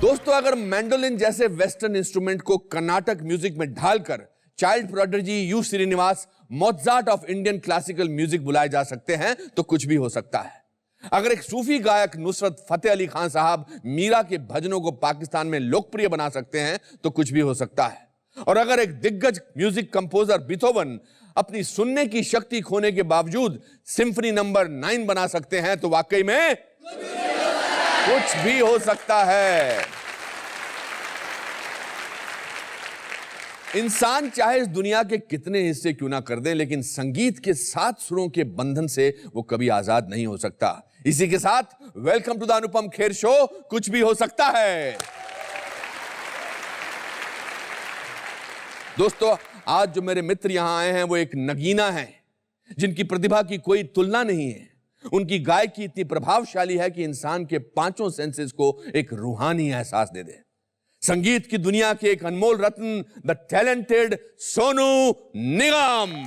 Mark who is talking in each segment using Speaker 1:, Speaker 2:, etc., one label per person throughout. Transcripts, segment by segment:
Speaker 1: दोस्तों, अगर मैंडोलिन जैसे वेस्टर्न इंस्ट्रूमेंट को कर्नाटक म्यूजिक में ढालकर child prodigy U Srinivas Mozart of Indian classical music बुलाए जा सकते हैं तो कुछ भी हो सकता है। अगर एक सूफी गायक नुसरत फतेह अली खान साहब मीरा के भजनों को पाकिस्तान में लोकप्रिय बना सकते हैं तो कुछ भी हो सकता है। और अगर एक दिग्गज म्यूजिक कंपोजर बीथोवन अपनी सुनने की शक्ति खोने के बावजूद सिम्फनी नंबर 9 बना सकते हैं तो वाकई में कुछ भी हो सकता है। इंसान चाहे इस दुनिया के कितने हिस्से क्यों ना कर दे, लेकिन संगीत के 7 सुरों के बंधन से वो कभी आजाद नहीं हो सकता। इसी के साथ welcome to the Anupam Kher show, कुछ भी हो सकता है। दोस्तों, आज जो मेरे मित्र यहां आए हैं वो एक नगीना है जिनकी प्रतिभा की कोई तुलना नहीं है। उनकी गायकी इतनी प्रभावशाली है कि इंसान के 5 सेंसेस को एक रूहानी एहसास दे दे। संगीत की दुनिया के एक अनमोल रत्न, the talented Sonu Nigam.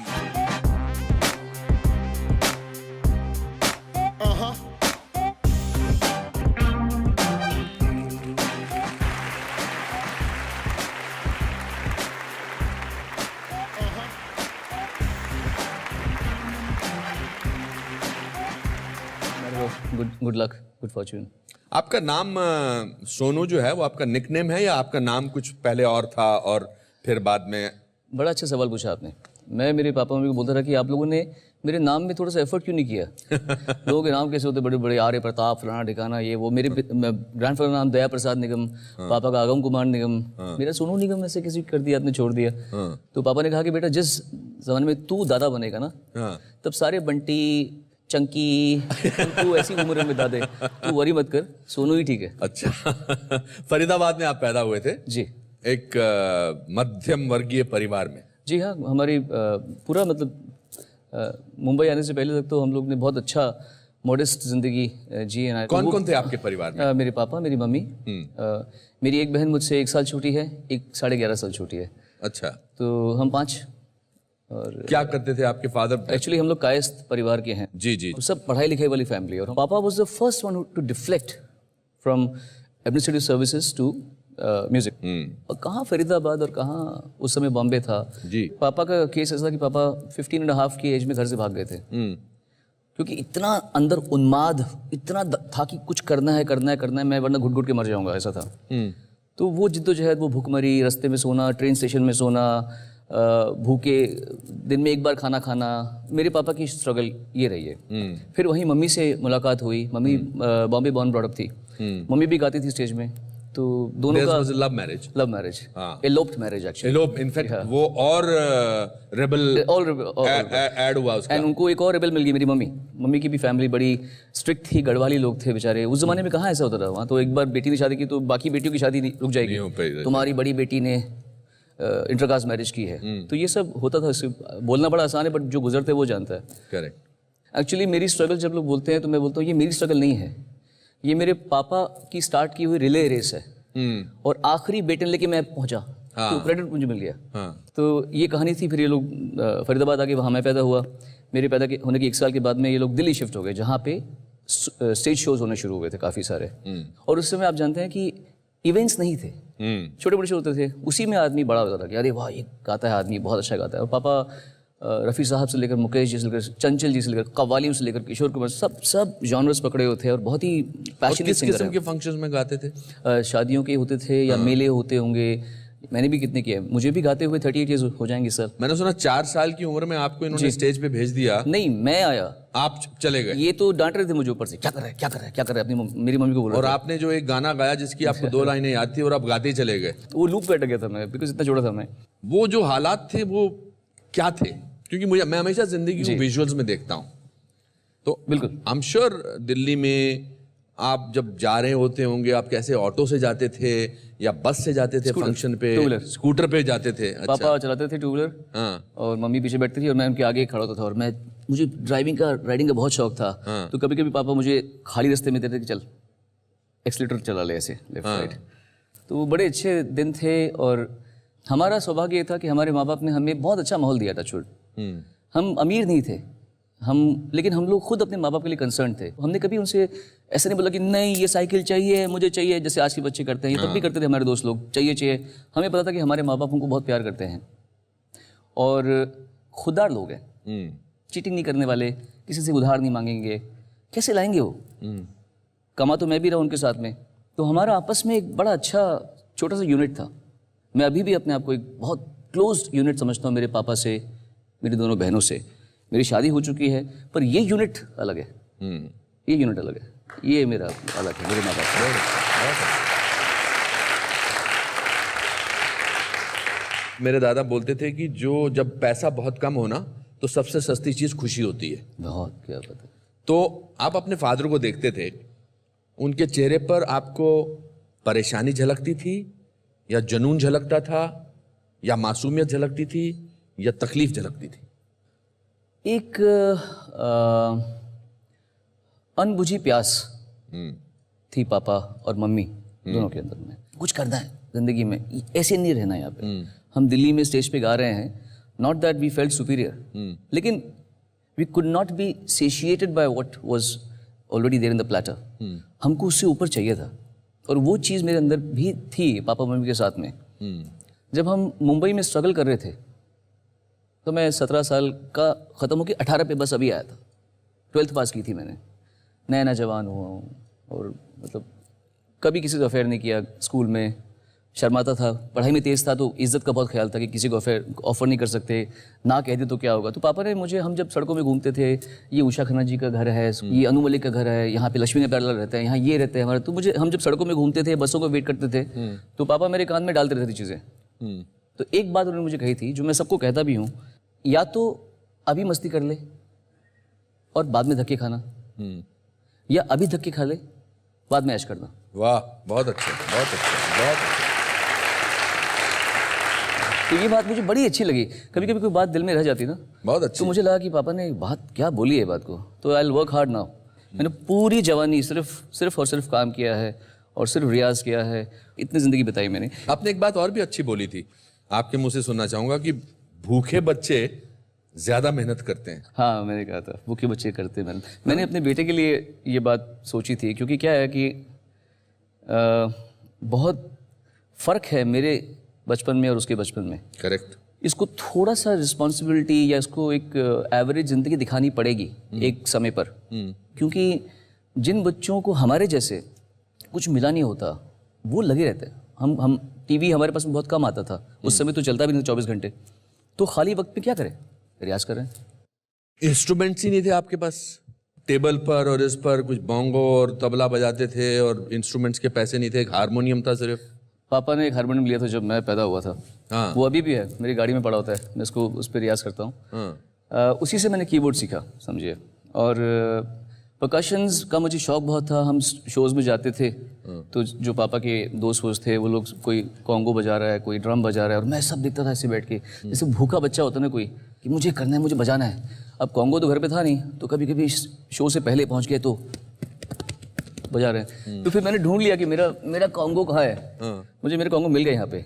Speaker 2: Good luck, good fortune.
Speaker 1: आपका नाम सोनू जो है वो आपका निकनेम है या आपका नाम कुछ पहले और था और फिर बाद में?
Speaker 2: बड़ा अच्छा सवाल पूछा आपने। मैं मेरे पापा मम्मी को बोलता था कि आप लोगों ने मेरे नाम में थोड़ा सा एफर्ट क्यों नहीं किया। लोगों के नाम कैसे होते बड़े बड़े, आर्य प्रताप, फलाना ठिकाना, ये वो। मेरे ग्रैंडफादर नाम दया प्रसाद निगम, पापा का आगम कुमार निगम, मेरा सोनू निगम ऐसे किसी कर दिया, आपने छोड़ दिया। तो पापा ने कहा कि बेटा जिस जमाने में तू दादा बनेगा ना तब सारे बंटी चंकी तू ऐसी उम्र में दादे, तू वरी मत कर, सोनू ही ठीक है।
Speaker 1: अच्छा। फरीदाबाद में आप पैदा हुए थे?
Speaker 2: जी।
Speaker 1: एक मध्यम वर्गीय परिवार में?
Speaker 2: जी हाँ, हमारी पूरा मतलब मुंबई आने से पहले तक तो हम लोग ने बहुत अच्छा मॉडेस्ट जिंदगी जी है।
Speaker 1: कौन कौन थे आपके परिवार में?
Speaker 2: मेरे पापा, मेरी मम्मी, मेरी एक बहन मुझसे 1 साल छोटी है, एक 11.5 साल छोटी है।
Speaker 1: अच्छा।
Speaker 2: तो हम 5। और
Speaker 1: क्या करते थे आपके फादर?
Speaker 2: एक्चुअली हम लोग कायस्थ परिवार के हैं।
Speaker 1: जी जी।
Speaker 2: सब पढ़ाई लिखाई वाली फैमिली। और papa was the first one to deflect from administrative services to music. और कहाँ फरीदाबाद और कहाँ उस समय बॉम्बे था।
Speaker 1: जी।
Speaker 2: पापा का केस ऐसा कि पापा 15.5 की एज में घर से भाग गए थे, क्योंकि इतना अंदर उन्माद इतना था कि कुछ करना है करना है करना है, मैं वरना घुट घुट के मर जाऊंगा, ऐसा था। तो वो जिद्दोजहद, वो भूखमरी, रास्ते में सोना, ट्रेन स्टेशन में सोना, भूखे, दिन में एक बार खाना खाना, मेरे पापा की स्ट्रगल ये रही है। फिर वहीं मम्मी से मुलाकात हुई। Mummy Bombay born brought up थी। मम्मी भी गाती थी स्टेज में। तो दोनों का
Speaker 1: love marriage,
Speaker 2: eloped marriage actually.
Speaker 1: Elope, in fact वो और रेबल ऐड हुआ उसका।
Speaker 2: एंड उनको एक और रेबल मिल गई, मेरी मम्मी की भी फैमिली बड़ी स्ट्रिक्ट थी, गढ़वाली लोग थे बेचारे। उस जमाने में कहाँ ऐसा होता था। वहाँ तो एक बार बेटी ने शादी की तो बाकी बेटियों की शादी रुक जाएगी, तुम्हारी बड़ी बेटी ने इंटरकास्ट मैरिज की है। तो ये सब होता था। बोलना बड़ा आसान है, बट जो गुजरते वो जानता है।
Speaker 1: करेक्ट।
Speaker 2: एक्चुअली मेरी स्ट्रगल जब लोग बोलते हैं तो मैं बोलता हूँ ये मेरी स्ट्रगल नहीं है, ये मेरे पापा की स्टार्ट की हुई रिले रेस है। और आखिरी बेटन लेके मैं पहुंचा। तो क्रेडिट मुझे मिल गया। तो ये कहानी थी। फिर ये लोग फरीदाबाद आके, वहाँ मैं पैदा हुआ। मेरे पैदा होने के 1 साल के बाद में ये लोग दिल्ली शिफ्ट हो गए, जहाँ पे स्टेज शोज होने शुरू हुए थे काफ़ी सारे। और उस समय आप जानते हैं कि इवेंट्स नहीं थे, छोटे बड़े शो होते थे। उसी में आदमी बड़ा होता था कि अरे वाह ये गाता है आदमी, बहुत अच्छा गाता है। और पापा रफ़ी साहब से लेकर मुकेश जी से लेकर चंचल जी से लेकर कव्वालियों से लेकर किशोर कुमार, सब जॉनर्स पकड़े हुए थे और बहुत ही पैशनेट सिंगर हैं।
Speaker 1: किस किस्म के फंक्शंस में गाते थे?
Speaker 2: शादियों के होते थे या मेले होते होंगे। मैंने भी कितने किए, मुझे भी गाते हुए 38 ईयर्स हो जाएंगे सर।
Speaker 1: मैंने सुना 4 साल की उम्र में आपको इन्होंने स्टेज पे भेज दिया।
Speaker 2: नहीं, मैं आया,
Speaker 1: आप चले गए।
Speaker 2: ये तो डांट रहे थे मुझे ऊपर से, क्या कर रहा है क्या कर रहा है क्या कर रहा है, अपनी मेरी मम्मी को बोल रहा।
Speaker 1: और आपने जो एक गाना गाया जिसकी आपको 2 लाइनें याद थी और आप गाते ही चले गए।
Speaker 2: वो लूप पे अटक गया था मैं, बिकॉज इतना छोटा था मैं।
Speaker 1: वो जो हालात थे वो क्या थे? क्योंकि मैं हमेशा जिंदगी को विजुअल्स में देखता हूँ। तो
Speaker 2: बिल्कुल,
Speaker 1: आई एम श्योर दिल्ली में आप जब जा रहे होते होंगे, आप कैसे ऑटो से जाते थे या बस से जाते थे फंक्शन पे? स्कूटर पे जाते थे? अच्छा।
Speaker 2: पापा चलाते थे 2 व्हीलर।
Speaker 1: हाँ।
Speaker 2: और मम्मी पीछे बैठती थी और मैं उनके आगे खड़ा होता था। और मुझे राइडिंग का बहुत शौक था।
Speaker 1: हाँ।
Speaker 2: तो कभी कभी पापा मुझे खाली रास्ते में देते थे कि चल एक्सीलेटर चला ले, ऐसे लेफ्ट राइट। तो वो बड़े अच्छे दिन थे। और हमारा सौभाग्य ये था कि हमारे माँ बाप ने हमें बहुत अच्छा माहौल दिया था छुट। हम अमीर नहीं थे, लेकिन हम लोग खुद अपने माँ बाप के लिए कंसर्न थे। हमने कभी उनसे ऐसा नहीं बोला कि नहीं ये साइकिल चाहिए, मुझे चाहिए, जैसे आज के बच्चे करते हैं। ये तब भी करते थे हमारे दोस्त लोग, चाहिए। हमें पता था कि हमारे माँ बाप हमको बहुत प्यार करते हैं और खुददार लोग हैं, चीटिंग नहीं करने वाले, किसी से उधार नहीं मांगेंगे। कैसे लाएंगे वो? कमा तो मैं भी रहा उनके साथ में। तो हमारा आपस में एक बड़ा अच्छा छोटा सा यूनिट था। मैं अभी भी अपने आप को एक बहुत क्लोज यूनिट समझता हूँ मेरे पापा से, मेरी दोनों बहनों से। मेरी शादी हो चुकी है पर ये यूनिट अलग है, ये यूनिट अलग है, ये मेरा अलग है, मेरे माँ बाप।
Speaker 1: मेरे दादा बोलते थे कि जब पैसा बहुत कम हो ना तो सबसे सस्ती चीज खुशी होती है।
Speaker 2: बहुत, क्या पता।
Speaker 1: तो आप अपने फादर को देखते थे, उनके चेहरे पर आपको परेशानी झलकती थी या जुनून झलकता था या मासूमियत झलकती थी या तकलीफ झलकती थी?
Speaker 2: एक अनबुझी प्यास थी पापा और मम्मी दोनों के अंदर में। कुछ करना है जिंदगी में, ऐसे नहीं रहना यहाँ पे। हम दिल्ली में स्टेज पे गा रहे हैं, not that we felt superior, लेकिन we could not be satiated by what was already there in the platter. हमको उससे ऊपर चाहिए था और वो चीज़ मेरे अंदर भी थी पापा मम्मी के साथ में। जब हम मुंबई में स्ट्रगल कर रहे थे तो मैं 17 साल का ख़त्म होकर 18 पे बस अभी आया था। 12th पास की थी मैंने, नया जवान हुआ हूँ और मतलब कभी किसी से अफेयर नहीं किया। स्कूल में शर्माता था, पढ़ाई में तेज़ था तो इज़्ज़त का बहुत ख्याल था कि किसी को ऑफर नहीं कर सकते, ना कह दे तो क्या होगा। तो पापा ने मुझे, हम जब सड़कों में घूमते थे, ये उषा खन्ना जी का घर है, ये अनु मलिक का घर है, यहाँ पे लक्ष्मी ने प्यारलाल रहते हैं, यहाँ ये रहते हैं हमारे, तो मुझे, हम जब सड़कों में घूमते थे, बसों को वेट करते थे, तो पापा मेरे कान में डालते रहते थे चीज़ें। तो एक बात उन्होंने मुझे कही थी जो मैं सबको कहता भी हूँ, या तो अभी मस्ती कर ले और बाद में धक्के खाना, या अभी धक्के खा ले बाद में ऐश करना।
Speaker 1: वाह, बहुत अच्छा, बहुत अच्छा, बहुत अच्छा।
Speaker 2: तो ये बात मुझे बड़ी अच्छी लगी। कभी कभी कोई बात दिल में रह जाती ना,
Speaker 1: बहुत अच्छी।
Speaker 2: तो मुझे लगा कि पापा ने बात क्या बोली है बात को, तो I will work hard now. मैंने पूरी जवानी सिर्फ और सिर्फ काम किया है और सिर्फ रियाज किया है, इतनी जिंदगी बताई मैंने।
Speaker 1: आपने एक बात और भी अच्छी बोली थी, आपके मुंह से सुनना चाहूंगा कि भूखे बच्चे ज्यादा मेहनत करते हैं।
Speaker 2: हाँ, मैंने कहा था भूखे बच्चे करते हैं मेहनत। मैंने अपने बेटे के लिए ये बात सोची थी, क्योंकि क्या है कि बहुत फर्क है मेरे बचपन में और उसके बचपन में।
Speaker 1: करेक्ट।
Speaker 2: इसको थोड़ा सा रिस्पॉन्सिबिलिटी या इसको एक एवरेज जिंदगी दिखानी पड़ेगी एक समय पर, क्योंकि जिन बच्चों को हमारे जैसे कुछ मिला नहीं होता वो लगे रहते हैं। हम टीवी हमारे पास में बहुत कम आता था उस समय, तो चलता भी नहीं 24 घंटे, तो खाली वक्त में क्या करें, रियाज करें।
Speaker 1: इंस्ट्रूमेंट्स ही नहीं थे आपके पास? टेबल पर और इस पर कुछ बोंगो और तबला बजाते थे और इंस्ट्रूमेंट्स के पैसे नहीं थे, एक हारमोनियम था सिर्फ?
Speaker 2: पापा ने एक हारमोनियम लिया था जब मैं पैदा हुआ था।
Speaker 1: हाँ।
Speaker 2: वो अभी भी है, मेरी गाड़ी में पड़ा होता है, मैं उसको उस पर रियाज करता हूँ।
Speaker 1: हाँ।
Speaker 2: उसी से मैंने कीबोर्ड सीखा, समझिए। और परकशंस का मुझे शौक बहुत था। हम शोज़ में जाते थे तो जो पापा के दोस्त वोस्त थे वो लोग, कोई कॉन्गो बजा रहा है, कोई ड्रम बजा रहा है, और मैं सब देखता था ऐसे बैठ के, जैसे भूखा बच्चा होता ना कोई, कि मुझे करना है, मुझे बजाना है। अब कॉन्गो तो घर पे था नहीं, तो कभी कभी शो से पहले पहुंच गए तो बजा रहे हैं। तो फिर मैंने ढूंढ लिया कि मेरा कॉन्गो कहाँ है। मुझे मेरे कॉन्गो मिल गए यहाँ पे।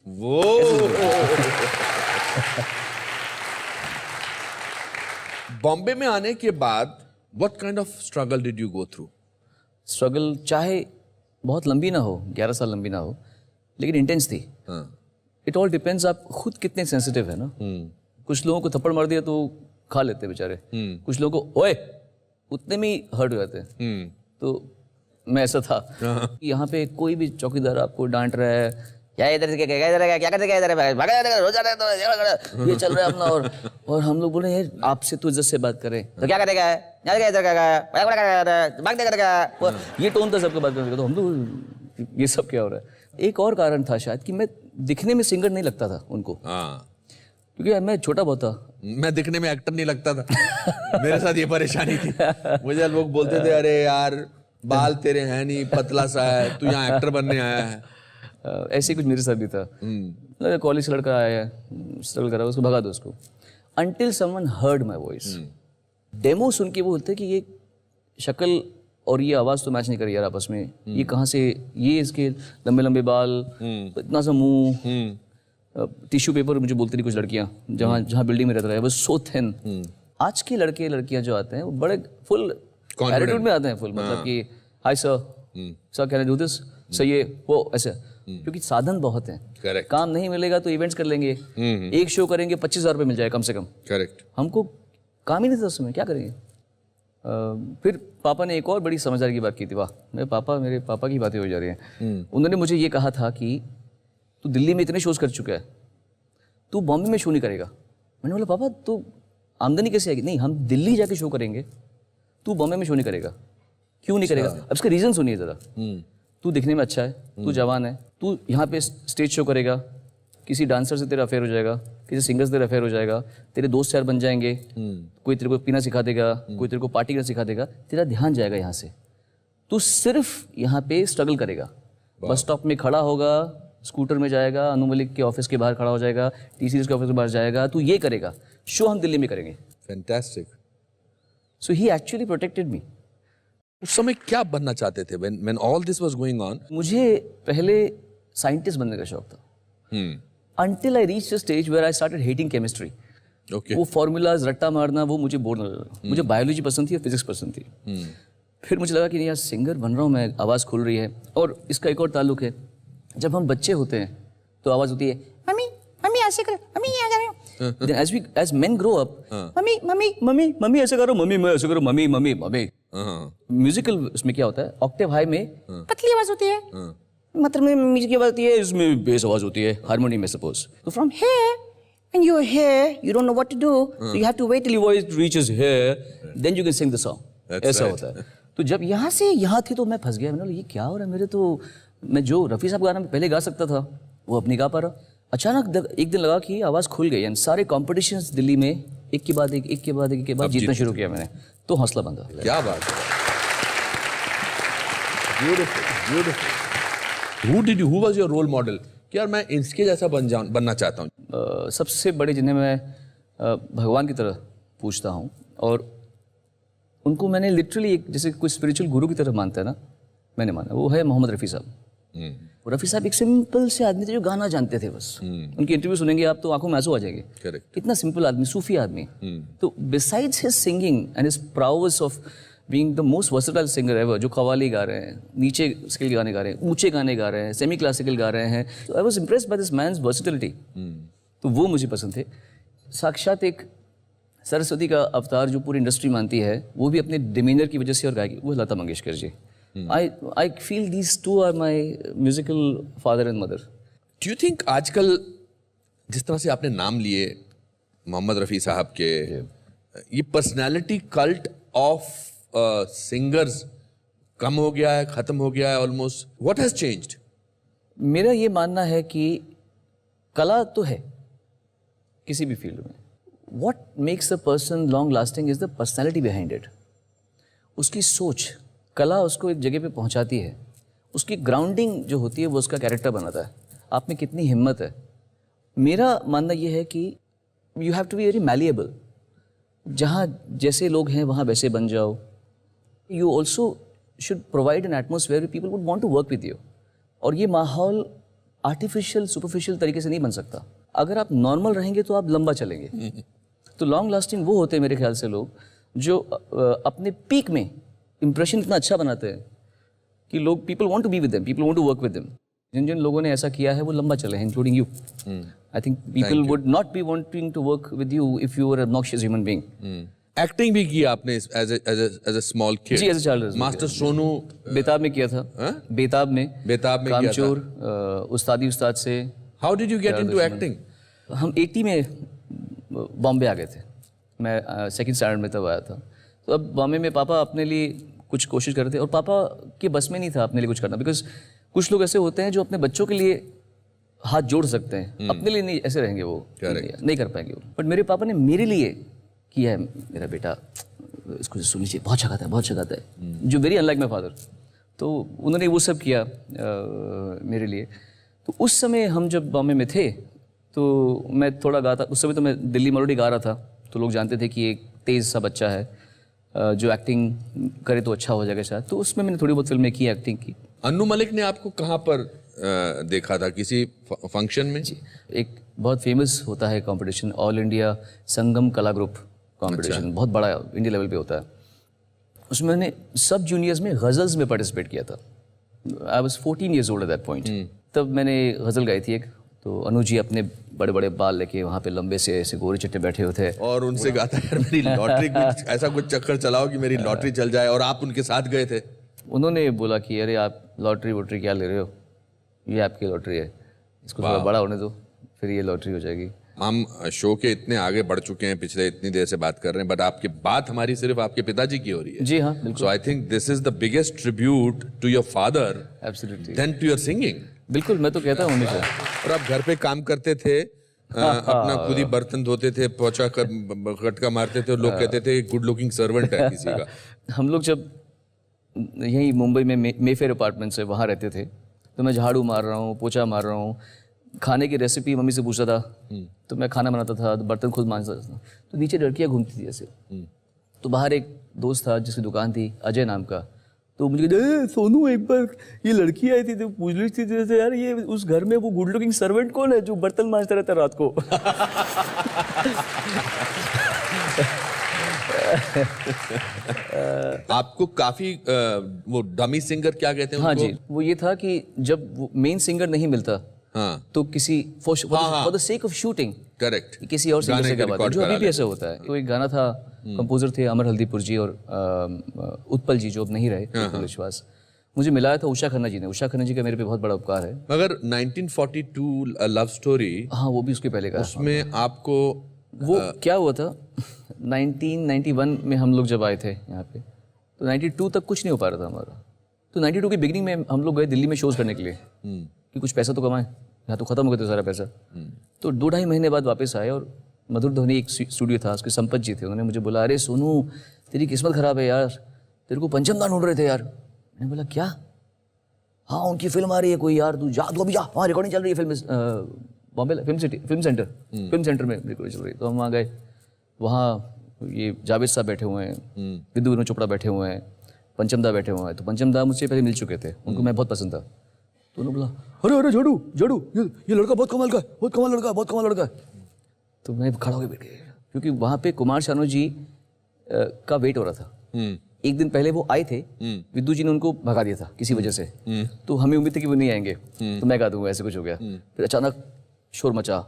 Speaker 1: वो बॉम्बे में आने के बाद what kind of struggle did you go through?
Speaker 2: Struggle चाहे बहुत लंबी ना हो, 11 साल लंबी ना हो, लेकिन इंटेंस थी। इट ऑल डिपेंड्स आप खुद कितने सेंसिटिव है ना। कुछ लोगों को थप्पड़ मार दिया तो खा लेते बेचारे, कुछ लोगों को ओए उतने में ही हर्ट हो जाते हैं। तो मैं ऐसा था। यहाँ पे कोई भी चौकीदार आपको डांट रहा है, क्या इधर से क्या इधर क्या करते क्या इधर रोज आ रहा है, ये चल रहा है अपना, और हम लोग बोले यार आपसे तो इज्जत से बात करें, तो क्या करेगा इधर क्या, ये टोन था सबके बात करने का। तो हम लोग ये सब क्या हो रहा है। एक और कारण था शायद कि मैं दिखने में सिंगर नहीं लगता था उनको, क्योंकि मैं छोटा बहुत था।
Speaker 1: मैं दिखने में एक्टर नहीं लगता था। मेरे साथ ये परेशानी थी। मुझे लोग बोलते थे अरे यार बाल तेरे हैं नहीं, पतला सा है, तू यहाँ एक्टर बनने आया है।
Speaker 2: ऐसे ही कुछ मेरे साथ भी था। लगा कॉलेज से लड़का आया है, स्ट्रगल कर रहा है, उसको भगा दो उसको। Until someone heard my voice. Demo सुन के वो होते कि ये शक्ल और ये आवाज़ तो मैच नहीं करी यार आपस में, ये कहाँ से, ये इसके लंबे लंबे बाल, इतना सा मुंह, टिश्यू पेपर मुझे बोलती थी कुछ लड़कियाँ जहाँ बिल्डिंग में रहता रहा, बस सो थिन। आज के लड़के लड़कियाँ जो आते हैं वो बड़े फुल एटीट्यूड में आते हैं, फुल मतलब कि hi sir can I do this, sir ये वो ऐसे, क्योंकि साधन बहुत हैं।
Speaker 1: Correct.
Speaker 2: काम नहीं मिलेगा तो इवेंट्स कर लेंगे, एक शो करेंगे 25,000 रुपये मिल जाए कम से कम।
Speaker 1: करेक्ट।
Speaker 2: हमको काम ही नहीं था उस समय, क्या करेंगे। फिर पापा ने एक और बड़ी समझदारी की बात की थी। वाह, मेरे पापा की बातें हो जा रही हैं। उन्होंने मुझे ये कहा था कि तू दिल्ली में इतने शोज कर चुका है, तू बॉम्बे में शो नहीं करेगा। मैंने बोला पापा तो आमदनी कैसे आएगी? नहीं, हम दिल्ली जाके शो करेंगे, तू बॉम्बे में शो नहीं करेगा। क्यों नहीं करेगा? अब इसका रीज़न सुनिए ज़रा। तू दिखने में अच्छा है, तू जवान है, तू यहाँ पे स्टेज शो करेगा, किसी डांसर से तेरा अफेयर हो जाएगा, किसी सिंगर से तेरा अफेयर हो जाएगा, तेरे दोस्त यार बन जाएंगे, कोई तेरे को पीना सिखा देगा, कोई तेरे को पार्टी करना सिखा देगा, तेरा ध्यान जाएगा यहाँ से। तू सिर्फ यहाँ पे स्ट्रगल करेगा, बस स्टॉप में खड़ा होगा, स्कूटर में जाएगा, अनु मलिक के ऑफिस के बाहर खड़ा हो जाएगा, टी सीरीज के ऑफिस के बाहर जाएगा, तू ये करेगा, शो हम दिल्ली में करेंगे।
Speaker 1: फैंटास्टिक।
Speaker 2: सो ही एक्चुअली प्रोटेक्टेड मी।
Speaker 1: उस समय क्या बनना चाहते थे when all this was going on?
Speaker 2: मुझे पहले साइंटिस्ट बनने का शौक था, until I reached a stage where I started hating chemistry.
Speaker 1: Okay.
Speaker 2: वो फॉर्मूलाज रट्टा मारना वो मुझे बोर न लगा। मुझे बायोलॉजी पसंद थी और फिजिक्स पसंद थी। फिर मुझे लगा कि नहीं यार, सिंगर बन रहा हूँ मैं, आवाज़ खुल रही है। और इसका एक और ताल्लुक है, जब हम बच्चे होते हैं तो आवाज़ होती है मम्मी मम्मी ऐसे करो, मम्मी ये करो। as men grow up, mummy mummy mummy mummy ऐसे करो, मम्मी मैं ऐसे करो, मम्मी मम्मी मम्मी। म्यूजिकल उसमें क्या होता है, ऑक्टेव हाई में पतली आवाज होती है, मतलब में म्यूजिक की आवाज होती है, इसमें बेस आवाज होती है, हारमोनी में सपोज। तो from here when you're here you don't know what to do, so you have to wait till your voice reaches here, then you can sing the song. ऐसा होता है। तो जब यहाँ से यहाँ थे तो मैं फंस गया। मैंने बोला ये क्या हो रहा है मेरे, तो मैं जो रफ़ी साहब गाना पहले गा सकता था वो अब नहीं गा पा रहा। अचानक एक दिन लगा कि आवाज़ खुल गई, सारे कॉम्पिटिशन्स दिल्ली में एक के बाद एक जीतना शुरू किया मैंने, तो हौसला बंधा।
Speaker 1: क्या बात है। Beautiful. Who was your role model? कि यार मैं इसके जैसा बनना चाहता हूँ।
Speaker 2: सबसे बड़े जिन्हें मैं भगवान की तरह पूछता हूँ, और उनको मैंने लिटरली एक जैसे कोई स्पिरिचुअल गुरु की तरह मानता है ना, मैंने माना, वो है मोहम्मद रफ़ी साहब। रफ़ी साहब एक सिंपल से आदमी थे जो गाना जानते थे बस। उनकी इंटरव्यू सुनेंगे आप तो आंखों में आंसू आ जाएंगे।
Speaker 1: करेक्ट।
Speaker 2: इतना सिंपल आदमी, सूफी आदमी। तो besides his singing and his प्राउस of being the most versatile singer ever, जो कव्वाली गा रहे हैं, नीचे स्केल गाने गा रहे हैं, ऊंचे गाने गा रहे हैं, सेमी क्लासिकल गा रहे हैं, तो I was impressed by this man's versatility. तो वो मुझे पसंद थे। साक्षात एक सरस्वती का अवतार जो पूरी इंडस्ट्री मानती है, वो भी अपने डिमीनर की वजह से और गायकी, वो Lata Mangeshkar ji. I feel these two are my musical father and mother.
Speaker 1: Do you think आजकल जिस तरह से आपने नाम लिए मोहम्मद रफ़ी साहब के, ये पर्सनालिटी कल्ट ऑफ सिंगर्स कम हो गया है, खत्म हो गया है ऑलमोस्ट? What has changed?
Speaker 2: मेरा ये मानना है कि कला तो है किसी भी फील्ड में, what makes a person long lasting is the personality behind it. उसकी सोच, कला उसको एक जगह पे पहुंचाती है, उसकी ग्राउंडिंग जो होती है वो उसका कैरेक्टर बनाता है, आप में कितनी हिम्मत है। मेरा मानना ये है कि you have to be very malleable, जहाँ जैसे लोग हैं वहाँ वैसे बन जाओ। You also should provide an atmosphere people would want to work with you, और ये माहौल आर्टिफिशियल सुपरफिशियल तरीके से नहीं बन सकता। अगर आप नॉर्मल रहेंगे तो आप लंबा चलेंगे। तो लॉन्ग लास्टिंग वो होते हैं मेरे ख्याल से लोग जो अपने पीक में इंप्रेशन इतना अच्छा बनाते हैं कि लोग, people want to be with them, people want to work with them. जिन जिन लोगों ने ऐसा किया है वो लंबा चले हैं, including you. I think people would not be wanting to work with you if you are obnoxious human being.
Speaker 1: Acting भी किया आपने एज अ स्मॉल किड?
Speaker 2: जी, as a child.
Speaker 1: Master Sonu
Speaker 2: Betaab में किया था। बेताब में कामचोर, उस्तादी उस्ताद से।
Speaker 1: How did you get into acting?
Speaker 2: हम 80 में बॉम्बे आ गए थे, मैं सेकंड स्टैंडर्ड में तब आया था। तो अब बॉम्बे में पापा अपने लिए कुछ कोशिश कर रहे थे, और पापा के बस में नहीं था अपने लिए कुछ करना, बिकॉज कुछ लोग ऐसे होते हैं जो अपने बच्चों के लिए हाथ जोड़ सकते हैं, अपने लिए नहीं ऐसे रहेंगे, वो नहीं कर पाएंगे वो। बट मेरे पापा ने मेरे लिए किया है, मेरा बेटा इसको सुन लीजिए, बहुत अच्छा गाता है, बहुत अच्छा गाता है, जो वेरी अनलाइक माई फादर। तो उन्होंने वो सब किया मेरे लिए। तो उस समय हम जब बॉम्बे में थे तो मैं थोड़ा गाता, उस समय तो मैं दिल्ली मेलोडी गा रहा था, तो लोग जानते थे कि एक तेज़ सा बच्चा है जो एक्टिंग करे तो अच्छा हो जाएगा शायद, तो उसमें मैंने थोड़ी बहुत फिल्में की, एक्टिंग की।
Speaker 1: अन्नू मलिक ने आपको कहाँ पर देखा था, किसी फंक्शन में?
Speaker 2: जी, एक बहुत फेमस होता है कंपटीशन, ऑल इंडिया संगम कला ग्रुप कंपटीशन, बहुत बड़ा इंडिया लेवल पे होता है। उसमें मैंने सब जूनियर्स में गज़ल्स में पार्टिसिपेट किया था। I was 14 years old at that point. तब मैंने गज़ल गाई थी एक, तो अनु जी अपने बड़े बड़े बाल लेके वहाँ पे लंबे से ऐसे गोरे चिट्टे बैठे हुए थे
Speaker 1: और उनसे कहा था यार मेरी लॉटरी कुछ ऐसा कुछ चक्कर चलाओ कि मेरी लॉटरी चल जाए, और आप उनके साथ गए थे।
Speaker 2: उन्होंने बोला कि अरे आप लॉटरी वोटरी क्या ले रहे हो, ये आपकी लॉटरी है, इसको थोड़ा बड़ा होने दो, फिर ये लॉटरी हो जाएगी।
Speaker 1: हम शो के इतने आगे बढ़ चुके हैं, पिछले इतनी देर से बात कर रहे हैं, बट आपकी बात हमारी सिर्फ आपके पिताजी की हो रही है।
Speaker 2: जी हाँ, बिल्कुल।
Speaker 1: So I think this is the biggest tribute to your father
Speaker 2: absolutely,
Speaker 1: then to your singing.
Speaker 2: बिल्कुल, मैं तो कहता हूँ हमेशा।
Speaker 1: और आप घर पे काम करते थे, अपना खुद ही बर्तन धोते थे, पोछा खटका मारते थे, और लोग कहते थे गुड लुकिंग सर्वेंट है किसी का।
Speaker 2: हम लोग जब यहीं मुंबई में मेफेयर अपार्टमेंट से वहाँ रहते थे, तो मैं झाड़ू मार रहा हूँ, पोछा मार रहा हूँ, खाने की रेसिपी मम्मी से पूछता था, तो मैं खाना बनाता था, बर्तन खुद मांजता था। तो नीचे लड़कियाँ घूमती थी ऐसे, तो बाहर एक दोस्त था जिसकी दुकान थी, अजय नाम का, तो मुझे कहते सोनू एक बार ये लड़की आई थी तो पूछ रही थी जैसे यार ये उस घर में वो गुड लुकिंग सर्वेंट कौन है जो बर्तन मांजता रहता है रात को।
Speaker 1: आपको काफी वो डमी सिंगर क्या कहते हैं
Speaker 2: हाँ
Speaker 1: उनको?
Speaker 2: जी, वो ये था कि जब वो मेन सिंगर नहीं मिलता, हाँ, तो किसी for the sake of shooting
Speaker 1: correct
Speaker 2: किसी और सिंगर से करवाते, जो अभी भी ऐसा होता है। तो एक गाना था, कंपोजर थे अमर हल्दीपुर जी और उत्पल जी जो अब नहीं रहे, उत्पल विश्वास, मुझे मिलाया था उषा खन्ना जी ने। उषा खन्ना जी का मेरे पे बहुत बड़ा उपकार है।
Speaker 1: मगर 1942 लव स्टोरी,
Speaker 2: हाँ वो भी उसके पहले का,
Speaker 1: उसमें आपको
Speaker 2: वो क्या हुआ था 1991 में हम लोग जब आए थे यहाँ पे, तो 92 तक कुछ नहीं हो पा रहा था हमारा। तो 92 की बिगिनिंग में हम लोग गए दिल्ली में शोज करने के लिए कि कुछ पैसा तो कमाएं, यहाँ तो खत्म हो गया था सारा पैसा। तो 2-2.5 महीने बाद वापस आए, और मधुर ध्वनि एक स्टूडियो था, उसके संपत जी थे, उन्होंने मुझे बोला अरे सोनू तेरी किस्मत खराब है यार, तेरे को पंचम दान ढूंढ रहे थे यार। मैंने बोला क्या? हाँ उनकी फिल्म आ रही है कोई यार, तू जा, तू अभी जा, वहाँ रिकॉर्डिंग चल रही है फिल्म, बॉम्बे फिल्म सेंटर में रिकॉर्डिंग चल रही है। तो हम वहाँ गए, वहाँ ये जावेद साहब बैठे हुए हैं, विद्यु विनोद चोपड़ा बैठे हुए हैं, पंचम दा बैठे हुए हैं। तो पंचम दा मुझसे पहले मिल चुके थे, उनको मैं बहुत पसंद था। तो उन्होंने बोला अरे अरे झाड़ू झाड़ू, ये लड़का बहुत कमाल का है, बहुत कमाल लड़का, बहुत कमाल लड़का है। तो मैं खड़ा होकर बैठ गया, क्योंकि वहाँ पे कुमार शानू जी का वेट हो रहा था। एक दिन पहले वो आए थे, विद्यु जी ने उनको भगा दिया था किसी वजह से, तो हमें उम्मीद थी कि वो नहीं आएंगे, तो मैं गा दूंगा, ऐसे कुछ हो गया। फिर अचानक शोर मचा,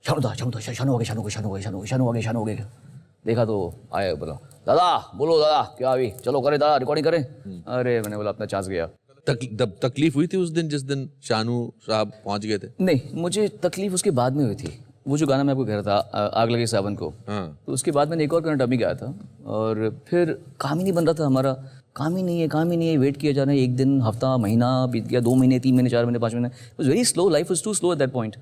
Speaker 2: शानू हो गए। देखा तो आए, बोला दादा बोलो दादा क्या अभी चलो करें दादा रिकॉर्डिंग करें। अरे मैंने बोला अपना चांस गया।
Speaker 1: तकलीफ हुई थी उस दिन जिस दिन शानू साहब पहुंच गए थे?
Speaker 2: नहीं, मुझे तकलीफ उसके बाद में हुई थी। वो जो गाना मैं आपको कह रहा था आग लगे सावन को, तो उसके बाद मैंने एक और गाना डमी गाया था, और फिर काम ही नहीं बन रहा था हमारा, काम ही नहीं है, वेट किया जा रहा है, एक दिन हफ्ता महीना बीत गया, 2 महीने 3 महीने 4 महीने 5 महीने, it was very slow, life was too slow at that point.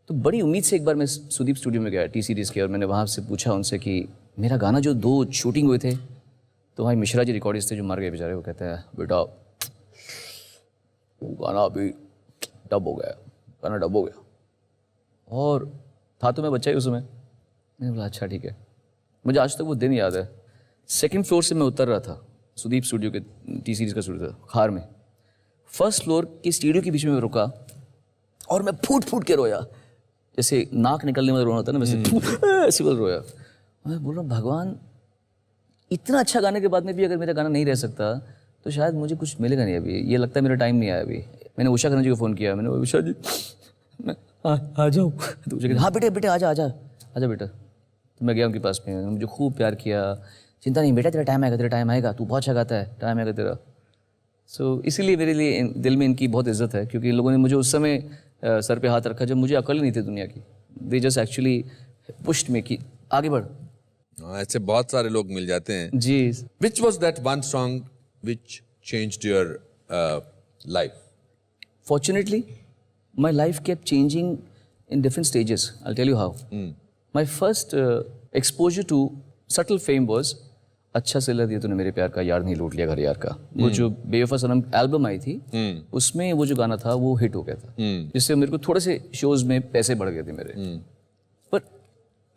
Speaker 2: तो बड़ी उम्मीद से एक बार मैं सुदीप स्टूडियो में गया टी सीरीज़ के, और मैंने वहाँ से पूछा उनसे कि मेरा गाना जो 2 शूटिंग हुए थे, तो भाई मिश्रा जी रिकॉर्डिस्ट थे जो मर गए बेचारे, वो कहते हैं बेटा वो गाना अभी डब हो गया, गाना डब हो गया। और था तो मैं बच्चा ही उस समय, मैंने बोला अच्छा ठीक है। मुझे आज तक वो दिन याद है, 2nd फ्लोर से मैं उतर रहा था, सुदीप स्टूडियो के टी सीरीज़ का स्टूडियो था खार में, 1st फ्लोर की स्टूडियो के बीच में रुका, और मैं फूट फूट के रोया, जैसे नाक निकलने में रोना होता है ना, वैसे ऐसे बोल रोया। मैं बोल रहा हूँ भगवान, इतना अच्छा गाने के बाद में भी अगर मेरा गाना नहीं रह सकता तो शायद मुझे कुछ मिलेगा नहीं अभी, ये लगता है मेरा टाइम नहीं आया अभी। मैंने उषा खन्ना जी को फ़ोन किया, मैंने उषा जी मैं आ जाऊँ? तो उषा कहती हाँ बेटे आजा बेटा। तो मैं गया उनके पास में, मुझे खूब प्यार किया, चिंता नहीं बेटा तेरा टाइम आएगा, तू बहुत अच्छा गाता है, टाइम आएगा तेरा। सो इसीलिए मेरे लिए दिल में इनकी बहुत इज्जत है, क्योंकि इन लोगों ने मुझे उस समय सर पे हाथ रखा जब मुझे अकल ही नहीं थी दुनिया की। They just actually pushed me कि आगे बढ़।
Speaker 1: ऐसे बहुत सारे लोग मिल जाते हैं
Speaker 2: जी।
Speaker 1: Which was that one song which changed your life?
Speaker 2: Fortunately, my life kept changing in different stages. I'll tell you how. My first exposure to subtle fame was अच्छा सिला दिया तूने मेरे प्यार का, यार नहीं लूट लिया घर यार का, वो जो बेवफा सनम एल्बम आई थी उसमें वो जो गाना था वो हिट हो गया था, जिससे मेरे को थोड़े से शोज में पैसे बढ़ गए थे मेरे। पर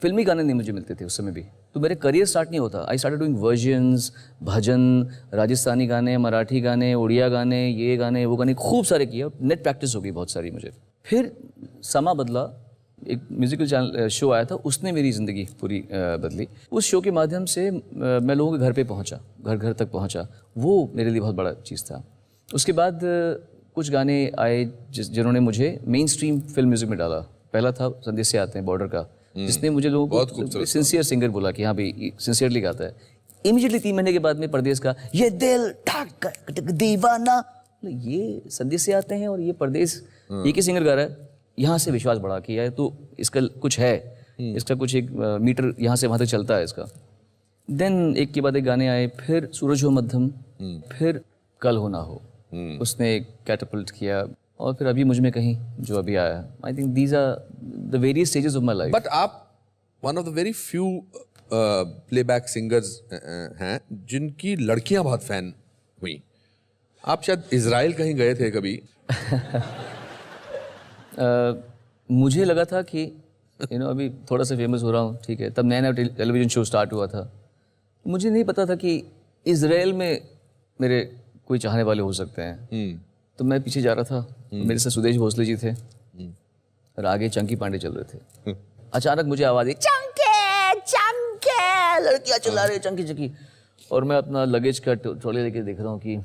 Speaker 2: फिल्मी गाने नहीं मुझे मिलते थे उस समय भी, तो मेरे करियर स्टार्ट नहीं होता। आई स्टार्टेड डूइंग वर्जन्स, भजन, राजस्थानी गाने, मराठी गाने, उड़िया गाने, ये गाने वो गाने खूब सारे किए, नेट प्रैक्टिस हो गई बहुत सारी मुझे। फिर समा बदला, एक म्यूजिकल चैनल शो आया था, उसने मेरी ज़िंदगी पूरी बदली। उस शो के माध्यम से मैं लोगों के घर पे पहुंचा, घर घर तक पहुंचा, वो मेरे लिए बहुत बड़ा चीज़ था। उसके बाद कुछ गाने आए जिन्होंने मुझे मेन स्ट्रीम फिल्म म्यूजिक में डाला। पहला था संदेश से आते हैं बॉर्डर का, जिसने मुझे लोगों को सिंसियर सिंगर बोला कि हाँ भाई सिंसियरली गाता है। इमीडिएटली 3 महीने के बाद में परदेश का ये दिल ठाक दीवाना, ये संदेश से आते हैं और ये परदेश, ये की सिंगर गा रहा है। यहाँ से विश्वास बढ़ा कि यार तो इसका कुछ है, इसका कुछ एक मीटर यहाँ से वहाँ तक चलता है इसका। देन एक के बाद एक गाने आए, फिर सूरज हो मध्यम, फिर कल हो ना हो, उसने एक कैटapult किया, और फिर अभी मुझ में कहीं जो अभी आया। I think these are the various stages of my life.
Speaker 1: But आप one of the very few playback singers हैं जिनकी लड़कियां बहुत फैन हुई। आप शायद इजराइल कहीं गए थे कभी?
Speaker 2: मुझे लगा था कि अभी थोड़ा सा फेमस हो रहा हूँ, ठीक है, तब नया नया टेलीविज़न शो स्टार्ट हुआ था। मुझे नहीं पता था कि इजराइल में मेरे कोई चाहने वाले हो सकते हैं। तो मैं पीछे जा रहा था, मेरे से सुदेश भोसले जी थे और आगे चंकी पांडे चल रहे थे। अचानक मुझे आवाज़ आई, चंके चंके, लड़कियाँ चिल्ला रही चंकी चंकी, और मैं अपना लगेज का ट्रॉली लेके देख रहा हूँ कि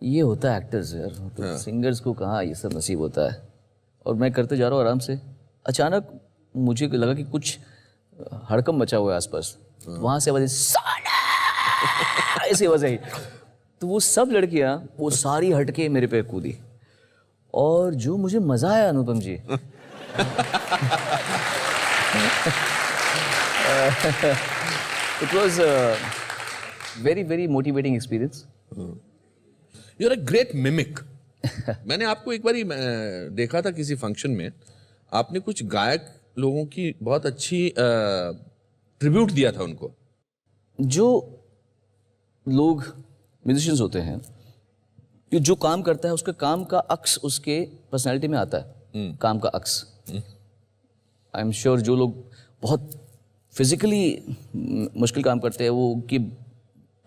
Speaker 2: ये होता है एक्टर्स यार, तो सिंगर्स को कहाँ ये सब नसीब होता है। और मैं करते जा रहा हूँ आराम से, अचानक मुझे लगा कि कुछ हड़कंप मचा हुआ है आसपास। वहाँ से आवाज़ ऐसी आवाज़ आई, तो वो सब लड़कियाँ वो सारी हटके मेरे पे कूदी, और जो मुझे मज़ा आया Anupam ji it was very very motivating experience.
Speaker 1: You are a great mimic. मैंने आपको एक बारी देखा था किसी फंक्शन में, आपने कुछ गायक लोगों की बहुत अच्छी ट्रिब्यूट दिया था उनको।
Speaker 2: जो लोग म्यूजिशियंस होते हैं, कि जो काम करता है उसके काम का अक्स उसके पर्सनालिटी में आता है, काम का अक्स। आई एम श्योर जो लोग बहुत फिजिकली मुश्किल काम करते हैं वो कि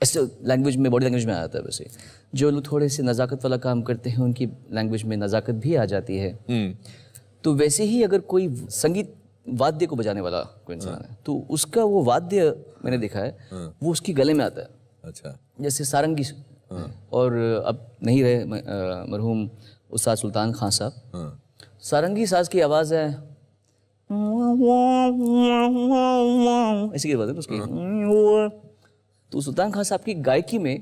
Speaker 2: ऐसे लैंग्वेज में, बॉडी लैंग्वेज में आ जाता है। वैसे जो लोग थोड़े से नज़ाकत वाला काम करते हैं उनकी लैंग्वेज में नज़ाकत भी आ जाती है। तो वैसे ही अगर कोई संगीत वाद्य को बजाने वाला कोई इंसान है तो उसका वो वाद्य मैंने देखा है, वो उसकी गले में आता है।
Speaker 1: अच्छा,
Speaker 2: जैसे सारंगी, और अब नहीं रहे मरहूम उस्ताद सुल्तान खान साहब, सारंगी साज की आवाज़ है, ऐसी की आवाज़ है उसकी, तो सुल्तान खान साहब की गायकी में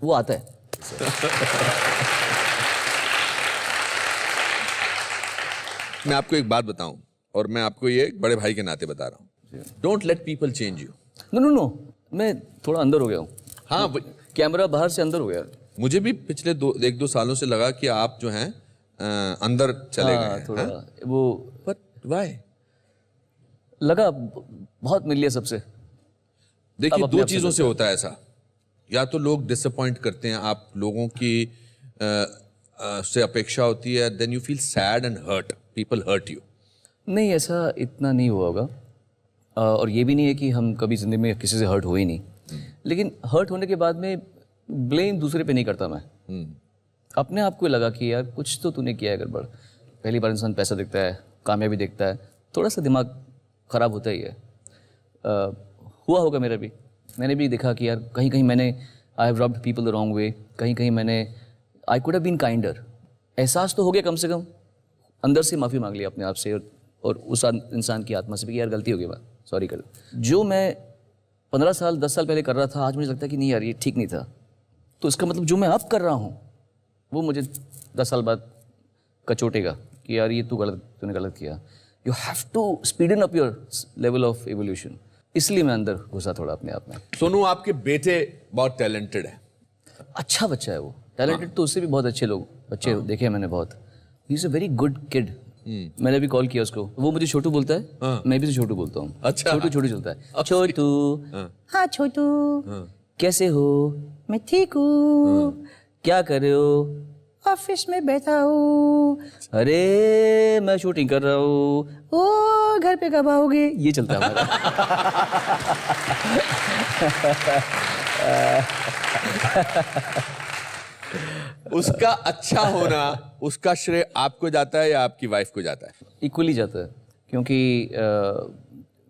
Speaker 2: वो आता है।
Speaker 1: मैं आपको एक बात बताऊं, और मैं आपको ये एक बड़े भाई के नाते बता रहा हूँ, don't let people change you.
Speaker 2: No no no, मैं थोड़ा अंदर हो गया हूँ।
Speaker 1: हाँ,
Speaker 2: कैमरा बाहर से अंदर हो गया।
Speaker 1: मुझे भी पिछले 1-2 सालों से लगा कि आप जो हैं अंदर चले गए हैं।
Speaker 2: थोड़ा वो
Speaker 1: बट व्हाई?
Speaker 2: लगा बहुत मिल लिया सबसे।
Speaker 1: देखिए, 2 चीजों से होता है ऐसा, या तो लोग डिसअपॉइंट करते हैं, आप लोगों की से अपेक्षा होती है, then you feel sad and hurt, people hurt you.
Speaker 2: नहीं, ऐसा इतना नहीं हुआ होगा, और ये भी नहीं है कि हम कभी जिंदगी में किसी से हर्ट हुए नहीं, लेकिन हर्ट होने के बाद में ब्लेम दूसरे पे नहीं करता मैं। अपने आप को लगा कि यार कुछ तो तूने किया है गड़बड़। पहली बार इंसान पैसा देखता है, कामयाबी देखता है, थोड़ा सा दिमाग ख़राब होता ही है। हुआ होगा मेरा भी, मैंने भी देखा कि यार कहीं कहीं मैंने I have rubbed people the wrong way, कहीं कहीं मैंने I could have been kinder. एहसास तो हो गया, कम से कम अंदर से माफ़ी मांग लिया अपने आप से और उस इंसान की आत्मा से भी कि यार गलती हो गई, मैं सॉरी कर। जो मैं 15 साल 10 साल पहले कर रहा था, आज मुझे लगता है कि नहीं यार ये ठीक नहीं था। तो इसका मतलब जो मैं अब कर रहा हूँ वो मुझे 10 साल बाद कचोटेगा कि यार ये तूने गलत किया। You have to speed up your level of evolution. इसलिए मैं अंदर घुसा थोड़ा अपने आप में।
Speaker 1: सोनू, आपके बेटे बहुत टैलेंटेड है।
Speaker 2: अच्छा बच्चा है वो, टैलेंटेड तो उससे भी बहुत अच्छे लोग बच्चे देखे हैं मैंने बहुत। He is a very good kid. मैंने अभी कॉल किया उसको, वो मुझे छोटू बोलता है, मैं भी छोटू बोलता हूँ।
Speaker 1: अच्छा।
Speaker 2: छोटू छोटू चलता है। छोटू, हाँ छोटू, कैसे हो? मैं ठीक हूँ। क्या कर रहे हो? ऑफिस में बैठा हूँ। अरे मैं शूटिंग कर रहा हूँ। ओ घर पे कब आओगे? ये चलता है हमारा।
Speaker 1: उसका अच्छा होना, उसका श्रेय आपको जाता है या आपकी वाइफ को जाता है?
Speaker 2: इक्वली जाता है, क्योंकि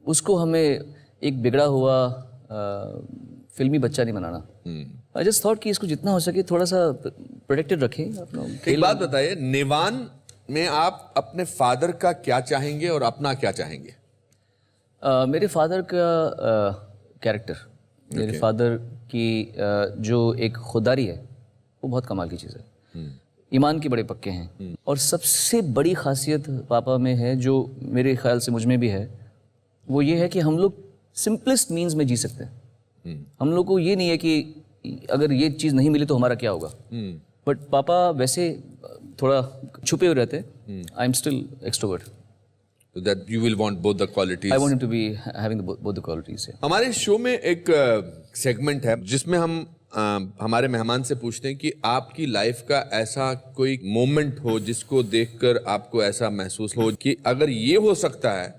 Speaker 2: उसको हमें एक बिगड़ा हुआ फिल्मी बच्चा नहीं बनाना। आई जस्ट थॉट कि इसको जितना हो सके थोड़ा सा प्रोटेक्टेड रखें अपना।
Speaker 1: एक बात बताइए, निवान में आप अपने फादर का क्या चाहेंगे और अपना क्या चाहेंगे?
Speaker 2: मेरे फादर का कैरेक्टर, मेरे फादर की जो एक खुदारी है वो बहुत कमाल की चीज़ है। ईमान के बड़े पक्के हैं। और सबसे बड़ी खासियत पापा में है, जो मेरे ख्याल से मुझ में भी है, वो ये है कि हम लोग सिंपलेस्ट मीन्स में जी सकते हैं। हम लोग को ये नहीं है कि अगर ये चीज़ नहीं मिली तो हमारा क्या होगा। बट पापा वैसे थोड़ा छुपे हुए रहते हैं। I am still extrovert.
Speaker 1: So that you will want both the qualities.
Speaker 2: I want him to be having both the qualities. Yeah.
Speaker 1: हमारे शो में एक सेगमेंट है जिसमें हम हमारे मेहमान से पूछते हैं कि आपकी लाइफ का ऐसा कोई मोमेंट हो जिसको देखकर आपको ऐसा महसूस हो कि अगर ये हो सकता है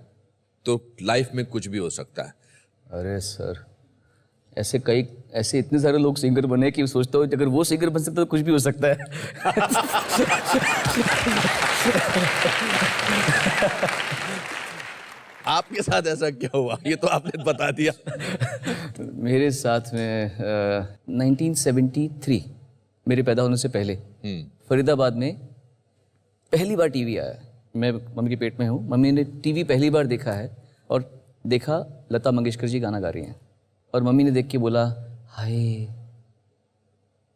Speaker 1: तो लाइफ में कुछ भी हो सकता है।
Speaker 2: अरे सर, ऐसे इतने सारे लोग सिंगर बने कि सोचता हूँ अगर वो सिंगर बन सकता है तो कुछ भी हो सकता है।
Speaker 1: आपके साथ ऐसा क्या हुआ? ये तो आपने बता दिया।
Speaker 2: मेरे साथ में 1973, मेरे पैदा होने से पहले फरीदाबाद में पहली बार टीवी आया। मैं मम्मी के पेट में हूँ, मम्मी ने टीवी पहली बार देखा है और देखा लता मंगेशकर जी गाना गा रही हैं। और मम्मी ने देख के बोला, हाय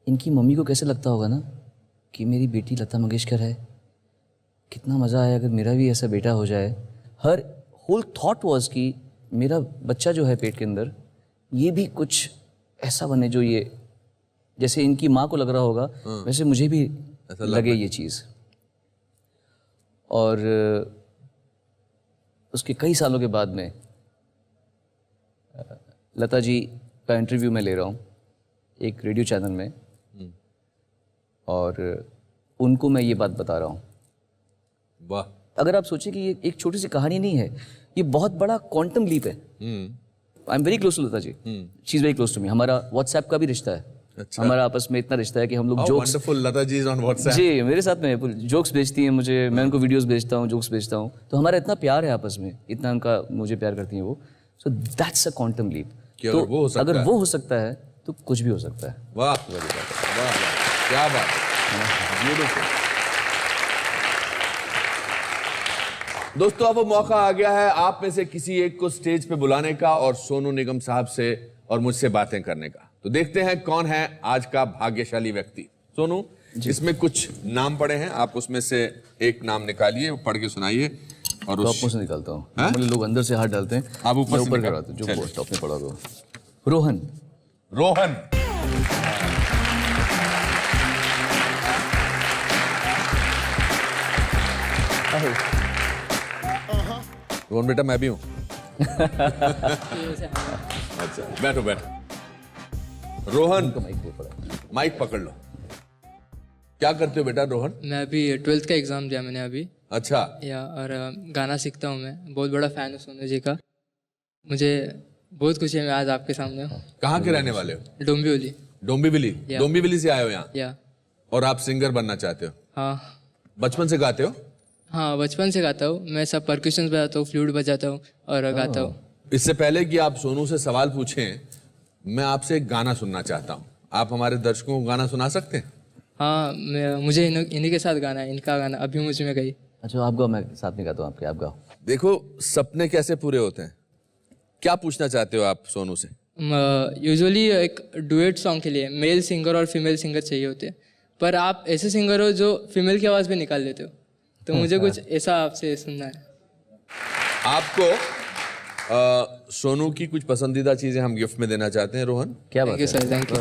Speaker 2: इनकी मम्मी को कैसे लगता होगा ना कि मेरी बेटी लता मंगेशकर है, कितना मज़ा आया अगर मेरा भी ऐसा बेटा हो जाए। हर होल थॉट वाज कि मेरा बच्चा जो है पेट के अंदर, ये भी कुछ ऐसा बने जो ये जैसे इनकी माँ को लग रहा होगा वैसे मुझे भी लगे ये चीज़। और उसके कई सालों के बाद में लता जी का इंटरव्यू मैं ले रहा हूँ एक रेडियो चैनल में, और उनको मैं ये बात बता रहा हूँ।
Speaker 1: वाह!
Speaker 2: अगर आप सोचें कि ये एक छोटी सी कहानी नहीं है, ये बहुत बड़ा क्वांटम लीप है। I am very close to Lata ji, she is very close to me. हमारा व्हाट्सएप का भी रिश्ता है। अच्छा। हमारा आपस में इतना रिश्ता है कि हम लोग jokes,
Speaker 1: wonderful, Lata ji is on WhatsApp.
Speaker 2: जी मेरे साथ में जोक्स भेजती हैं मुझे, मैं उनको वीडियोस भेजता हूँ, जोक्स भेजता हूँ। तो हमारा इतना प्यार है आपस में, इतना उनका मुझे प्यार करती हैं वो। So that's a quantum leap.
Speaker 1: तो अगर
Speaker 2: वो हो सकता है तो कुछ भी हो सकता है।
Speaker 1: वाह वाह, क्या बात है, ब्यूटीफुल। दोस्तों, अब वो मौका आ गया है आप में से किसी एक को स्टेज पे बुलाने का और सोनू निगम साहब से और मुझसे बातें करने का। तो देखते हैं कौन है आज का भाग्यशाली व्यक्ति। सोनू, इसमें कुछ नाम पड़े हैं, आप उसमें से एक नाम निकालिए, पढ़ के सुनाइए। और
Speaker 2: टॉप में से निकालता हूँ। नॉर्मली लोग अंदर से हाथ डालते हैं,
Speaker 1: आप ऊपर
Speaker 2: करवाते हैं, जो टॉप में पड़ा हुआ। रोहन।
Speaker 1: रोहन, रोहन बेटा मैं भी हूँ। अच्छा, बैठो बैठो। रोहन, माइक पकड़ लो। क्या करते हो बेटा रोहन?
Speaker 3: मैं अभी 12th का एग्ज़ाम दिया मैंने अभी।
Speaker 1: अच्छा।
Speaker 3: और गाना सीखता हूँ मैं, बहुत बड़ा फ़ैन हूँ सोनू जी का। मुझे बहुत खुशी है मैं आज आपके सामने हूँ।
Speaker 1: कहाँ के रहने वाले हो?
Speaker 3: डोंबिवली।
Speaker 1: डोंबिवली? डोंबिवली से आए हो यहाँ?
Speaker 3: या।
Speaker 1: और आप सिंगर बनना चाहते हो?
Speaker 3: हाँ।
Speaker 1: बचपन से गाते हो?
Speaker 3: हाँ, बचपन से गाता हूँ मैं, सब परक्यूशंस बजाता हूँ, फ्लूट बजाता हूँ और गाता हूँ।
Speaker 1: इससे पहले कि आप सोनू से सवाल पूछें, मैं आपसे एक गाना सुनना चाहता हूँ। आप हमारे दर्शकों को गाना सुना सकते हैं?
Speaker 3: हाँ, मुझे इन्हीं के साथ गाना है, इनका गाना अभी मुझ में गई।
Speaker 2: अच्छा, आप गाओ, मैं साथ में गाता हूँ आपके, आप गाओ।
Speaker 1: देखो सपने कैसे पूरे होते हैं। क्या पूछना चाहते हो आप सोनू से?
Speaker 3: यूजुअली एक डुएट सॉन्ग के लिए मेल सिंगर और फीमेल सिंगर चाहिए होते हैं, पर आप ऐसे सिंगर हो जो फीमेल की आवाज़ भी निकाल लेते हो, तो मुझे कुछ ऐसा आपसे सुनना है।
Speaker 1: आपको सोनू की कुछ पसंदीदा चीजें हम गिफ्ट में देना चाहते हैं। रोहन,
Speaker 2: क्या
Speaker 3: thank you sir, thank you.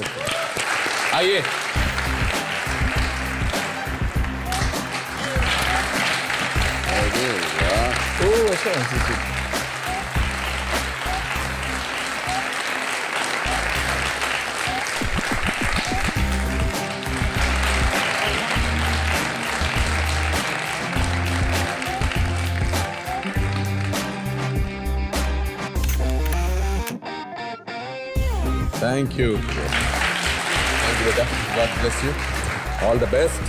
Speaker 1: आइए। Thank you. Thank you, beta. God bless you. All the best.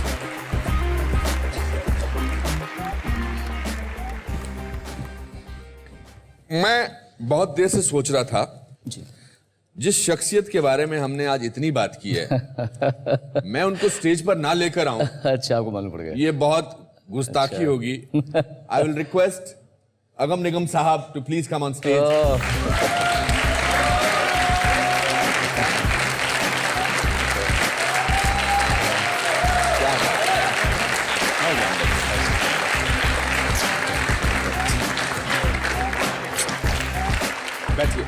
Speaker 1: मैं बहुत देर से सोच रहा था
Speaker 2: जी
Speaker 1: जिस शख्सियत के बारे में हमने आज इतनी बात की है मैं उनको स्टेज पर ना लेकर आऊं
Speaker 2: अच्छा, आपको मालूम पड़ गया।
Speaker 1: ये बहुत गुस्ताखी होगी। I will request Agam Nigam साहब to please come on stage. बैठिए,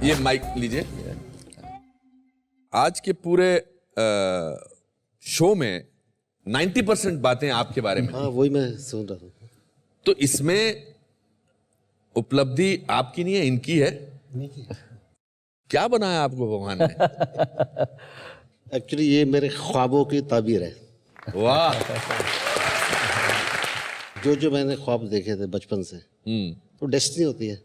Speaker 1: ये माइक लीजिए। आज के पूरे शो में 90% बातें आपके बारे में।
Speaker 4: हाँ, वही मैं सुन रहा था।
Speaker 1: तो इसमें उपलब्धि आपकी नहीं है, इनकी है। क्या बनाया आपको भगवान ने?
Speaker 4: एक्चुअली ये मेरे ख्वाबों की ताबीर है।
Speaker 1: वाह।
Speaker 4: जो मैंने ख्वाब देखे थे बचपन से, तो डेस्टिनी होती है।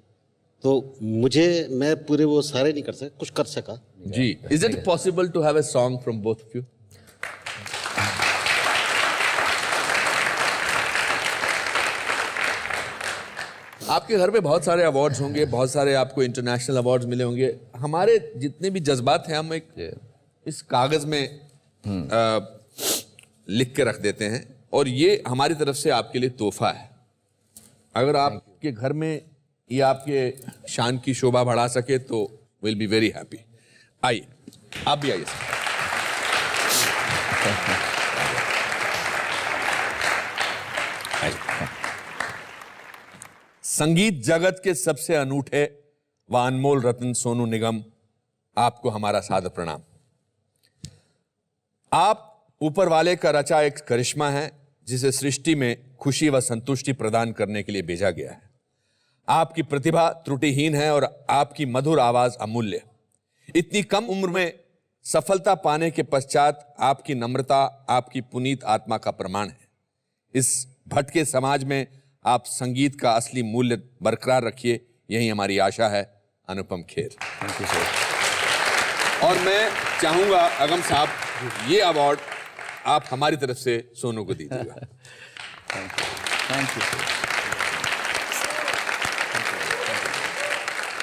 Speaker 4: तो मैं पूरे वो सारे नहीं कर सका, कुछ कर सका।
Speaker 1: जी, is it possible to have a song from both of you? आपके घर पे बहुत सारे अवार्ड्स होंगे, बहुत सारे आपको इंटरनेशनल अवार्ड्स मिले होंगे। हमारे जितने भी जज्बात हैं हम एक इस कागज में लिख के रख देते हैं, और ये हमारी तरफ से आपके लिए तोहफा है। अगर आपके घर में ये आपके शान की शोभा बढ़ा सके तो विल बी वेरी हैप्पी। आइए, आप भी आइए सर। संगीत जगत के सबसे अनूठे व अनमोल रत्न सोनू निगम, आपको हमारा सादर प्रणाम। आप ऊपर वाले का रचा एक करिश्मा है जिसे सृष्टि में खुशी व संतुष्टि प्रदान करने के लिए भेजा गया है। आपकी प्रतिभा त्रुटिहीन है और आपकी मधुर आवाज अमूल्य। इतनी कम उम्र में सफलता पाने के पश्चात आपकी नम्रता आपकी पुनीत आत्मा का प्रमाण है। इस भटके समाज में आप संगीत का असली मूल्य बरकरार रखिए, यही हमारी आशा है। Anupam Kher.
Speaker 2: Thank you sir.
Speaker 1: और मैं चाहूंगा अगम साहब, ये अवार्ड आप हमारी तरफ से सोनू को दीजिएगा।
Speaker 2: Thank you sir.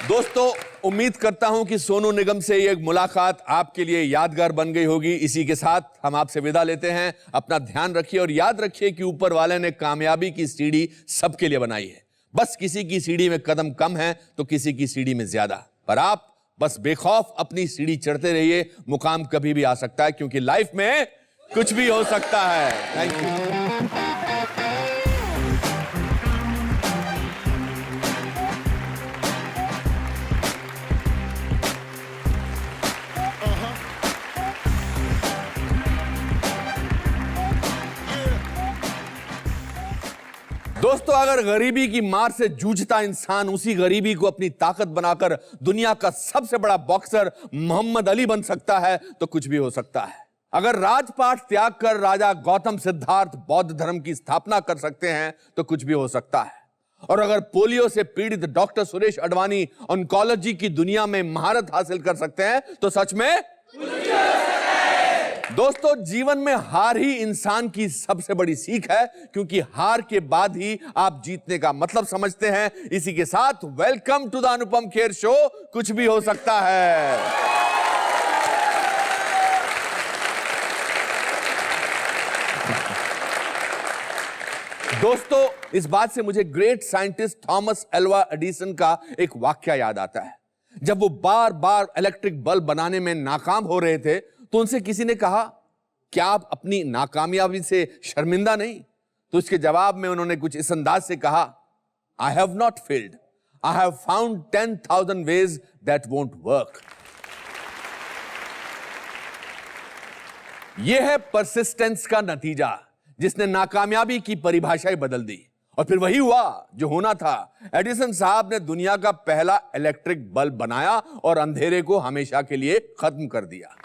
Speaker 1: दोस्तों, उम्मीद करता हूं कि सोनू निगम से ये मुलाकात आपके लिए यादगार बन गई होगी। इसी के साथ हम आपसे विदा लेते हैं। अपना ध्यान रखिए और याद रखिए कि ऊपर वाले ने कामयाबी की सीढ़ी सबके लिए बनाई है। बस किसी की सीढ़ी में कदम कम है तो किसी की सीढ़ी में ज्यादा, पर आप बस बेखौफ अपनी सीढ़ी चढ़ते रहिए। मुकाम कभी भी आ सकता है, क्योंकि लाइफ में कुछ भी हो सकता है। Thank you. दोस्तों, अगर गरीबी की मार से जूझता इंसान उसी गरीबी को अपनी ताकत बनाकर दुनिया का सबसे बड़ा बॉक्सर मोहम्मद अली बन सकता है तो कुछ भी हो सकता है। अगर राजपाट त्याग कर राजा गौतम सिद्धार्थ बौद्ध धर्म की स्थापना कर सकते हैं तो कुछ भी हो सकता है। और अगर पोलियो से पीड़ित डॉक्टर सुरेश अडवाणी ऑन्कोलॉजी की दुनिया में महारत हासिल कर सकते हैं तो सच में दोस्तों, जीवन में हार ही इंसान की सबसे बड़ी सीख है, क्योंकि हार के बाद ही आप जीतने का मतलब समझते हैं। इसी के साथ welcome to the Anupam Kher show. कुछ भी हो सकता है। दोस्तों, इस बात से मुझे great scientist Thomas Alva Edison का एक वाक्य याद आता है। जब वो बार बार इलेक्ट्रिक बल्ब बनाने में नाकाम हो रहे थे तो उनसे किसी ने कहा, क्या आप अपनी नाकामयाबी से शर्मिंदा नहीं? तो इसके जवाब में उन्होंने कुछ इस अंदाज से कहा, I have not failed, I have found 10,000 ways that won't work. यह है परसिस्टेंस का नतीजा, जिसने नाकामयाबी की परिभाषा ही बदल दी। और फिर वही हुआ जो होना था। एडिसन साहब ने दुनिया का पहला इलेक्ट्रिक बल्ब बनाया और अंधेरे को हमेशा के लिए खत्म कर दिया।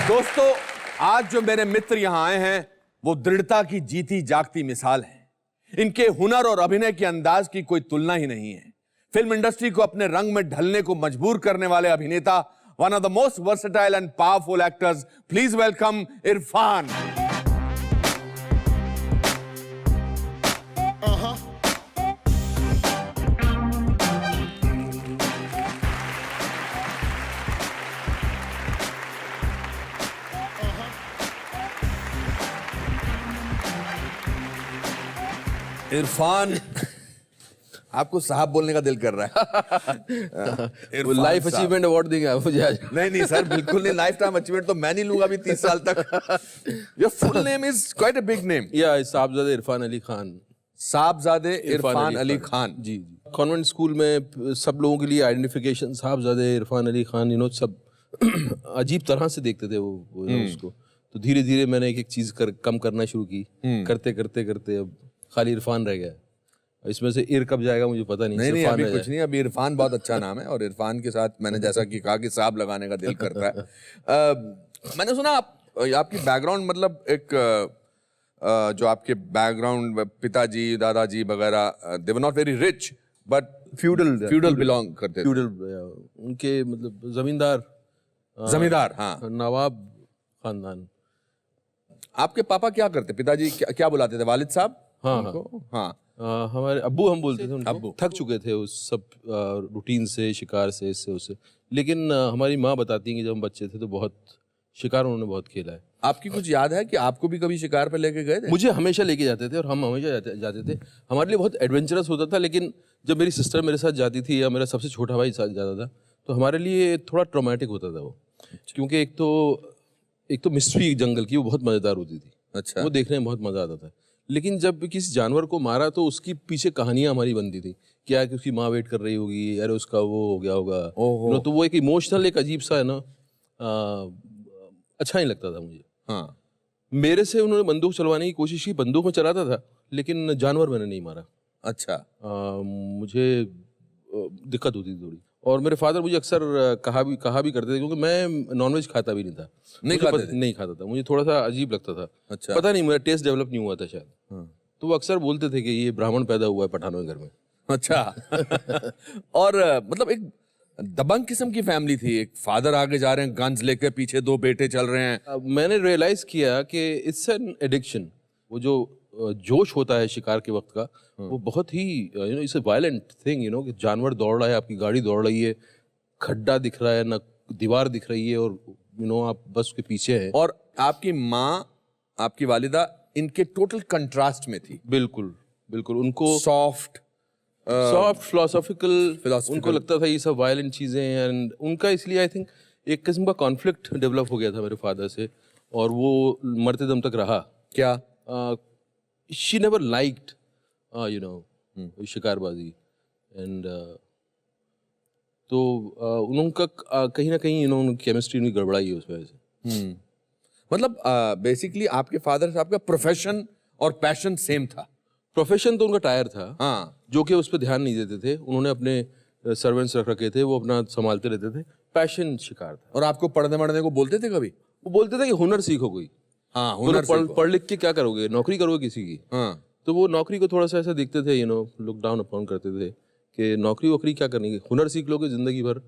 Speaker 1: दोस्तों, आज जो मेरे मित्र यहां आए हैं वो दृढ़ता की जीती जागती मिसाल है। इनके हुनर और अभिनय के अंदाज की कोई तुलना ही नहीं है। फिल्म इंडस्ट्री को अपने रंग में ढलने को मजबूर करने वाले अभिनेता, one of the most versatile and powerful actors, please welcome Irfan. Irfan, आपको साहब बोलने का दिल कर रहा है।
Speaker 5: वो लाइफ अचीवमेंट अवार्ड देंगे मुझे आज।
Speaker 1: नहीं सर, बिल्कुल नहीं। लाइफ टाइम अचीवमेंट तो मैं नहीं लूंगा अभी 30 साल तक। Your full name is quite a big name.
Speaker 5: या साहबजादे इरफान अली खान।
Speaker 1: साहबजादे इरफान अली खान।
Speaker 5: जी जी। कॉन्वेंट स्कूल में सब लोगों के लिए आइडेंटिफिकेशन साहबजादे इरफान अली खान, सब अजीब तरह से देखते थे वो उसको। तो धीरे धीरे मैंने एक एक चीज कम करना शुरू की। करते करते करते अब खाली इरफान रह गया। इसमें से इर कब जाएगा मुझे पता नहीं।
Speaker 1: नहीं अभी कुछ नहीं। अभी इरफान बहुत अच्छा नाम है और इरफान के साथ मैंने जैसा कि कहा कि साहब लगाने का दिल करता है। मैंने सुना आपकी बैकग्राउंड, मतलब एक जो आपके बैकग्राउंड पिताजी दादाजी वगैरह, they were not very rich but feudal belong करते थे।
Speaker 5: उनके मतलब जमींदार,
Speaker 1: हाँ,
Speaker 5: नवाब खानदान।
Speaker 1: आपके पापा क्या करते? पिताजी क्या बुलाते थे? वालिद साहब?
Speaker 5: हाँ। हमारे अब्बू हम बोलते थे उनको।
Speaker 1: अब्बू।
Speaker 5: थक चुके थे उस सब रूटीन से, शिकार से, इससे उससे। लेकिन हमारी माँ बताती है कि जब हम बच्चे थे तो बहुत शिकार उन्होंने बहुत खेला है।
Speaker 1: आपकी कुछ याद है कि आपको भी कभी शिकार पे लेके गए थे?
Speaker 5: मुझे हमेशा लेके जाते थे और हम हमेशा जाते थे। हमारे लिए बहुत एडवेंचरस होता था। लेकिन जब मेरी सिस्टर मेरे साथ जाती थी या मेरा सबसे छोटा भाई साथ जाता था तो हमारे लिए थोड़ा ट्रॉमेटिक होता था वो। क्योंकि एक तो मिस्ट्री जंगल की वो बहुत मज़ेदार होती थी।
Speaker 1: अच्छा।
Speaker 5: वो देखने में बहुत मज़ा आता था। लेकिन जब किसी जानवर को मारा तो उसकी पीछे कहानियां हमारी बनती थी। क्या कि उसकी माँ वेट कर रही होगी, अरे उसका वो हो गया होगा। तो वो एक इमोशनल, एक अजीब सा है ना, अच्छा नहीं लगता था मुझे।
Speaker 1: हाँ।
Speaker 5: मेरे से उन्होंने बंदूक चलवाने की कोशिश की, बंदूक में चलाता था लेकिन जानवर मैंने नहीं मारा।
Speaker 1: अच्छा।
Speaker 5: मुझे दिक्कत होती थी थोड़ी। और मेरे फादर मुझे अक्सर कहा भी करते थे, क्योंकि मैं नॉनवेज खाता भी नहीं था। नहीं खाता था। मुझे थोड़ा सा अजीब लगता था।
Speaker 1: अच्छा।
Speaker 5: पता नहीं, मेरा टेस्ट डेवलप नहीं हुआ था शायद। तो वो अक्सर बोलते थे कि ये ब्राह्मण पैदा हुआ है पठानों के घर में।
Speaker 1: अच्छा। और मतलब एक दबंग किस्म की फैमिली थी। एक फादर आगे जा रहे हैं गन्स लेके, पीछे दो बेटे चल रहे हैं।
Speaker 5: मैंने रियलाइज किया कि इट्स एन एडिक्शन। वो जो जोश होता है शिकार के वक्त का, वो बहुत ही इट्स अ वायलेंट थिंग, कि जानवर दौड़ रहा है, आपकी गाड़ी दौड़ रही है, खड्डा दिख रहा है ना, दीवार दिख रही है, और आप बस उसके पीछे हैं।
Speaker 1: और आपकी माँ, आपकी वालिदा इनके टोटल कंट्रास्ट में थी।
Speaker 5: बिल्कुल उनको
Speaker 1: सॉफ्ट
Speaker 5: फिलोसॉफिकल, उनको लगता था ये सब वायलेंट चीजें। एंड उनका इसलिए आई थिंक एक किस्म का कॉन्फ्लिक्ट डेवलप हो गया था मेरे फादर से, और वो मरते दम तक रहा।
Speaker 1: क्या?
Speaker 5: शी नेवर लाइक्ड शिकारबाजी। एंड तो उनका कहीं ना कहीं उनकी केमिस्ट्री में गड़बड़ाई है उस वजह से।
Speaker 1: मतलब बेसिकली आपके फादर साहब का प्रोफेशन और पैशन सेम था।
Speaker 5: प्रोफेशन तो उनका टायर था,
Speaker 1: हाँ,
Speaker 5: जो कि उस पर ध्यान नहीं देते थे। उन्होंने अपने सर्वेंट्स रख रखे थे, वो अपना संभालते रहते थे। पैशन शिकार था।
Speaker 1: और आपको पढ़ने वढ़ने को बोलते थे कभी?
Speaker 5: वो बोलते थे कि हुनर सीखो कोई।
Speaker 1: हाँ, हुनर
Speaker 5: पढ़ लिख के क्या करोगे, नौकरी करोगे किसी की।
Speaker 1: हाँ।
Speaker 5: तो वो नौकरी को थोड़ा सा ऐसा देखते थे, लुक डाउन अपॉन करते थे कि नौकरी वोकरी क्या करनी, हुनर सीख लोगे जिंदगी भर।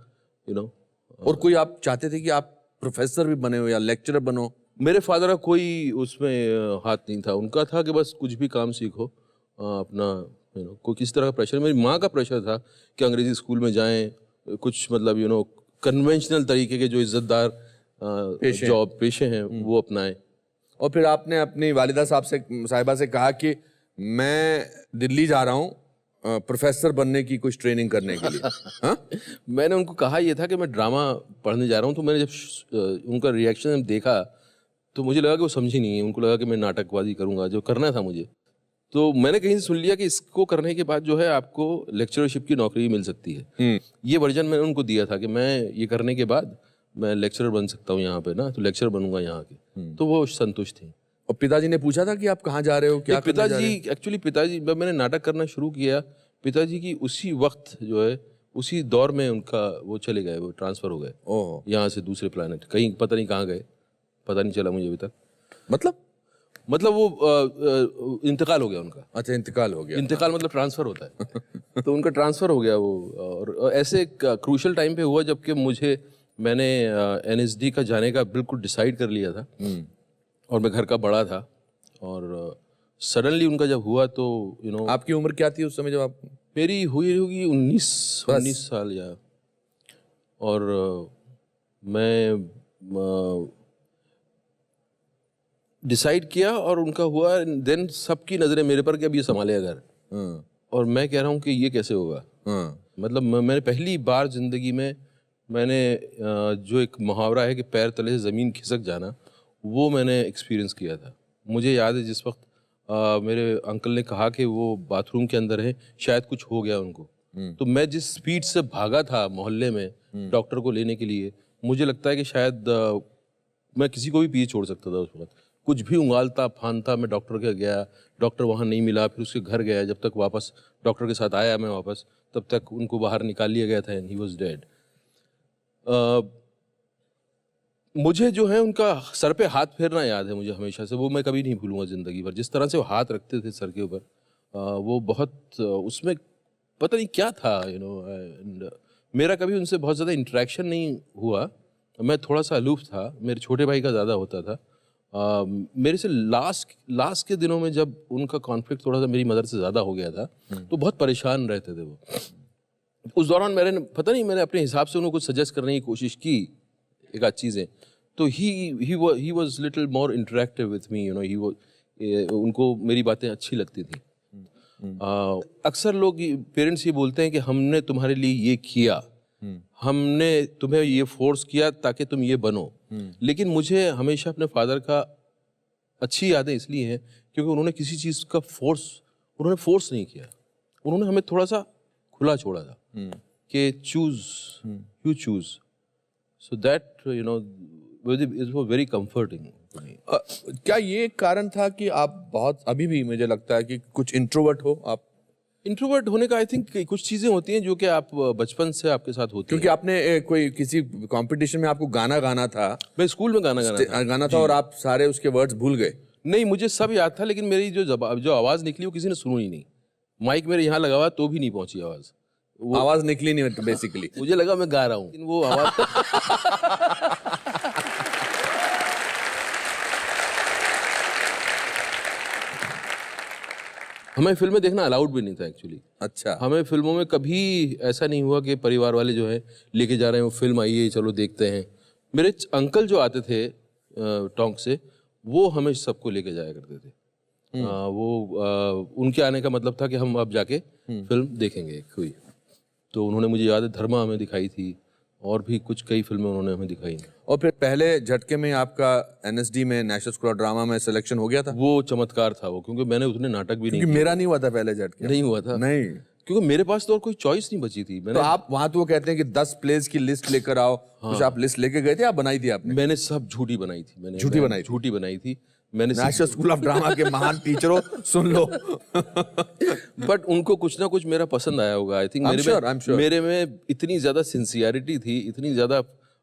Speaker 1: और कोई आप चाहते थे कि आप प्रोफेसर भी बने हो या लेक्चरर बनो?
Speaker 5: मेरे फादर का कोई उसमें हाथ नहीं था। उनका था कि बस कुछ भी काम सीखो, अपना कोई किसी तरह का प्रेशर। मेरी माँ का प्रेशर था कि अंग्रेजी स्कूल में जाएं, कुछ मतलब कन्वेंशनल तरीके के जो इज्जतदार पेशे हैं वो अपनाएं।
Speaker 1: और फिर आपने अपनी वालिदा साहिबा से कहा कि मैं दिल्ली जा रहा हूँ प्रोफेसर बनने की कुछ ट्रेनिंग करने के लिए। हाँ?
Speaker 5: मैंने उनको कहा ये था कि मैं ड्रामा पढ़ने जा रहा हूँ। तो मैंने जब उनका रिएक्शन देखा तो मुझे लगा कि वो समझी नहीं है। उनको लगा कि मैं नाटकबाजी करूँगा, जो करना था मुझे। तो मैंने कहीं से सुन लिया कि इसको करने के बाद जो है आपको लेक्चरशिप की नौकरी मिल सकती है। ये वर्जन मैंने उनको दिया था कि मैं ये करने के बाद मैं लेक्चरर बन सकता हूँ यहाँ पे ना, तो लेक्चरर बनूंगा यहाँ के। तो वो संतुष्ट थी।
Speaker 1: और पिताजी ने पूछा था कि आप कहाँ जा रहे हो, क्या करने जा रहे
Speaker 5: पिताजी एक्चुअली पिताजी जब मैंने नाटक करना शुरू किया, पिताजी की उसी वक्त जो है उसी दौर में उनका वो चले गए, वो ट्रांसफर हो गए
Speaker 1: ओह,
Speaker 5: यहाँ से दूसरे प्लानट, कहीं पता नहीं कहाँ गए, पता नहीं चला मुझे अभी तक।
Speaker 1: मतलब
Speaker 5: वो इंतकाल हो गया उनका।
Speaker 1: अच्छा, इंतकाल हो गया।
Speaker 5: इंतकाल मतलब ट्रांसफर होता है तो उनका ट्रांसफर हो गया वो, और ऐसे क्रूशल टाइम पे हुआ जबकि मैंने एनएसडी का जाने का बिल्कुल डिसाइड कर लिया था और मैं घर का बड़ा था, और सडनली उनका जब हुआ तो
Speaker 1: आपकी उम्र क्या थी उस समय जब आप?
Speaker 5: मेरी हुई होगी 19 साल या, और मैं डिसाइड किया और उनका हुआ, देन सबकी नज़रें मेरे पर कि अब ये संभालेगा घर, और मैं कह रहा हूँ कि ये कैसे होगा। मतलब मैंने पहली बार ज़िंदगी में मैंने जो एक मुहावरा है कि पैर तले से ज़मीन खिसक जाना, वो मैंने एक्सपीरियंस किया था। मुझे याद है जिस वक्त मेरे अंकल ने कहा कि वो बाथरूम के अंदर है, शायद कुछ हो गया उनको, तो मैं जिस स्पीड से भागा था मोहल्ले में डॉक्टर को लेने के लिए, मुझे लगता है कि शायद मैं किसी को भी पीछे छोड़ सकता था उस वक्त। कुछ भी उंगालता फानता मैं डॉक्टर के गया, डॉक्टर वहाँ नहीं मिला, फिर उसके घर गया, जब तक वापस डॉक्टर के साथ आया मैं वापस, तब तक उनको बाहर निकाल लिया गया था एंड ही वाज डेड। मुझे जो है उनका सर पे हाथ फेरना याद है मुझे हमेशा से, वो मैं कभी नहीं भूलूंगा ज़िंदगी भर। जिस तरह से वो हाथ रखते थे सर के ऊपर, वो बहुत उसमें पता नहीं क्या था एंड मेरा कभी उनसे बहुत ज़्यादा इंटरेक्शन नहीं हुआ, मैं थोड़ा सा अलूफ था, मेरे छोटे भाई का ज़्यादा होता था। मेरे से लास्ट के दिनों में जब उनका कॉन्फ्लिक्ट थोड़ा सा मेरी मदर से ज़्यादा हो गया था तो बहुत परेशान रहते थे वो। उस दौरान मैंने अपने हिसाब से उनको कुछ सजेस्ट करने की कोशिश की एक आध चीज़ें, तो he was little more interactive with me, उनको मेरी बातें अच्छी लगती थी। अक्सर लोग पेरेंट्स ये बोलते हैं कि हमने तुम्हारे लिए ये किया, हमने तुम्हें ये फोर्स किया ताकि तुम ये बनो, लेकिन मुझे हमेशा अपने फादर का अच्छी यादें इसलिए हैं क्योंकि उन्होंने किसी चीज़ का फोर्स नहीं किया, उन्होंने हमें थोड़ा सा खुला छोड़ा था कि you choose, so that it was very comforting.
Speaker 1: क्या ये एक कारण था कि आप बहुत, अभी भी मुझे लगता है कि कुछ इंट्रोवर्ट हो आप?
Speaker 5: इंट्रोवर्ट होने का आई थिंक कुछ चीज़ें होती हैं जो कि आप बचपन से आपके साथ होती
Speaker 1: क्योंकि आपने कोई किसी कंपटीशन में आपको गाना था,
Speaker 5: मैं स्कूल में गाना
Speaker 1: था और आप सारे उसके वर्ड्स भूल गए।
Speaker 5: नहीं, मुझे सब याद था, लेकिन मेरी जो आवाज़ निकली वो किसी ने सुनी ही नहीं। माइक मेरे यहाँ लगा हुआ तो भी नहीं पहुंची आवाज़, वो
Speaker 1: आवाज़ निकली नहीं बेसिकली।
Speaker 5: मुझे लगा मैं गा रहा हूँ, लेकिन वो आवाज़ हमें फिल्में देखना अलाउड भी नहीं था एक्चुअली।
Speaker 1: अच्छा,
Speaker 5: हमें फिल्मों में कभी ऐसा नहीं हुआ कि परिवार वाले जो है लेके जा रहे हैं वो फिल्म आई है चलो देखते हैं। मेरे अंकल जो आते थे टोंक से, वो हमें सबको लेके जाया करते थे। उनके आने का मतलब था कि हम अब जाके फिल्म देखेंगे कोई, तो उन्होंने मुझे याद है धर्मा हमें दिखाई थी और भी कुछ कई फिल्में उन्होंने हमें दिखाई।
Speaker 1: और फिर पहले झटके में आपका एनएसडी में नेशनल स्कूल ऑफ ड्रामा में सिलेक्शन हो गया था?
Speaker 5: वो चमत्कार था वो, क्योंकि मैंने उतने नाटक भी नहीं,
Speaker 1: मेरा नहीं हुआ था पहले झटके।
Speaker 5: नहीं हुआ था,
Speaker 1: नहीं,
Speaker 5: क्योंकि मेरे पास तो और कोई चॉइस नहीं बची थी।
Speaker 1: तो आप वहां तो वो कहते हैं कि 10 प्लेस की लिस्ट लेकर आओ, कुछ आप लिस्ट लेके गए थे, आप बनाई थी आपने?
Speaker 5: मैंने सब झूठी बनाई थी, मैंने झूठी बनाई थी मैंने।
Speaker 1: नेशनल स्कूल ऑफ ड्रामा के महान टीचरों सुन लो।
Speaker 5: बट उनको कुछ ना कुछ मेरा पसंद आया होगा आई थिंक। मेरे में इतनी ज्यादा सिंसियरिटी थी, इतनी ज्यादा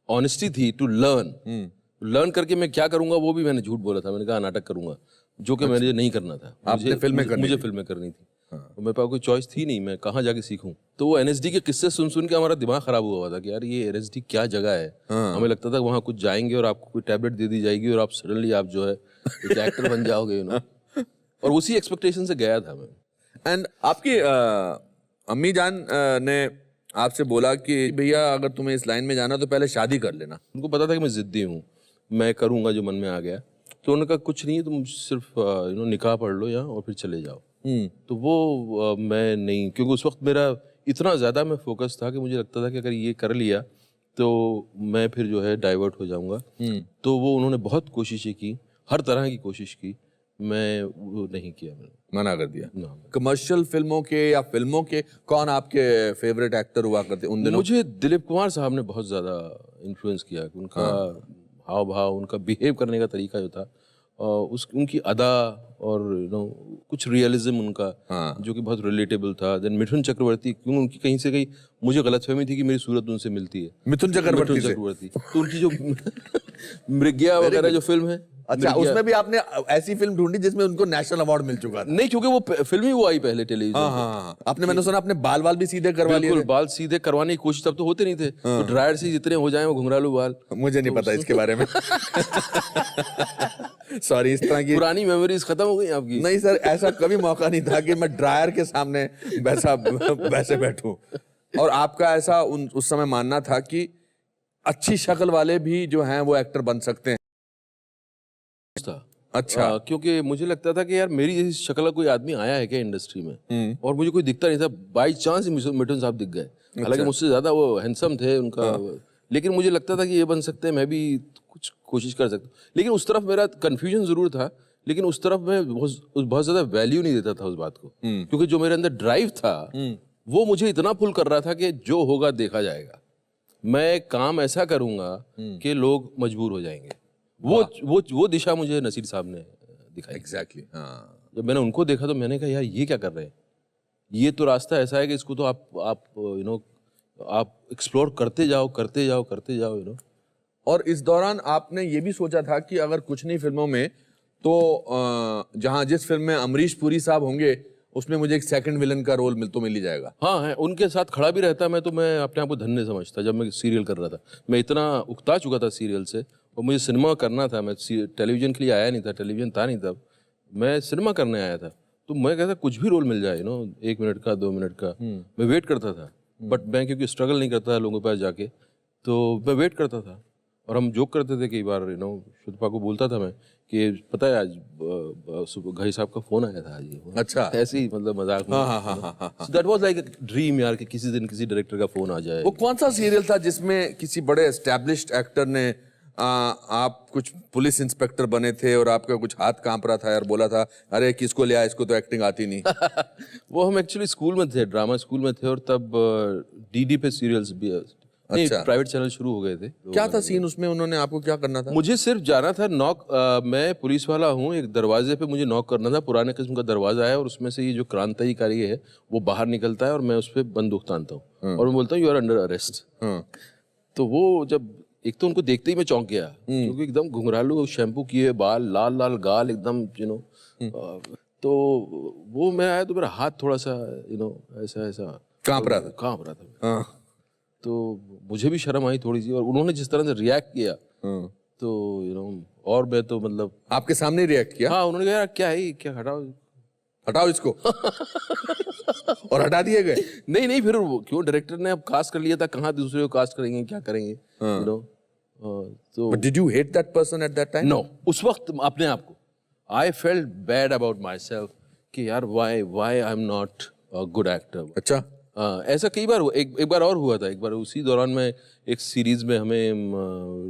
Speaker 5: ऑनेस्टी थी टू लर्न करके मैं क्या करूंगा वो भी मैंने झूठ बोला था। मैंने कहा नाटक करूंगा, जो कि मुझे नहीं करना था। मुझे फिल्में करनी थी। तो मेरे पास कोई चॉइस थी नहीं, मैं कहाँ जाके सीखूं। तो वो एनएसडी के किस्से सुन के हमारा दिमाग खराब हुआ था कि यार ये एनएसडी क्या जगह है। हमें लगता था वहाँ कुछ जाएंगे और आपको कोई टैबलेट दे दी जाएगी और आप सडनली आप जो है एक एक्टर बन जाओगे, और उसी एक्सपेक्टेशन से गया था मैं।
Speaker 1: एंड आपकी अम्मी जान ने आपसे बोला कि भैया अगर तुम्हें इस लाइन में जाना तो पहले शादी कर लेना।
Speaker 5: उनको पता था कि मैं जिद्दी हूँ, मैं करूँगा जो मन में आ गया। तो उन्होंने कहा कुछ नहीं, तुम सिर्फ निकाह पढ़ लो यहाँ और फिर चले जाओ। तो वो मैं नहीं, क्योंकि उस वक्त मेरा इतना ज़्यादा मैं फोकस था कि मुझे लगता था कि अगर ये कर लिया तो मैं फिर जो है डाइवर्ट हो जाऊंगा। तो वो उन्होंने बहुत कोशिशें की, हर तरह की कोशिश की, मैं वो नहीं किया, मैंने
Speaker 1: मना कर दिया। कमर्शियल फिल्मों के या फिल्मों के कौन आपके फेवरेट एक्टर हुआ करते उन दिनों?
Speaker 5: मुझे दिलीप कुमार साहब ने बहुत ज़्यादा इन्फ्लुएंस किया, उनका हाव भाव, उनका बिहेव करने का तरीका जो था, उस उनकी अदा और कुछ रियलिज्म उनका जो कि बहुत रिलेटेबल था। देन मिथुन चक्रवर्ती, क्यों उनकी कहीं से कहीं मुझे गलतफहमी थी कि मेरी सूरत उनसे मिलती है।
Speaker 1: मिथुन चक्रवर्ती
Speaker 5: तो उनकी जो मृग्या वगैरह जो फिल्म है।
Speaker 1: अच्छा, उसमें भी आपने ऐसी फिल्म ढूंढी जिसमें उनको नेशनल अवार्ड मिल चुका था?
Speaker 5: नहीं, क्योंकि वो फिल्म ही वो आई पहले टेलीविजन।
Speaker 1: हाँ। आपने, मैंने सुना आपने बाल भी सीधे करवा लिए थे?
Speaker 5: बाल सीधे करवाने की कोशिश तब तो होते नहीं थे, तो ड्रायर से जितने हो जाए वो घुंघरालू बाल।
Speaker 1: मुझे नहीं पता इसके बारे में। सॉरी, इस तरह की
Speaker 5: पुरानी मेमोरीज खत्म हो गई आपकी।
Speaker 1: नहीं सर, ऐसा कभी मौका नहीं था कि मैं ड्रायर के सामने वैसे बैठूं। और आपका ऐसा उस समय मानना था कि अच्छी शक्ल वाले भी जो हैं वो एक्टर बन सकते हैं? अच्छा।
Speaker 5: क्योंकि मुझे लगता था कि यार मेरी जैसी शक्ल का कोई आदमी आया है क्या इंडस्ट्री में, और मुझे कोई दिखता नहीं था। बाई चांस मिठुन साहब दिख गए। हालांकि मुझसे ज्यादा वो हैंडसम थे उनका, लेकिन मुझे लगता था कि ये बन सकते हैं, मैं भी कुछ कोशिश कर सकता हूँ। लेकिन उस तरफ मेरा कंफ्यूजन जरूर था, लेकिन उस तरफ मैं बहुत ज्यादा वैल्यू नहीं देता था उस बात को, क्योंकि जो मेरे अंदर ड्राइव था वो मुझे इतना पुल कर रहा था कि जो होगा देखा जाएगा। मैं काम ऐसा करूंगा कि लोग मजबूर हो जाएंगे। वो दिशा मुझे नसीर साहब ने दिखाई।
Speaker 1: एग्जैक्टली। हाँ,
Speaker 5: जब मैंने उनको देखा तो मैंने कहा यार ये क्या कर रहे हैं, ये तो रास्ता ऐसा है कि इसको तो आप एक्सप्लोर करते जाओ।
Speaker 1: और इस दौरान आपने ये भी सोचा था कि अगर कुछ नहीं फिल्मों में तो जहां जिस फिल्म में अमरीश पुरी साहब होंगे उसमें मुझे एक सेकंड विलन का रोल मिल ही जाएगा?
Speaker 5: हाँ है, उनके साथ खड़ा भी रहता मैं तो मैं अपने आप को धन्य समझता। जब मैं सीरियल कर रहा था, मैं इतना उकता चुका था सीरियल से, और मुझे सिनेमा करना था। मैं टेलीविजन के लिए आया नहीं था, टेलीविजन था नहीं तब, मैं सिनेमा करने आया था। तो मैं कहता कुछ भी रोल मिल जाए 1 मिनट का 2 मिनट का, मैं वेट करता था। बट मैं क्योंकि स्ट्रगल नहीं करता था लोगों के पास जाके, तो मैं वेट करता था। और हम जोक करते थे कई बार, शिल्पा को बोलता था मैं कि पता है आज घई साहब का फोन आया था आज।
Speaker 1: अच्छा।
Speaker 5: ऐसे ही मतलब मजाक में।
Speaker 1: हाँ।
Speaker 5: That was like a dream यार, कि किसी दिन किसी डायरेक्टर का फोन आ जाए।
Speaker 1: वो कौन सा सीरियल था जिसमें किसी बड़े एस्टैब्लिश्ड एक्टर ने आप कुछ पुलिस इंस्पेक्टर बने थे और आपका कुछ हाथ कांप रहा था यार, बोला था अरे किसको लिया, इसको तो एक्टिंग आती नहीं?
Speaker 5: वो हम एक्चुअली स्कूल में थे, ड्रामा स्कूल में थे, और तब डीडी पे सीरियल्स भी नहीं, प्राइवेट चैनल शुरू हो गए थे।
Speaker 1: क्या था सीन उसमें? उन्होंने आपको क्या करना था?
Speaker 5: मुझे सिर्फ जाना था नॉक। मैं पुलिस वाला हूँ, एक दरवाजे पे मुझे नॉक करना था। पुराने किस्म का दरवाजा है और उसमें से ये जो क्रांतिकारी है वो बाहर निकलता है और मैं उस पर बंदूक तानता हूँ और मैं बोलता हूँ यू आर अंडर अरेस्ट। तो वो जब एक तो उनको देखते ही मैं चौंक गया, क्योंकि एकदम घुंघरालू, शैम्पू किए बाल, लाल लाल गाल एकदम तो वो मैं आया तो मेरा हाथ थोड़ा सा ऐसा
Speaker 1: कांप रहा था।
Speaker 5: तो मुझे भी शर्म आई थोड़ी सी, और उन्होंने जिस तरह से रिएक्ट किया तो और मैं तो मतलब
Speaker 1: आपके सामने रिएक्ट किया?
Speaker 5: हाँ, उन्होंने कहा यार क्या है, क्या
Speaker 1: हटाओ इसको। और हटा दिए गए?
Speaker 5: नहीं, फिर क्यों डायरेक्टर ने अब कास्ट कर लिया था, कहाँ दूसरे को कास्ट करेंगे, क्या करेंगे तो
Speaker 1: did you hate that person at that time?
Speaker 5: No, उस वक्त अपने आप को I felt bad about myself कि यार why I am not a good actor.
Speaker 1: अच्छा।
Speaker 5: ऐसा कई बार एक बार और हुआ था। एक बार उसी दौरान में एक सीरीज में हमें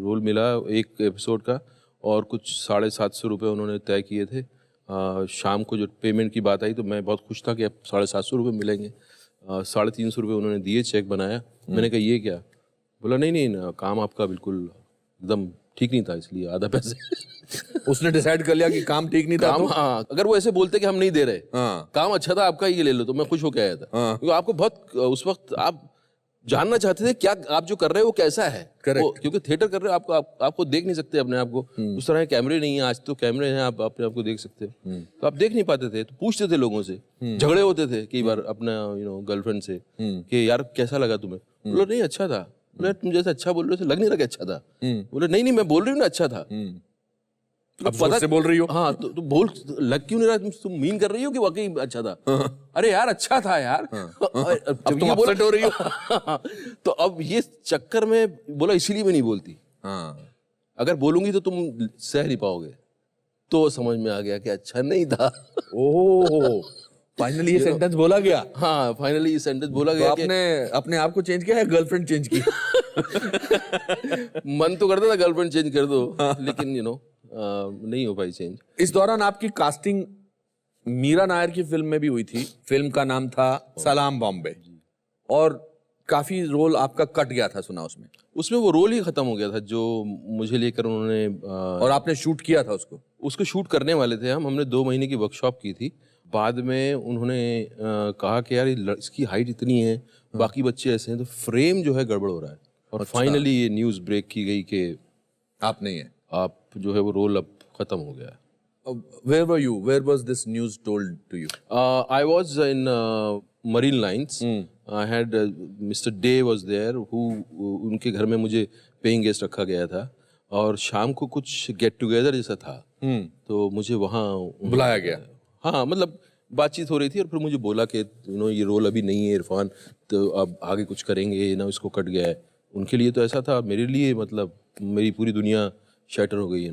Speaker 5: रोल मिला एक एपिसोड का, और कुछ 750 रुपये उन्होंने तय किए थे। शाम को जो पेमेंट की बात आई तो मैं बहुत खुश था कि अब 750 रुपये मिलेंगे। 350 रुपये उन्होंने दिए, चेक बनाया। मैंने कहा ये क्या? बोला नहीं, काम आपका बिल्कुल एकदम ठीक नहीं था, इसलिए आधा पैसे।
Speaker 1: उसने डिसाइड कर लिया कि काम ठीक नहीं था?
Speaker 5: काम, हाँ, अगर वो ऐसे बोलते कि हम नहीं दे रहे, काम अच्छा था आपका, ये ले लो, तो मैं खुश होकर आया था। क्योंकि आपको बहुत उस वक्त आप जानना चाहते थे क्या आप जो कर रहे हो वो कैसा है। क्योंकि थिएटर कर रहे हो, आपको देख नहीं सकते अपने आप को, उस तरह के कैमरे नहीं है। आज तो कैमरे हैं, आप अपने आप को देख सकते हो, तो आप देख नहीं पाते थे। तो पूछते थे लोगों से, झगड़े होते थे कई बार अपना गर्लफ्रेंड से कि यार कैसा लगा तुम्हें? बोलो नहीं अच्छा था। बोले तुम जैसे अच्छा बोल रहे हो लग नहीं रहा कि अच्छा था। बोले नहीं मैं बोल रही हूँ ना अच्छा था।
Speaker 1: अब पता से बोल रही हो?
Speaker 5: हाँ, तो बोल लग क्यों नहीं रहा? तुम मीन कर रही हो कि वाकई अच्छा था? अरे यार अच्छा था यार।
Speaker 1: अब तुम अपसेट हो रही हो।
Speaker 5: तो अब ये चक्कर में बोला इसीलिए मैं नहीं बोलती। अगर बोलूंगी तो तुम सह नहीं पाओगे। तो समझ में आ गया कि अच्छा नहीं था।
Speaker 1: ओह, फाइनली ये सेंटेंस बोला गया।
Speaker 5: हाँ, फाइनली ये सेंटेंस बोला गया।
Speaker 1: आपने अपने आप को चेंज किया है, गर्लफ्रेंड चेंज की?
Speaker 5: मन तो करता था गर्लफ्रेंड चेंज कर दो, लेकिन नहीं हो पाई चेंज।
Speaker 1: इस दौरान आपकी कास्टिंग मीरा नायर की फिल्म में भी हुई थी। फिल्म का नाम था सलाम बॉम्बे, और काफी रोल आपका कट गया था, सुना उसमें।
Speaker 5: उसमें वो रोल ही खत्म हो गया था जो मुझे लेकर उन्होंने
Speaker 1: और आपने शूट किया था उसको?
Speaker 5: उसको शूट करने वाले थे हमने 2 महीने की वर्कशॉप की थी। बाद में उन्होंने कहा कि यार इसकी हाइट इतनी है, बाकी बच्चे ऐसे हैं, तो फ्रेम जो है गड़बड़ हो रहा है। और फाइनली ये न्यूज़ ब्रेक की गई कि
Speaker 1: आप नहीं है,
Speaker 5: आप जो है वो रोल अब खत्म हो गया है।
Speaker 1: Where were you? Where was this news told to you?
Speaker 5: I was in Marine Lines. I had Mr. Day was there who उनके घर में मुझे पेइंग गेस्ट रखा गया था और शाम को कुछ गेट टुगेदर जैसा था, तो मुझे वहाँ
Speaker 1: बुलाया गया।
Speaker 5: हाँ, मतलब बातचीत हो रही थी और फिर मुझे बोला कि ये रोल अभी नहीं है इरफान, तो अब आगे कुछ करेंगे ना, इसको कट गया है। उनके लिए तो ऐसा था, मेरे लिए मतलब मेरी पूरी दुनिया शैटर हो गई,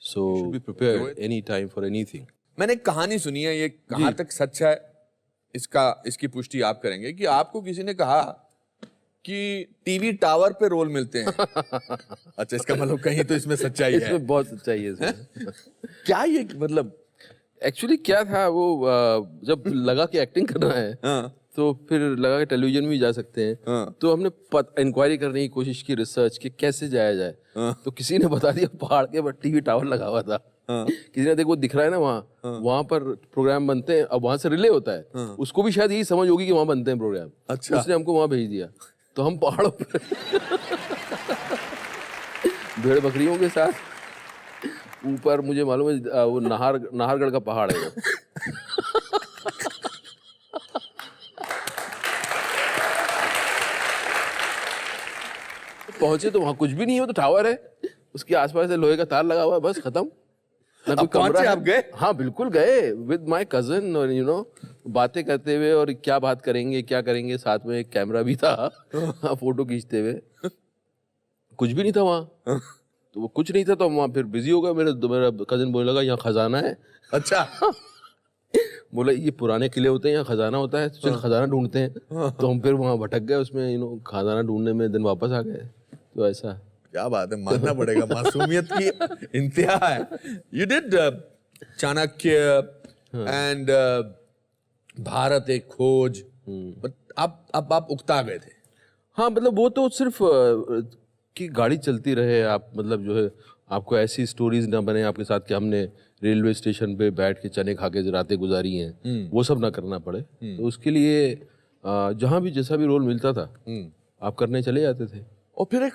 Speaker 5: so be prepared any time for anything.
Speaker 1: मैंने एक कहानी सुनी है, ये कहाँ तक सच है इसकी पुष्टि आप करेंगे, कि आपको किसी ने कहा कि टीवी टावर पे रोल मिलते हैं। अच्छा, इसका मतलब कहीं तो इसमें सच्चाई है।
Speaker 5: इसमें बहुत सच्चाई है इसमें।
Speaker 1: क्या ये मतलब?
Speaker 5: एक्चुअली क्या था वो, जब लगा कि एक्टिंग करना है, तो फिर लगा कि टेलीविजन भी जा सकते हैं, तो हमने इंक्वायरी करने की कोशिश की, रिसर्च कि कैसे जाया जाए। तो किसी ने बता दिया पहाड़ के पर टीवी टावर लगा हुआ था। किसी ने देखो दिख रहा है ना वहाँ पर प्रोग्राम बनते हैं, अब वहाँ से रिले होता है, उसको भी शायद यही समझ होगी कि वहाँ बनते हैं प्रोग्राम।
Speaker 1: अच्छा।
Speaker 5: उसने हमको वहाँ भेज दिया, तो हम पहाड़ों पर भेड़ बकरियों के साथ ऊपर, मुझे मालूम है वो नाहरगढ़ का पहाड़ है वो। पहुंचे तो वहां कुछ भी नहीं है, वो तो टावर है, उसके आसपास से लोहे का तार लगा हुआ है, बस खत्म। ना कोई कमरा है।
Speaker 1: आप गए?
Speaker 5: हाँ बिल्कुल गए, विद माय कजन, और बातें करते हुए, और क्या बात करेंगे क्या करेंगे, साथ में एक कैमरा भी था फोटो खींचते हुए। कुछ भी नहीं था वहाँ, तो वो कुछ नहीं था, तो हम वहाँ फिर बिजी हो गए। मेरा कजन बोलने लगा यहाँ खजाना है।
Speaker 1: अच्छा।
Speaker 5: बोला ये पुराने किले होते हैं, यहाँ खजाना होता है, तो चल खजाना ढूंढते हैं। तो हम फिर वहाँ भटक गए उसमें, खजाना ढूंढने में, दिन वापस आ गए। तो ऐसा।
Speaker 1: क्या बात है, मानना पड़ेगा, मासूमियत की इंतहा है। You did Chanakya and Bharat एक खोज, बट आप उकता गए थे।
Speaker 5: हाँ, मतलब वो तो सिर्फ कि गाड़ी चलती रहे, आप मतलब जो है आपको ऐसी स्टोरीज ना बने आपके साथ कि हमने रेलवे स्टेशन पे बैठ के चने खा के रातें गुजारी हैं, वो सब ना करना पड़े। तो उसके लिए जहाँ भी जैसा भी रोल मिलता था आप करने चले जाते थे।
Speaker 1: और फिर एक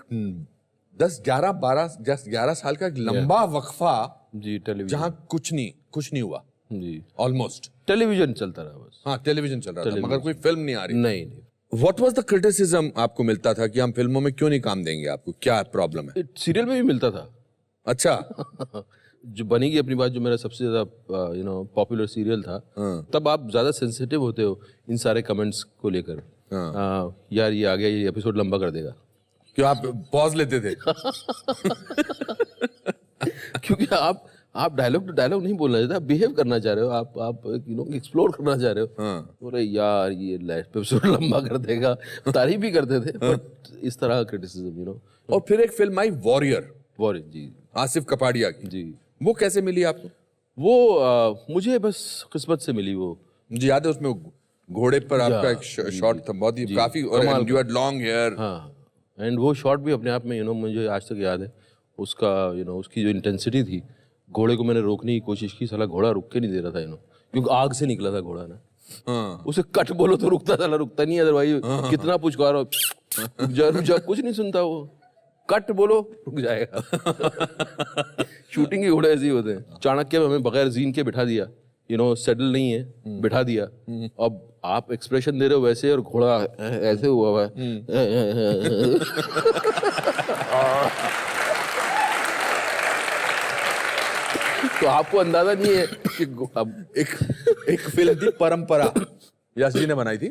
Speaker 1: 10-11 साल का एक लंबा वक्फा,
Speaker 5: जी, टेलीविजन,
Speaker 1: जहाँ कुछ नहीं हुआ,
Speaker 5: जी,
Speaker 1: ऑलमोस्ट
Speaker 5: टेलीविजन चलता रहा बस।
Speaker 1: हाँ, टेलीविजन चल रहा था, मगर कोई फिल्म नहीं आ रही।
Speaker 5: नहीं।
Speaker 1: व्हाट वाज द क्रिटिसिज्म आपको मिलता था कि हम फिल्मों में क्यों नहीं काम देंगे आपको, क्या प्रॉब्लम है?
Speaker 5: सीरियल में भी मिलता था।
Speaker 1: अच्छा।
Speaker 5: जो बनेगी अपनी बात, जो मेरा सबसे ज्यादा पॉपुलर सीरियल था, तब आप ज्यादा सेंसिटिव होते हो इन सारे कमेंट्स को लेकर। यार ये आ गया, ये एपिसोड लंबा कर देगा,
Speaker 1: क्यों आप पॉज लेते थे?
Speaker 5: क्योंकि आप डायलॉग टू डायलॉग नहीं बोलना चाहते, आप बिहेव करना चाह रहे हो, आप एक्सप्लोर करना चाह रहे हो। अरे यार ये एपिसोड लंबा कर देगा, तारीफ भी करते थे, बट इस तरह क्रिटिसिज्म।
Speaker 1: और फिर एक फिल्म आई वॉरियर,
Speaker 5: जी,
Speaker 1: आसिफ कपाड़िया की।
Speaker 5: जी,
Speaker 1: वो कैसे मिली आपको?
Speaker 5: वो मुझे बस किस्मत से मिली वो।
Speaker 1: मुझे याद है उसमें घोड़े पर आपका एक शॉट था, बहुत ही काफी, और यू हैड लॉन्ग हेयर।
Speaker 5: हाँ, एंड वो शॉट भी अपने आप में मुझे आज तक याद है उसका, उसकी जो इंटेंसिटी थी। घोड़े को मैंने रोकने की कोशिश की, साला घोड़ा रुक के नहीं दे रहा था, क्योंकि आग से निकला था घोड़ा ना। उसे कट बोलो तो रुकता, साला रुकता नहीं है, अदरवाइज कितना पुचकारो जब कुछ नहीं सुनता वो। कट बोलो रुक जाएगा। शूटिंग के घोड़े ऐसे ही होते हैं। चाणक्य में हमें बगैर जीन के बिठा दिया, सेटल नहीं है, बिठा दिया। अब आप एक्सप्रेशन दे रहे हो वैसे, और घोड़ा ऐसे हुआ है। तो आपको अंदाजा नहीं है कि अब
Speaker 1: एक फिल्म थी परंपरा, यश जी ने बनाई थी।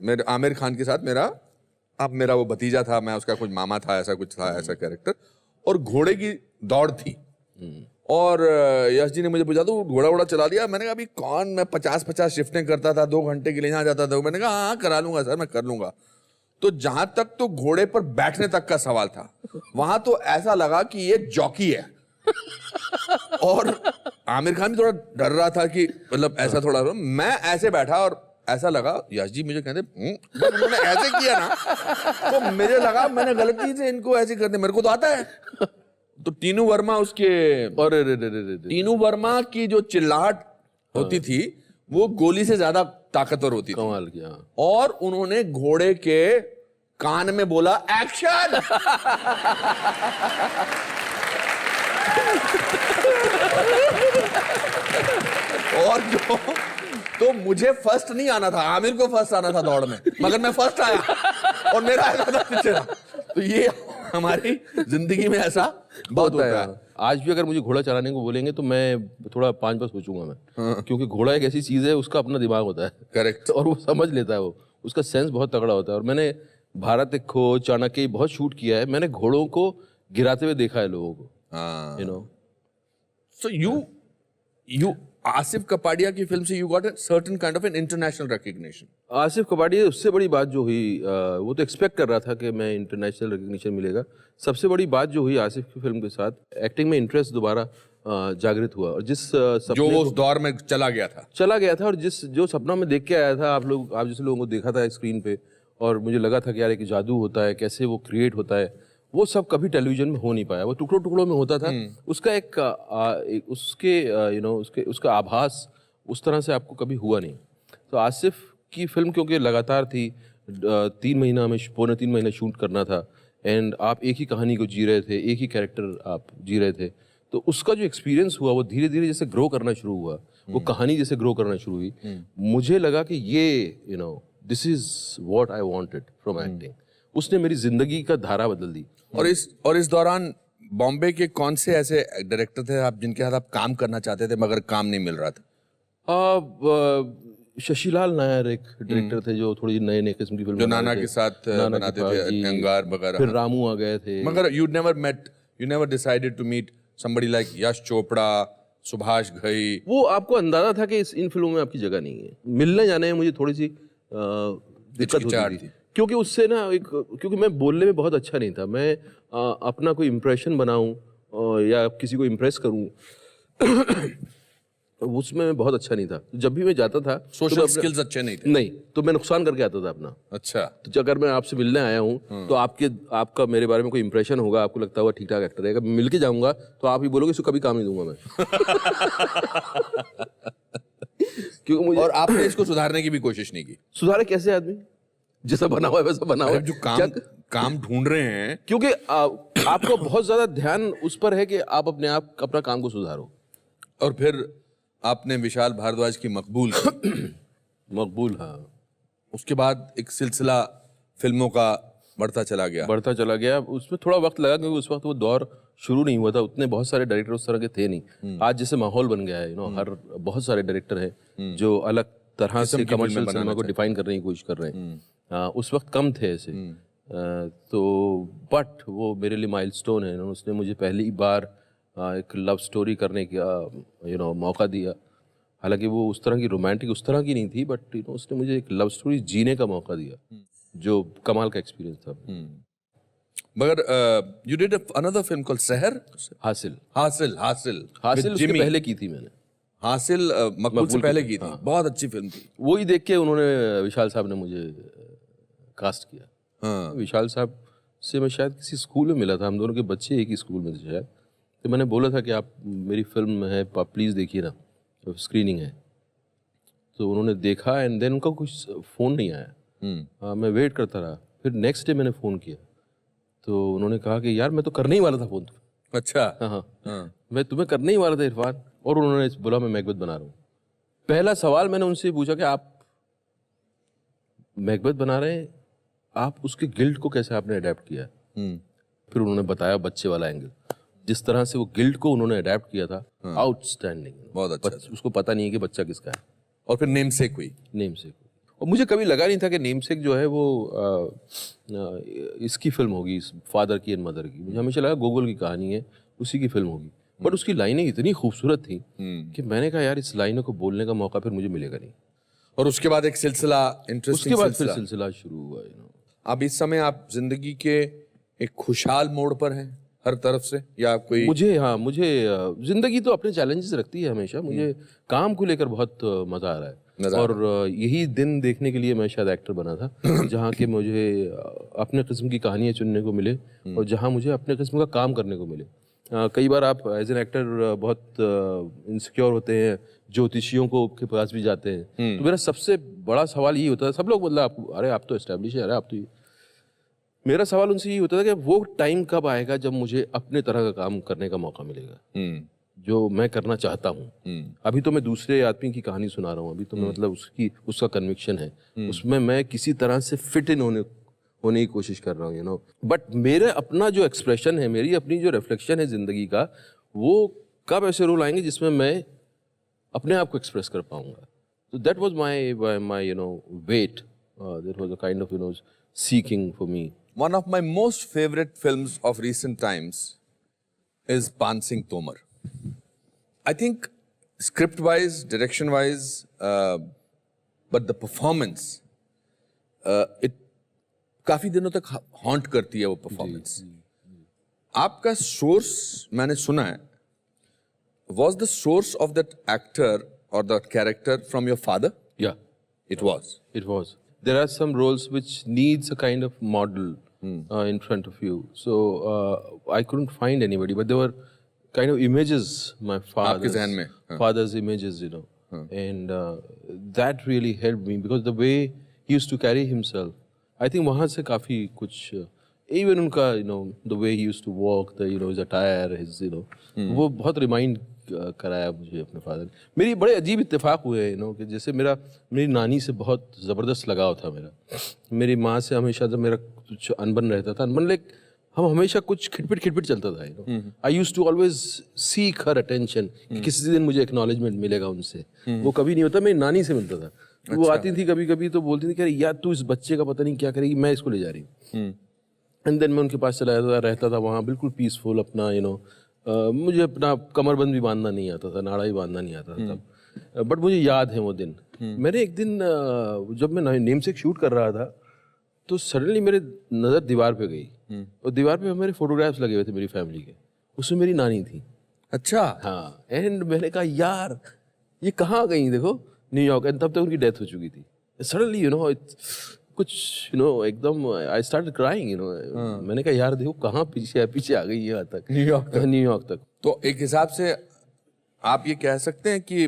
Speaker 1: मेरे आमिर खान के साथ मेरा वो भतीजा था, मैं उसका कुछ मामा था, ऐसा कुछ था, ऐसा कैरेक्टर, और घोड़े की दौड़ थी। और यश जी ने मुझे पूछा, तो घोड़ा चला दिया? मैंने कहा अभी कौन, मैं 50-50 शिफ्टें करता था, 2 घंटे के लिए यहाँ जाता था। मैंने कहा हाँ करा लूंगा सर, मैं कर लूंगा। तो जहां तक तो घोड़े पर बैठने तक का सवाल था, वहां तो ऐसा लगा कि ये जॉकी है। और आमिर खान भी थोड़ा डर रहा था कि मतलब ऐसा थोड़ा, मैं ऐसे बैठा और ऐसा लगा यश जी मुझे कहते जब उन्होंने ऐसे किया ना तो मुझे लगा मैंने गलती से इनको ऐसे कर दिया, मेरे को तो आता है। तो टीनू वर्मा उसके
Speaker 5: और
Speaker 1: टीनू वर्मा की जो चिल्लाहट होती थी वो गोली से ज्यादा ताकतवर होती थी।
Speaker 5: कमाल किया।
Speaker 1: और उन्होंने घोड़े के कान में बोला एक्शन। और जो तो मुझे फर्स्ट नहीं आना था, आमिर को फर्स्ट आना था दौड़ में, मगर मैं फर्स्ट आया और मेरा ऐसा था पीछे। तो ये हमारी जिंदगी में ऐसा बहुत होता है।
Speaker 5: आज भी अगर मुझे घोड़ा चलाने को बोलेंगे तो मैं थोड़ा 5 बार सोचूंगा मैं, क्योंकि घोड़ा एक ऐसी चीज है, उसका अपना दिमाग होता है।
Speaker 1: करेक्ट।
Speaker 5: और वो समझ लेता है, वो उसका सेंस बहुत तगड़ा होता है। और मैंने भारत एक खोज, चाणक्य बहुत शूट किया है, मैंने घोड़ों को गिराते हुए देखा है लोगों को, you know.
Speaker 1: So you Asif Kapadia की फिल्म से you got a certain kind of an international recognition.
Speaker 5: Asif Kapadia, उससे बड़ी बात जो हुई, वो तो एक्सपेक्ट कर रहा था कि मैं इंटरनेशनल रिकग्निशन मिलेगा। सबसे बड़ी बात जो हुई आसिफ की फिल्म के साथ, एक्टिंग में इंटरेस्ट दोबारा जागृत हुआ। और जिस सपने
Speaker 1: जो वो उस दौर में चला गया था
Speaker 5: और जो सपना मैं देख के आया था, आप जैसे लोगों को देखा था स्क्रीन पे, और मुझे लगा था कि यार एक जादू होता है, कैसे वो क्रिएट होता है, वो सब कभी टेलीविजन में हो नहीं पाया। वो टुकड़ों टुकड़ों में होता था। उसका उसका आभास उस तरह से आपको कभी हुआ नहीं। तो आसिफ की फिल्म क्योंकि लगातार थी, 3 महीना शूट करना था, एंड आप एक ही कहानी को जी रहे थे, एक ही कैरेक्टर आप जी रहे थे, तो उसका जो एक्सपीरियंस हुआ वो धीरे धीरे जैसे ग्रो करना शुरू हुआ, वो कहानी जैसे ग्रो करना शुरू हुई, मुझे लगा कि ये this is what I wanted from acting. उसने मेरी जिंदगी का धारा बदल दी।
Speaker 1: और इस दौरान बॉम्बे के कौन से ऐसे डायरेक्टर थे आप जिनके साथ आप काम करना चाहते थे मगर काम नहीं मिल रहा था?
Speaker 5: शशिलाल नायर एक डायरेक्टर थे जो थोड़ी नए किस्म की फिल्म
Speaker 1: जो नाना के साथ बनाते थे, अंगार वगैरह।
Speaker 5: फिर रामू आ गए थे।
Speaker 1: मगर you never decided to meet somebody like Yash Chopra, Subhash Ghai.
Speaker 5: वो आपको अंदाजा था कि इन फिल्मों में आपकी जगह नहीं है। मिलने जाने में मुझे थोड़ी सी दिक्कत होती थी, क्योंकि उससे ना क्योंकि मैं बोलने में बहुत अच्छा नहीं था। मैं अपना कोई इम्प्रेशन बनाऊं या किसी को इम्प्रेस करूं उसमें मैं बहुत अच्छा नहीं था। जब भी मैं जाता था,
Speaker 1: सोशल स्किल्स अच्छे नहीं थे।
Speaker 5: नहीं, तो मैं नुकसान करके आता था अपना।
Speaker 1: अच्छा।
Speaker 5: तो अगर मैं आपसे मिलने आया हूँ तो आपका मेरे बारे में कोई इंप्रेशन होगा, आपको लगता होगा ठीक ठाक एक्टर है। अगर मिल के जाऊंगा तो आप ही बोलोगे इसको कभी काम नहीं दूंगा मैं। क्योंकि मुझे, और
Speaker 1: आपने इसको सुधारने की भी कोशिश नहीं की?
Speaker 5: सुधारे कैसे? आदमी जैसा बना हुआ है वैसा बना हुआ है।
Speaker 1: जो काम ढूंढ रहे हैं,
Speaker 5: क्योंकि आपको बहुत ज्यादा ध्यान उस पर है कि आप अपना काम को सुधारो।
Speaker 1: और फिर आपने विशाल भारद्वाज की मकबूल
Speaker 5: मकबूल, हाँ।
Speaker 1: उसके बाद एक सिलसिला फिल्मों का बढ़ता चला गया। उसमें थोड़ा वक्त लगा क्योंकि उस वक्त वो दौर शुरू नहीं हुआ था, उतने बहुत सारे डायरेक्टर उस तरह के थे नहीं। आज जैसे माहौल बन गया है, हर बहुत सारे डायरेक्टर हैं जो अलग तरह से कमर्शियल सिनेमा को डिफाइन करने की कोशिश कर रहे हैं। उस वक्त कम थे ऐसे। तो बट वो मेरे लिए माइलस्टोन है। उसने मुझे पहली बार एक लव स्टोरी करने का मौका दिया। हालांकि वो उस तरह की रोमांटिक उस तरह की नहीं थी, बट उसने मुझे एक लव स्टोरी जीने का मौका दिया, जो कमाल का एक्सपीरियंस था। मगर you did another film called सहर। हासिल
Speaker 5: उसके पहले की थी मैंने।
Speaker 1: हासिल मकबूल से पहले की थी। बहुत अच्छी फिल्म थी।
Speaker 5: वही देख के उन्होंने, विशाल साहब ने मुझे कास्ट किया। विशाल साहब से मैं शायद किसी स्कूल में मिला था, हम दोनों के बच्चे एक ही स्कूल में थे शायद। तो मैंने बोला था कि आप मेरी फिल्म है, आप प्लीज़ देखिए ना, तो स्क्रीनिंग है। तो उन्होंने देखा एंड देन उनका कुछ फ़ोन नहीं आया। मैं वेट करता रहा। फिर नेक्स्ट डे मैंने फ़ोन किया तो उन्होंने कहा कि यार मैं तो करने ही वाला था फ़ोन।
Speaker 1: अच्छा।
Speaker 5: हाँ, मैं तुम्हें करने ही वाला था इरफान। और उन्होंने बोला मैं मैकबेथ बना रहा हूँ। पहला सवाल मैंने उनसे पूछा कि आप मैकबेथ बना रहे हैं, आप उसके गिल्ट को कैसे आपने अडेप्ट किया? फिर उन्होंने बताया बच्चे वाला एंगल, जिस तरह से वो गिल्ट को उन्होंने अडेप्ट किया था, आउटस्टैंडिंग, बहुत अच्छा। उसको पता नहीं है कि बच्चा किसका है।
Speaker 1: और फिर नेमसेक हुई।
Speaker 5: और मुझे कभी लगा नहीं था कि नेमसेक जो है वो इसकी फिल्म होगी, फादर की एंड मदर की। मुझे हमेशा लगा गोगोल की कहानी है, उसी की फिल्म होगी। बट उसकी लाइनें इतनी खूबसूरत थी कि मैंने कहा यार इस लाइनों को बोलने का मौका फिर मुझे मिलेगा नहीं।
Speaker 1: और उसके बाद एक सिलसिला, इंटरेस्टिंग
Speaker 5: उसके बाद फिर सिलसिला शुरू हुआ।
Speaker 1: अब इस समय आप जिंदगी के एक खुशहाल मोड़ पर हैं हर तरफ से, या कोई?
Speaker 5: मुझे जिंदगी तो अपने चैलेंजेस रखती है हमेशा। मुझे काम को लेकर बहुत मजा आ रहा है। और यही दिन देखने के लिए मैं शायद एक्टर बना था जहाँ के मुझे अपने किस्म की कहानियाँ चुनने को मिले और जहाँ मुझे अपने किस्म का काम करने को मिले। कई बार आप एज एन एक्टर बहुत इनसिक्योर होते हैं, ज्योतिषियों को के पास भी जाते हैं, तो मेरा सबसे बड़ा सवाल यही होता था, सब लोग मतलब अरे आप तो एस्टेब्लिश है, अरे आप तो मेरा सवाल उनसे यही होता था कि वो टाइम कब आएगा जब मुझे अपने तरह का काम करने का मौका मिलेगा जो मैं करना चाहता हूँ। अभी तो मैं दूसरे आदमी की कहानी सुना रहा हूँ, अभी तो मैं मतलब उसका कन्विक्शन है, उसमें मैं किसी तरह से फिट इन होने की कोशिश कर रहा हूँ, यू नो। बट मेरा अपना जो एक्सप्रेशन है, मेरी अपनी जो रिफ्लेक्शन है जिंदगी का, वो कब ऐसे रोल आएंगे जिसमें मैं अपने आप को एक्सप्रेस कर पाऊंगा। तो that was my you know wait, that was a kind of you know seeking for me.
Speaker 1: One of my most favorite films of recent times is Pan Singh Tomar. I think script-wise, direction-wise, but the performance, it काफी दिनों तक haunt करती है वो performance. आपका source मैंने सुना है, was the source of that actor or the character from your father?
Speaker 5: Yeah,
Speaker 1: It was.
Speaker 5: it was. There are some roles which needs a kind of model in front of you. So I couldn't find anybody, but there were kind of images, my
Speaker 1: आपके ज़हन में? हाँ.
Speaker 5: father's images, you know, and that really helped me because the way he used to carry himself, I think वहाँ से काफी कुछ even उनका you know the way he used to walk, the you know his attire, his you know वो बहुत remind कराया मुझे अपने फादर ने। मेरी बड़े अजीब इत्तेफाक हुए हैं, यू नो, कि जैसे मेरी नानी से बहुत ज़बरदस्त लगाव था मेरा। मेरी माँ से हमेशा जब मेरा कुछ अनबन रहता था, अनबन लाइक हम हमेशा कुछ खिटपिट चलता था, you know. I used to always seek her attention कि किसी दिन मुझे एक्नॉलेजमेंट मिलेगा उनसे। वो कभी नहीं होता, मेरी नानी से मिलता था। वो आती थी कभी कभी तो बोलती थी कि अरे यार तू इस बच्चे का पता नहीं क्या करेगी, मैं इसको ले जा रही हूँ। एंड देन मैं उनके पास चला जाता रहता था वहाँ बिल्कुल पीसफुल अपना, यू नो। मुझे अपना कमरबंद भी बांधना नहीं आता था, नाड़ा भी बांधना नहीं आता था तब। बट मुझे याद है वो दिन। मैंने एक दिन जब मैं नेमसेक शूट कर रहा था तो सडनली मेरे नज़र दीवार पे गई और दीवार पे मेरे फोटोग्राफ्स लगे हुए थे मेरी फैमिली के, उसमें मेरी नानी थी।
Speaker 1: अच्छा।
Speaker 5: हाँ, एंड मैंने कहा यार ये कहाँ गई, देखो न्यूयॉर्क, एंड तब तक उनकी डेथ हो चुकी थी। सडनली यू नो कुछ यू नो एकदम I started crying, you know. मैंने कहा यार देखो कहाँ पीछे आ गई यहाँ तक, न्यूयॉर्क तक।
Speaker 1: तो एक हिसाब से आप ये कह सकते हैं कि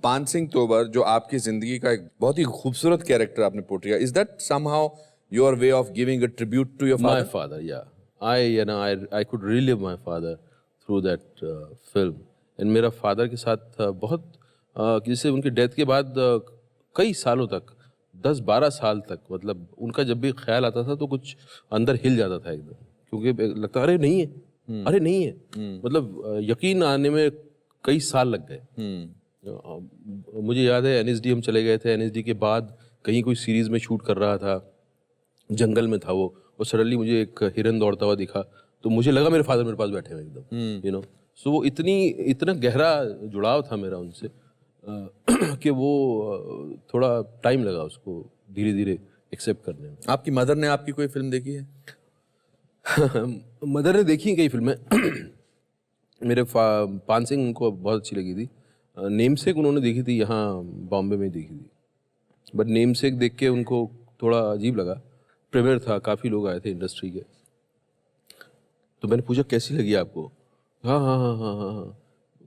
Speaker 1: पान सिंह तोमर जो आपकी जिंदगी का एक बहुत ही खूबसूरत कैरेक्टर आपने पोर्ट्रे किया, is that somehow your way of giving a tribute to your
Speaker 5: My father, yeah. I could relive my father through that film. And मेरा father के साथ बहुत जैसे उनकी डेथ के बाद कई सालों तक 10-12 साल तक, मतलब उनका जब भी ख्याल आता था तो कुछ अंदर हिल जाता था एकदम, क्योंकि लगता अरे नहीं है, अरे नहीं है, मतलब यकीन आने में कई साल लग गए। मुझे याद है NSD हम चले गए थे, NSD के बाद कहीं कोई सीरीज में शूट कर रहा था, जंगल में था वो, और सडनली मुझे एक हिरन दौड़ता हुआ दिखा तो मुझे लगा मेरे फादर मेरे पास बैठे हुए एकदम, यू नो। सो वो इतना गहरा जुड़ाव था मेरा उनसे कि वो थोड़ा टाइम लगा उसको धीरे धीरे एक्सेप्ट करने में।
Speaker 1: आपकी मदर ने आपकी कोई फिल्म देखी है?
Speaker 5: मदर ने देखी कई फिल्में। मेरे पान सिंह उनको बहुत अच्छी लगी थी। नेमसेक उन्होंने देखी थी, यहाँ बॉम्बे में देखी थी, बट नेमसेक देख के उनको थोड़ा अजीब लगा। प्रीमियर था, काफ़ी लोग आए थे इंडस्ट्री के, तो मैंने पूछा कैसी लगी आपको? हाँ,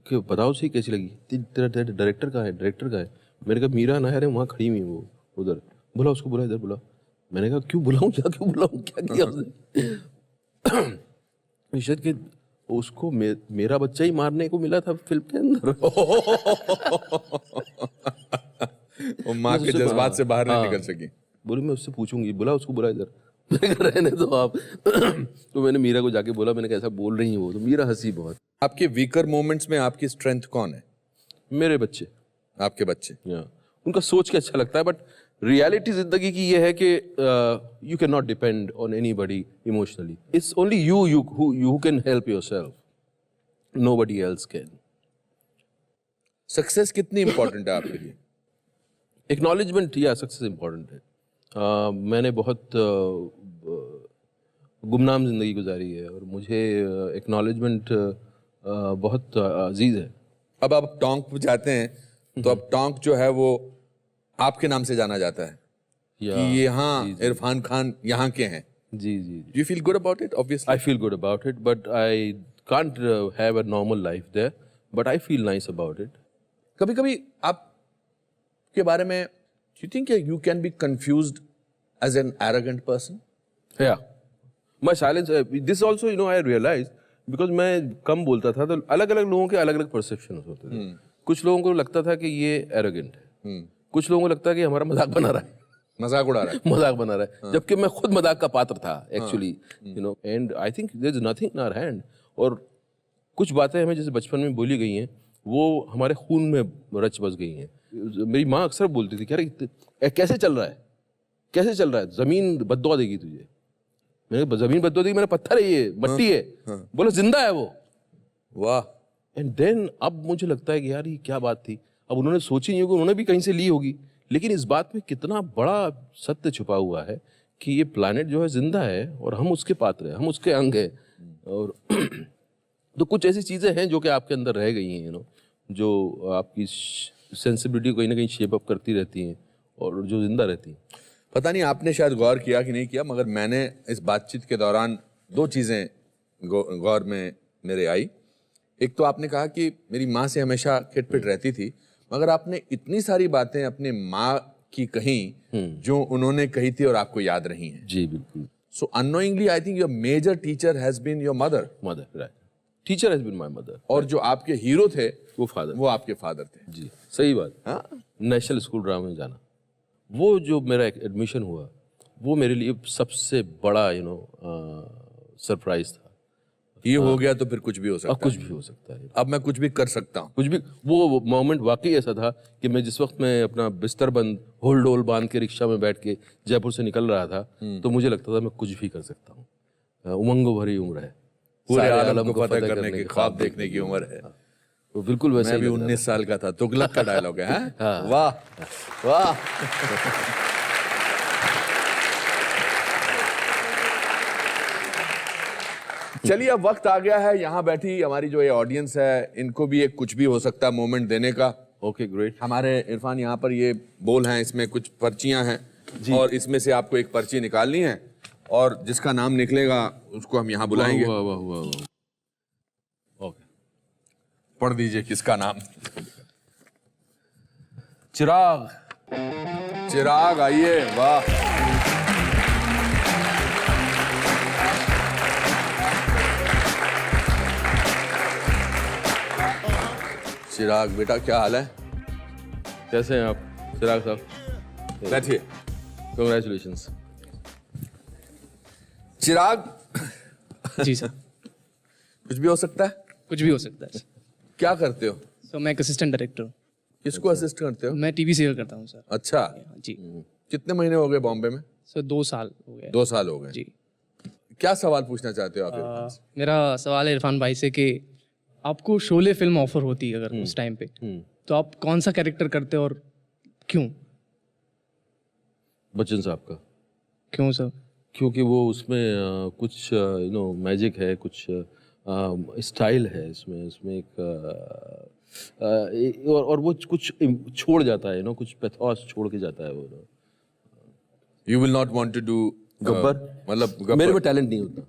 Speaker 5: कि बताओ सही कैसी लगी? तेरा डायरेक्टर कहाँ है, डायरेक्टर कहाँ है? मैंने कहा मीरा नायर है वहाँ खड़ी हुई वो उधर, बुला उसको, बुला इधर बुला। मैंने कहा क्यों बुलाऊँ, क्यों बुलाऊँ, क्या किया उसने? निशाद के उसको मेरा बच्चा ही मारने को मिला था फिल्म के अंदर।
Speaker 1: वो माँ के जज्बात से बाहर नहीं निकल सकी।
Speaker 5: बोली मैं उससे पूछूंगी, बुला उसको, बुला इधर। मैंने कहा रहने दो आप। तो मैंने मीरा को जाके बोला, मैंने कहा ऐसा बोल रही है वो, तो मीरा हंसी बहुत।
Speaker 1: आपके वीकर मोमेंट्स में आपकी स्ट्रेंथ कौन है?
Speaker 5: मेरे बच्चे,
Speaker 1: आपके बच्चे।
Speaker 5: उनका सोच के अच्छा लगता है, बट रियलिटी जिंदगी की ये है कि you can not depend on anybody emotionally. It's only you can help yourself, nobody else can.
Speaker 1: Success कितनी इंपॉर्टेंट है आपके लिए?
Speaker 5: एक्नॉलेजमेंट या सक्सेस इंपॉर्टेंट है। मैंने बहुत गुमनाम जिंदगी गुजारी है और मुझे एक्नॉलेजमेंट बहुत अजीज है।
Speaker 1: अब आप टोंक पे जाते हैं तो अब टोंक जो है वो आपके नाम से जाना जाता है
Speaker 5: या
Speaker 1: कि यहाँ इरफान खान यहाँ के हैं.
Speaker 5: जी जी
Speaker 1: Do you feel good about it? Obviously.
Speaker 5: I feel good about it, but I can't have a normal life there. But I feel nice about it.
Speaker 1: कभी-कभी आप के बारे में do you think you can be confused as an arrogant person?
Speaker 5: Yeah. My silence. This also, I realized because मैं कम बोलता था तो अलग-अलग लोगों के अलग-अलग perceptions होते थे. कुछ लोगों को लगता था कि ये arrogant है. कुछ लोगों को लगता है कि हमारा मजाक बना रहा है.
Speaker 1: मजाक उड़ा रहा है.
Speaker 5: मजाक बना रहा है. जबकि मैं खुद मजाक का पात्र था actually. And I think there's nothing in our hand. और कुछ बातें हमें जैसे बचपन में बोली गई हैं वो हमारे खून में रच बस गई हैं. मेरी माँ अक्सर बोलती थी कि अरे कैसे चल रहा है, कैसे चल रहा है, जमीन बद्दुआ देगी तुझे. मैंने जमीन बद्दुआ देगी, मैंने पत्थर है ये, मट्टी है. बोलो जिंदा है वो.
Speaker 1: वाह.
Speaker 5: एंड देन अब मुझे लगता है कि यार ये क्या बात थी. अब उन्होंने सोची नहीं होगी, उन्होंने भी कहीं से ली होगी, लेकिन इस बात में कितना बड़ा सत्य छुपा हुआ है कि ये प्लैनेट जो है जिंदा है और हम उसके पात्र हैं, हम उसके अंग हैं. और तो कुछ ऐसी चीज़ें हैं जो कि आपके अंदर रह गई हैं, जो आपकी सेंसिबिलिटी को कहीं ना कहीं शेप अप करती रहती हैं और जो जिंदा रहती हैं.
Speaker 1: पता नहीं आपने शायद गौर किया कि नहीं किया, मगर मैंने इस बातचीत के दौरान दो चीज़ें गौर में मेरे आई. एक तो आपने कहा कि मेरी माँ से हमेशा खिटपिट रहती थी, मगर आपने इतनी सारी बातें अपने माँ की कही जो उन्होंने कही थी और आपको याद रही हैं.
Speaker 5: जी बिल्कुल.
Speaker 1: So unknowingly I think your major teacher has been your mother.
Speaker 5: Mother, right. Teacher has been my mother.
Speaker 1: और जो आपके हीरो थे
Speaker 5: वो फादर.
Speaker 1: वो आपके फादर थे.
Speaker 5: जी सही बात.
Speaker 1: हाँ.
Speaker 5: नेशनल स्कूल ड्रामा में जाना, वो जो मेरा एडमिशन हुआ वो मेरे लिए सबसे बड़ा सरप्राइज था.
Speaker 1: ये हो गया तो फिर कुछ भी हो सकता
Speaker 5: अब कुछ भी हो सकता है.
Speaker 1: अब मैं कुछ भी कर सकता हूँ.
Speaker 5: कुछ भी. वो मोमेंट वाकई ऐसा था कि मैं जिस वक्त मैं अपना बिस्तर बंद होल डोल बांध के रिक्शा में बैठ के जयपुर से निकल रहा था तो मुझे लगता था मैं कुछ भी कर सकता हूँ. उमंगों भरी उम्र है,
Speaker 1: पूरे
Speaker 5: सारे
Speaker 1: आलम को फतेह करने की ख्वाब देखने की उम्र है.
Speaker 5: वो बिल्कुल वैसे
Speaker 1: मैं भी
Speaker 5: ही लग रहा
Speaker 1: 19 साल का था. तुगलक का डायलॉग है. हाँ?
Speaker 5: हाँ.
Speaker 1: वाह वाह. चलिए अब वक्त आ गया है यहाँ बैठी हमारी जो ये ऑडियंस है इनको भी एक कुछ भी हो सकता है मोमेंट देने का.
Speaker 5: Okay great.
Speaker 1: हमारे इरफान यहाँ पर ये बोल हैं, इसमें कुछ पर्चियां हैं और इसमें से आपको एक पर्ची निकालनी है और जिसका नाम निकलेगा उसको हम यहाँ बुलाएंगे.
Speaker 5: वाह वाह वाह वाह. ओके,
Speaker 1: पढ़ दीजिए किसका नाम.
Speaker 5: चिराग.
Speaker 1: चिराग आइए. वाह. चिराग बेटा क्या हाल है.
Speaker 5: कैसे हैं आप चिराग साहब?
Speaker 1: बैठिए.
Speaker 5: कंग्रेचुलेशंस.
Speaker 1: चिराग
Speaker 3: जी सर.
Speaker 1: कुछ भी हो सकता है.
Speaker 3: कुछ भी हो सकता है.
Speaker 1: क्या करते हो.
Speaker 3: सो मैं एक असिस्टेंट डायरेक्टर हूँ.
Speaker 1: किसको असिस्ट करते हो.
Speaker 3: मैं टीवी सीरियल करता हूँ सर.
Speaker 1: अच्छा.
Speaker 3: जी.
Speaker 1: कितने महीने हो गए बॉम्बे में.
Speaker 3: सर 2 साल हो गए.
Speaker 1: 2 साल हो गए.
Speaker 3: जी.
Speaker 1: क्या सवाल पूछना चाहते हो आप इरफान से?
Speaker 3: मेरा सवाल है इरफान भाई से कि आपको शोले फिल्म ऑफर होती है अगर उस टाइम पे तो आप कौन सा कैरेक्टर करते हो और क्यों?
Speaker 5: बच्चन साहब का.
Speaker 3: क्यों सर?
Speaker 5: क्योंकि वो उसमें कुछ मैजिक है, कुछ स्टाइल है इसमें. उसमें एक और वो कुछ छोड़ जाता है, कुछ पैथोस छोड़ के जाता है वो.
Speaker 1: You will not want to do
Speaker 5: Gabbar.
Speaker 1: मतलब
Speaker 5: मेरे
Speaker 1: गब्बर.
Speaker 5: में टैलेंट नहीं उतना.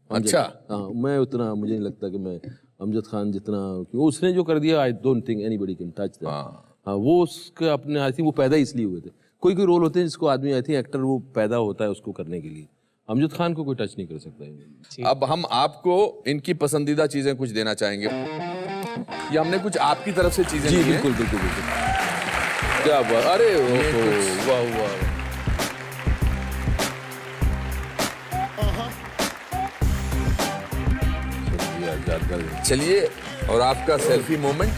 Speaker 1: अच्छा.
Speaker 5: हाँ, मैं उतना मुझे नहीं लगता कि मैं अमजद खान जितना, क्योंकि उसने जो कर दिया I don't think anybody can touch that. हाँ, वो उसके अपने आई थिंक वो पैदा इसलिए हुए थे. कोई कोई रोल होते हैं जिसको आदमी आई थिंक एक्टर वो पैदा होता है उसको करने के लिए. अमजद खान को कोई टच नहीं कर सकता.
Speaker 1: अब हम आपको इनकी पसंदीदा चीजें कुछ देना चाहेंगे. ये हमने कुछ आपकी तरफ से चीजें
Speaker 5: जी
Speaker 1: ली हैं.
Speaker 5: बिल्कुल बिल्कुल बिल्कुल. क्या बात. अरे वाह वाह.
Speaker 1: चलिए और आपका selfie moment.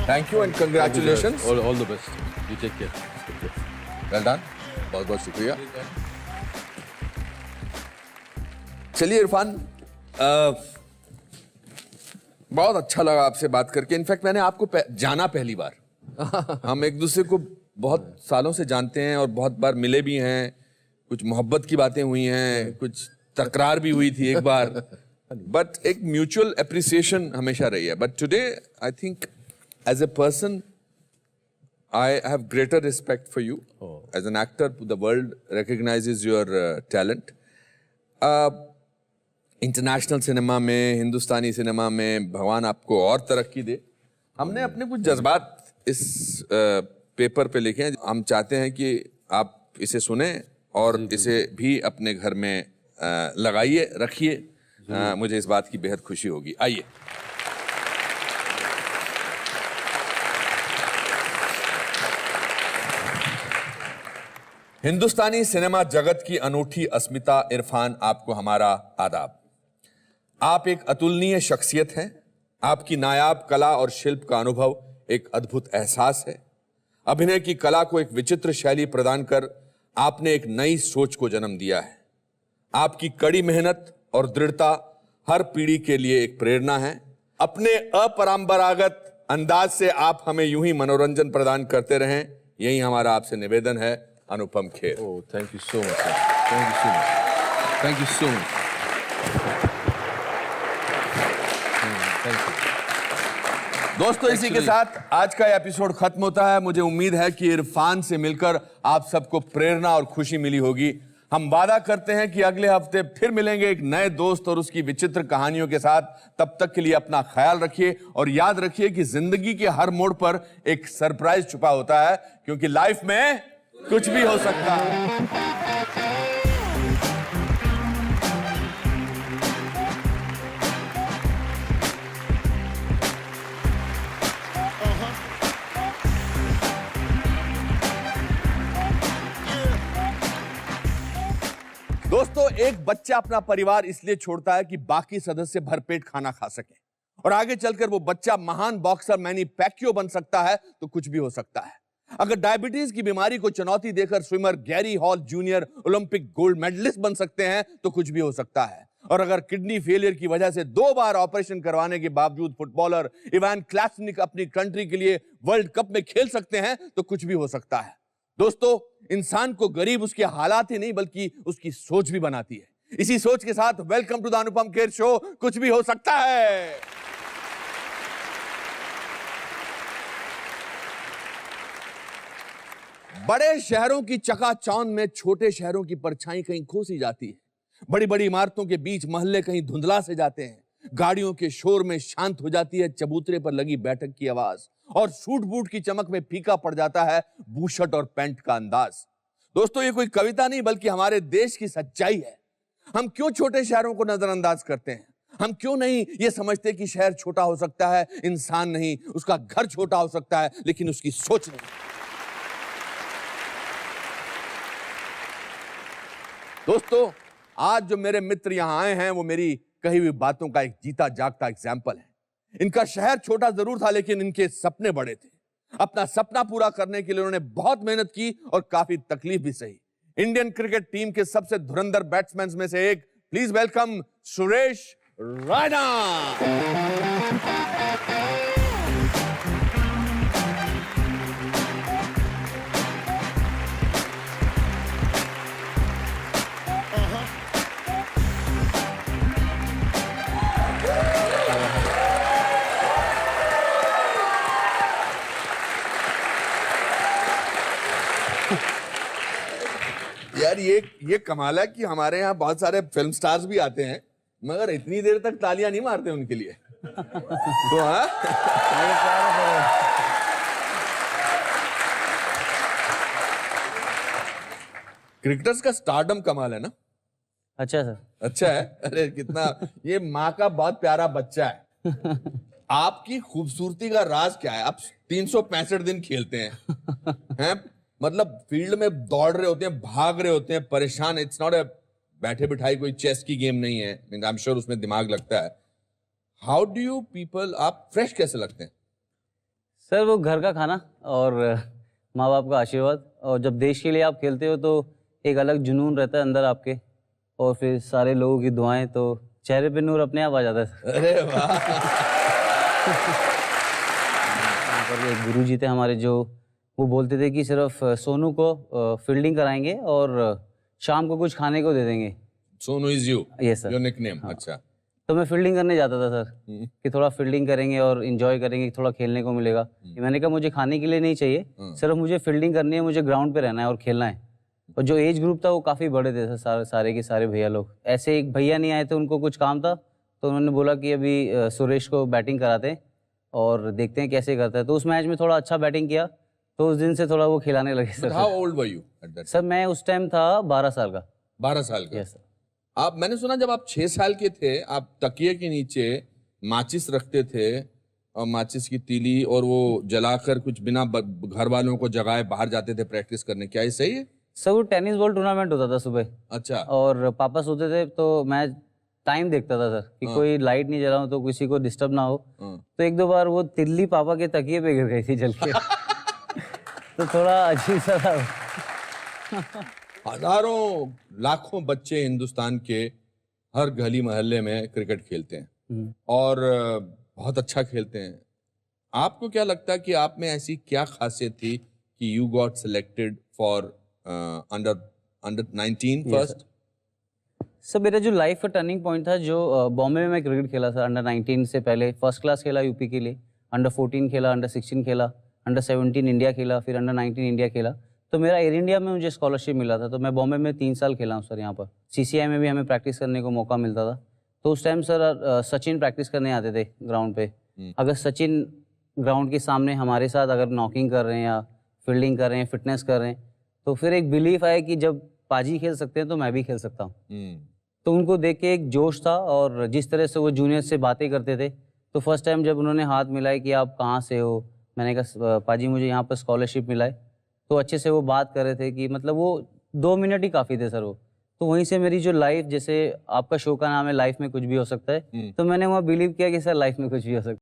Speaker 1: Thank you and congratulations.
Speaker 5: All the best. You take care.
Speaker 1: Well done. बहुत बहुत शुक्रिया. चलिए इरफान, बहुत अच्छा लगा आपसे बात करके. इनफैक्ट मैंने आपको जाना पहली बार. हम एक दूसरे को बहुत सालों से जानते हैं और बहुत बार मिले भी हैं. कुछ मोहब्बत की बातें हुई हैं, कुछ तकरार भी हुई थी एक बार. बट एक म्यूचुअल अप्रिसिएशन हमेशा रही है. But today I think as a person I have greater respect for you. As an actor, the world recognizes your talent. International cinema में, हिंदुस्तानी सिनेमा में भगवान आपको और तरक्की दे. हमने अपने कुछ जज्बात इस पेपर पे लिखे हैं. हम चाहते हैं कि आप इसे सुने और इसे भी अपने घर में लगाइए, रखिए. मुझे इस बात की बेहद खुशी होगी. आइए. हिंदुस्तानी सिनेमा जगत की अनूठी अस्मिता इरफान, आपको हमारा आदाब. आप एक अतुलनीय शख्सियत हैं. आपकी नायाब कला और शिल्प का अनुभव एक अद्भुत एहसास है. अभिनय की कला को एक विचित्र शैली प्रदान कर आपने एक नई सोच को जन्म दिया है. आपकी कड़ी मेहनत और दृढ़ता हर पीढ़ी के लिए एक प्रेरणा है. अपने अपरंपरागत अंदाज से आप हमें यूं ही मनोरंजन प्रदान करते रहें, यही हमारा आपसे निवेदन है. Anupam Kher.
Speaker 5: Oh, thank you so much. Sir. Thank you so much. Thank you so much. Thank you.
Speaker 1: दोस्तों, इसी के साथ आज का एपिसोड खत्म होता है. मुझे उम्मीद है कि इरफान से मिलकर आप सबको प्रेरणा और खुशी मिली होगी. हम वादा करते हैं कि अगले हफ्ते फिर मिलेंगे एक नए दोस्त और उसकी विचित्र कहानियों के साथ. तब तक के लिए अपना ख्याल रखिए और याद रखिए कि जिंदगी के हर मोड़ पर एक सरप्राइज छुपा होता है, क्योंकि लाइफ में कुछ भी हो सकता है. दोस्तों, एक बच्चा अपना परिवार इसलिए छोड़ता है कि बाकी सदस्य भरपेट खाना खा सके, और आगे चलकर वो बच्चा महान बॉक्सर मैनी पैक्यो बन सकता है तो कुछ भी हो सकता है. अगर डायबिटीज की बीमारी को चुनौती देकर swimmer Gary Hall junior Olympic gold medalist बन सकते हैं तो कुछ भी हो सकता है. और अगर किडनी फेलियर की वजह से 2 बार ऑपरेशन करवाने के बावजूद फुटबॉलर इवान क्लासनिक अपनी कंट्री के लिए वर्ल्ड कप में खेल सकते हैं तो कुछ भी हो सकता है. दोस्तों, इंसान को गरीब उसके हालात ही नहीं बल्कि उसकी सोच भी बनाती है. इसी सोच के साथ welcome to the Anupam Kher show. कुछ भी हो सकता है. बड़े शहरों की चकाचौंध में छोटे शहरों की परछाई कहीं खो सी जाती है. बड़ी बड़ी इमारतों के बीच मोहल्ले कहीं धुंधला से जाते हैं. गाड़ियों के शोर में शांत हो जाती है चबूतरे पर लगी बैठक की आवाज, और सूट बूट की चमक में फीका पड़ जाता है बूशर्ट और पैंट का अंदाज. दोस्तों, ये कोई कविता नहीं बल्कि हमारे देश की सच्चाई है. हम क्यों छोटे शहरों को नजरअंदाज करते हैं? हम क्यों नहीं ये समझते कि शहर छोटा हो सकता है, इंसान नहीं, उसका घर छोटा हो सकता है, लेकिन उसकी सोच नहीं. दोस्तों, आज जो मेरे मित्र यहां आए हैं वो मेरी कही हुई बातों का एक जीता जागता एग्जाम्पल है. इनका शहर छोटा जरूर था, लेकिन इनके सपने बड़े थे. अपना सपना पूरा करने के लिए उन्होंने बहुत मेहनत की और काफी तकलीफ भी सही. इंडियन क्रिकेट टीम के सबसे धुरंधर बैट्समैन में से एक, प्लीज वेलकम सुरेश रैना. यार, ये कमाल है कि हमारे यहाँ बहुत सारे फिल्म स्टार्स भी आते हैं, मगर इतनी देर तक तालियां नहीं मारते उनके लिए. तो हाँ, क्रिकेटर्स का स्टारडम कमाल है ना.
Speaker 2: अच्छा सर.
Speaker 1: अच्छा है. अरे कितना, ये माँ का बहुत प्यारा बच्चा है. आपकी खूबसूरती का राज क्या है? आप 365 दिन खेलते हैं, मतलब फील्ड में दौड़ रहे होते हैं, भाग रहे होते हैं, परेशान. इट्स नॉट ए बैठे बिठाई कोई चेस की गेम नहीं है. आई एम श्योर उसमें दिमाग लगता है. हाउ डू यू पीपल, आप फ्रेश कैसे लगते हैं?
Speaker 2: सर, वो घर का खाना और माँ बाप का आशीर्वाद, और जब देश के लिए आप खेलते हो तो एक अलग जुनून रहता है अंदर आपके, और फिर सारे लोगों की दुआएं, तो चेहरे पे नूर अपने आप आ जाता है.
Speaker 1: अरे वाह.
Speaker 2: एक गुरु जी थे हमारे, जो वो बोलते थे कि सिर्फ सोनू को फील्डिंग कराएंगे और शाम को कुछ खाने को दे देंगे.
Speaker 1: Sonu is you?
Speaker 2: Yes sir.
Speaker 1: Your nickname. अच्छा,
Speaker 6: तो मैं फील्डिंग करने जाता था सर, कि थोड़ा फील्डिंग करेंगे और इन्जॉय करेंगे, थोड़ा खेलने को मिलेगा। मैंने कहा मुझे खाने के लिए नहीं चाहिए, सिर्फ मुझे फील्डिंग करनी है, मुझे ग्राउंड पे रहना है और खेलना है। और जो एज ग्रुप था वो काफ़ी बड़े थे सर, सारे के सारे भैया लोग। ऐसे एक भैया नहीं आए थे, उनको कुछ काम था, तो उन्होंने बोला कि अभी सुरेश को बैटिंग कराते हैं और देखते हैं कैसे करता है। तो उस मैच में थोड़ा अच्छा बैटिंग किया, तो उस दिन से थोड़ा वो खिलाने लगे sir.
Speaker 1: How old were you at that?
Speaker 6: Sir मैं उस टाइम था 12 साल का।
Speaker 1: 12 साल का।
Speaker 6: Yes sir.
Speaker 1: आप, मैंने सुना जब आप 6 साल के थे, आप तकिए के नीचे माचिस रखते थे और माचिस की तीली, और वो जलाकर कुछ बिना घर वालों को जगाए बाहर जाते थे प्रैक्टिस करने। क्या ये सही है?
Speaker 6: सर वो टेनिस बॉल टूर्नामेंट होता था सुबह,
Speaker 1: अच्छा।
Speaker 6: और पापा सोते थे, तो मैं टाइम देखता था सर कि कोई लाइट नहीं जला हो तो किसी को डिस्टर्ब ना हो। तो एक दो बार वो तिल्ली पापा के तकिए पे गिर गई थी जल के। तो थोड़ा अजीब सा था।
Speaker 1: हजारों लाखों बच्चे हिंदुस्तान के हर गली मोहल्ले में क्रिकेट खेलते हैं और बहुत अच्छा खेलते हैं। आपको क्या लगता है कि आप में ऐसी क्या खासियत थी कि you got selected for under 19 first?
Speaker 6: Sir मेरा जो लाइफ का टर्निंग पॉइंट था, जो बॉम्बे में मैं क्रिकेट खेला सर अंडर 19 से पहले। फर्स्ट क्लास खेला यूपी के लिए, अंडर 14 खेला, अंडर 16 खेला, अंडर 17 इंडिया खेला, फिर अंडर 19 इंडिया खेला। तो मेरा एयर इंडिया में मुझे स्कॉलरशिप मिला था, तो मैं बॉम्बे में 3 साल खेला हूँ सर। यहाँ पर CCI में भी हमें प्रैक्टिस करने को मौका मिलता था। तो उस टाइम सर सचिन प्रैक्टिस करने आते थे ग्राउंड पे। अगर सचिन ग्राउंड के सामने हमारे साथ अगर नॉकिंग कर रहे हैं या फील्डिंग कर रहे हैं, फिटनेस कर रहे हैं, तो फिर एक बिलीफ आया कि जब पाजी खेल सकते हैं तो मैं भी खेल सकता हूँ। तो उनको देख के एक जोश था, और जिस तरह से वो जूनियर से बातें करते थे, तो फर्स्ट टाइम जब उन्होंने हाथ मिलाए कि आप कहाँ से हो, मैंने कहा पाजी मुझे यहाँ पर स्कॉलरशिप मिला है। तो अच्छे से वो बात कर रहे थे कि मतलब वो 2 मिनट ही काफ़ी थे सर वो। तो वहीं से मेरी जो लाइफ, जैसे आपका शो का नाम है लाइफ में कुछ भी हो सकता है, तो मैंने वहाँ बिलीव किया कि सर लाइफ में कुछ भी हो सकता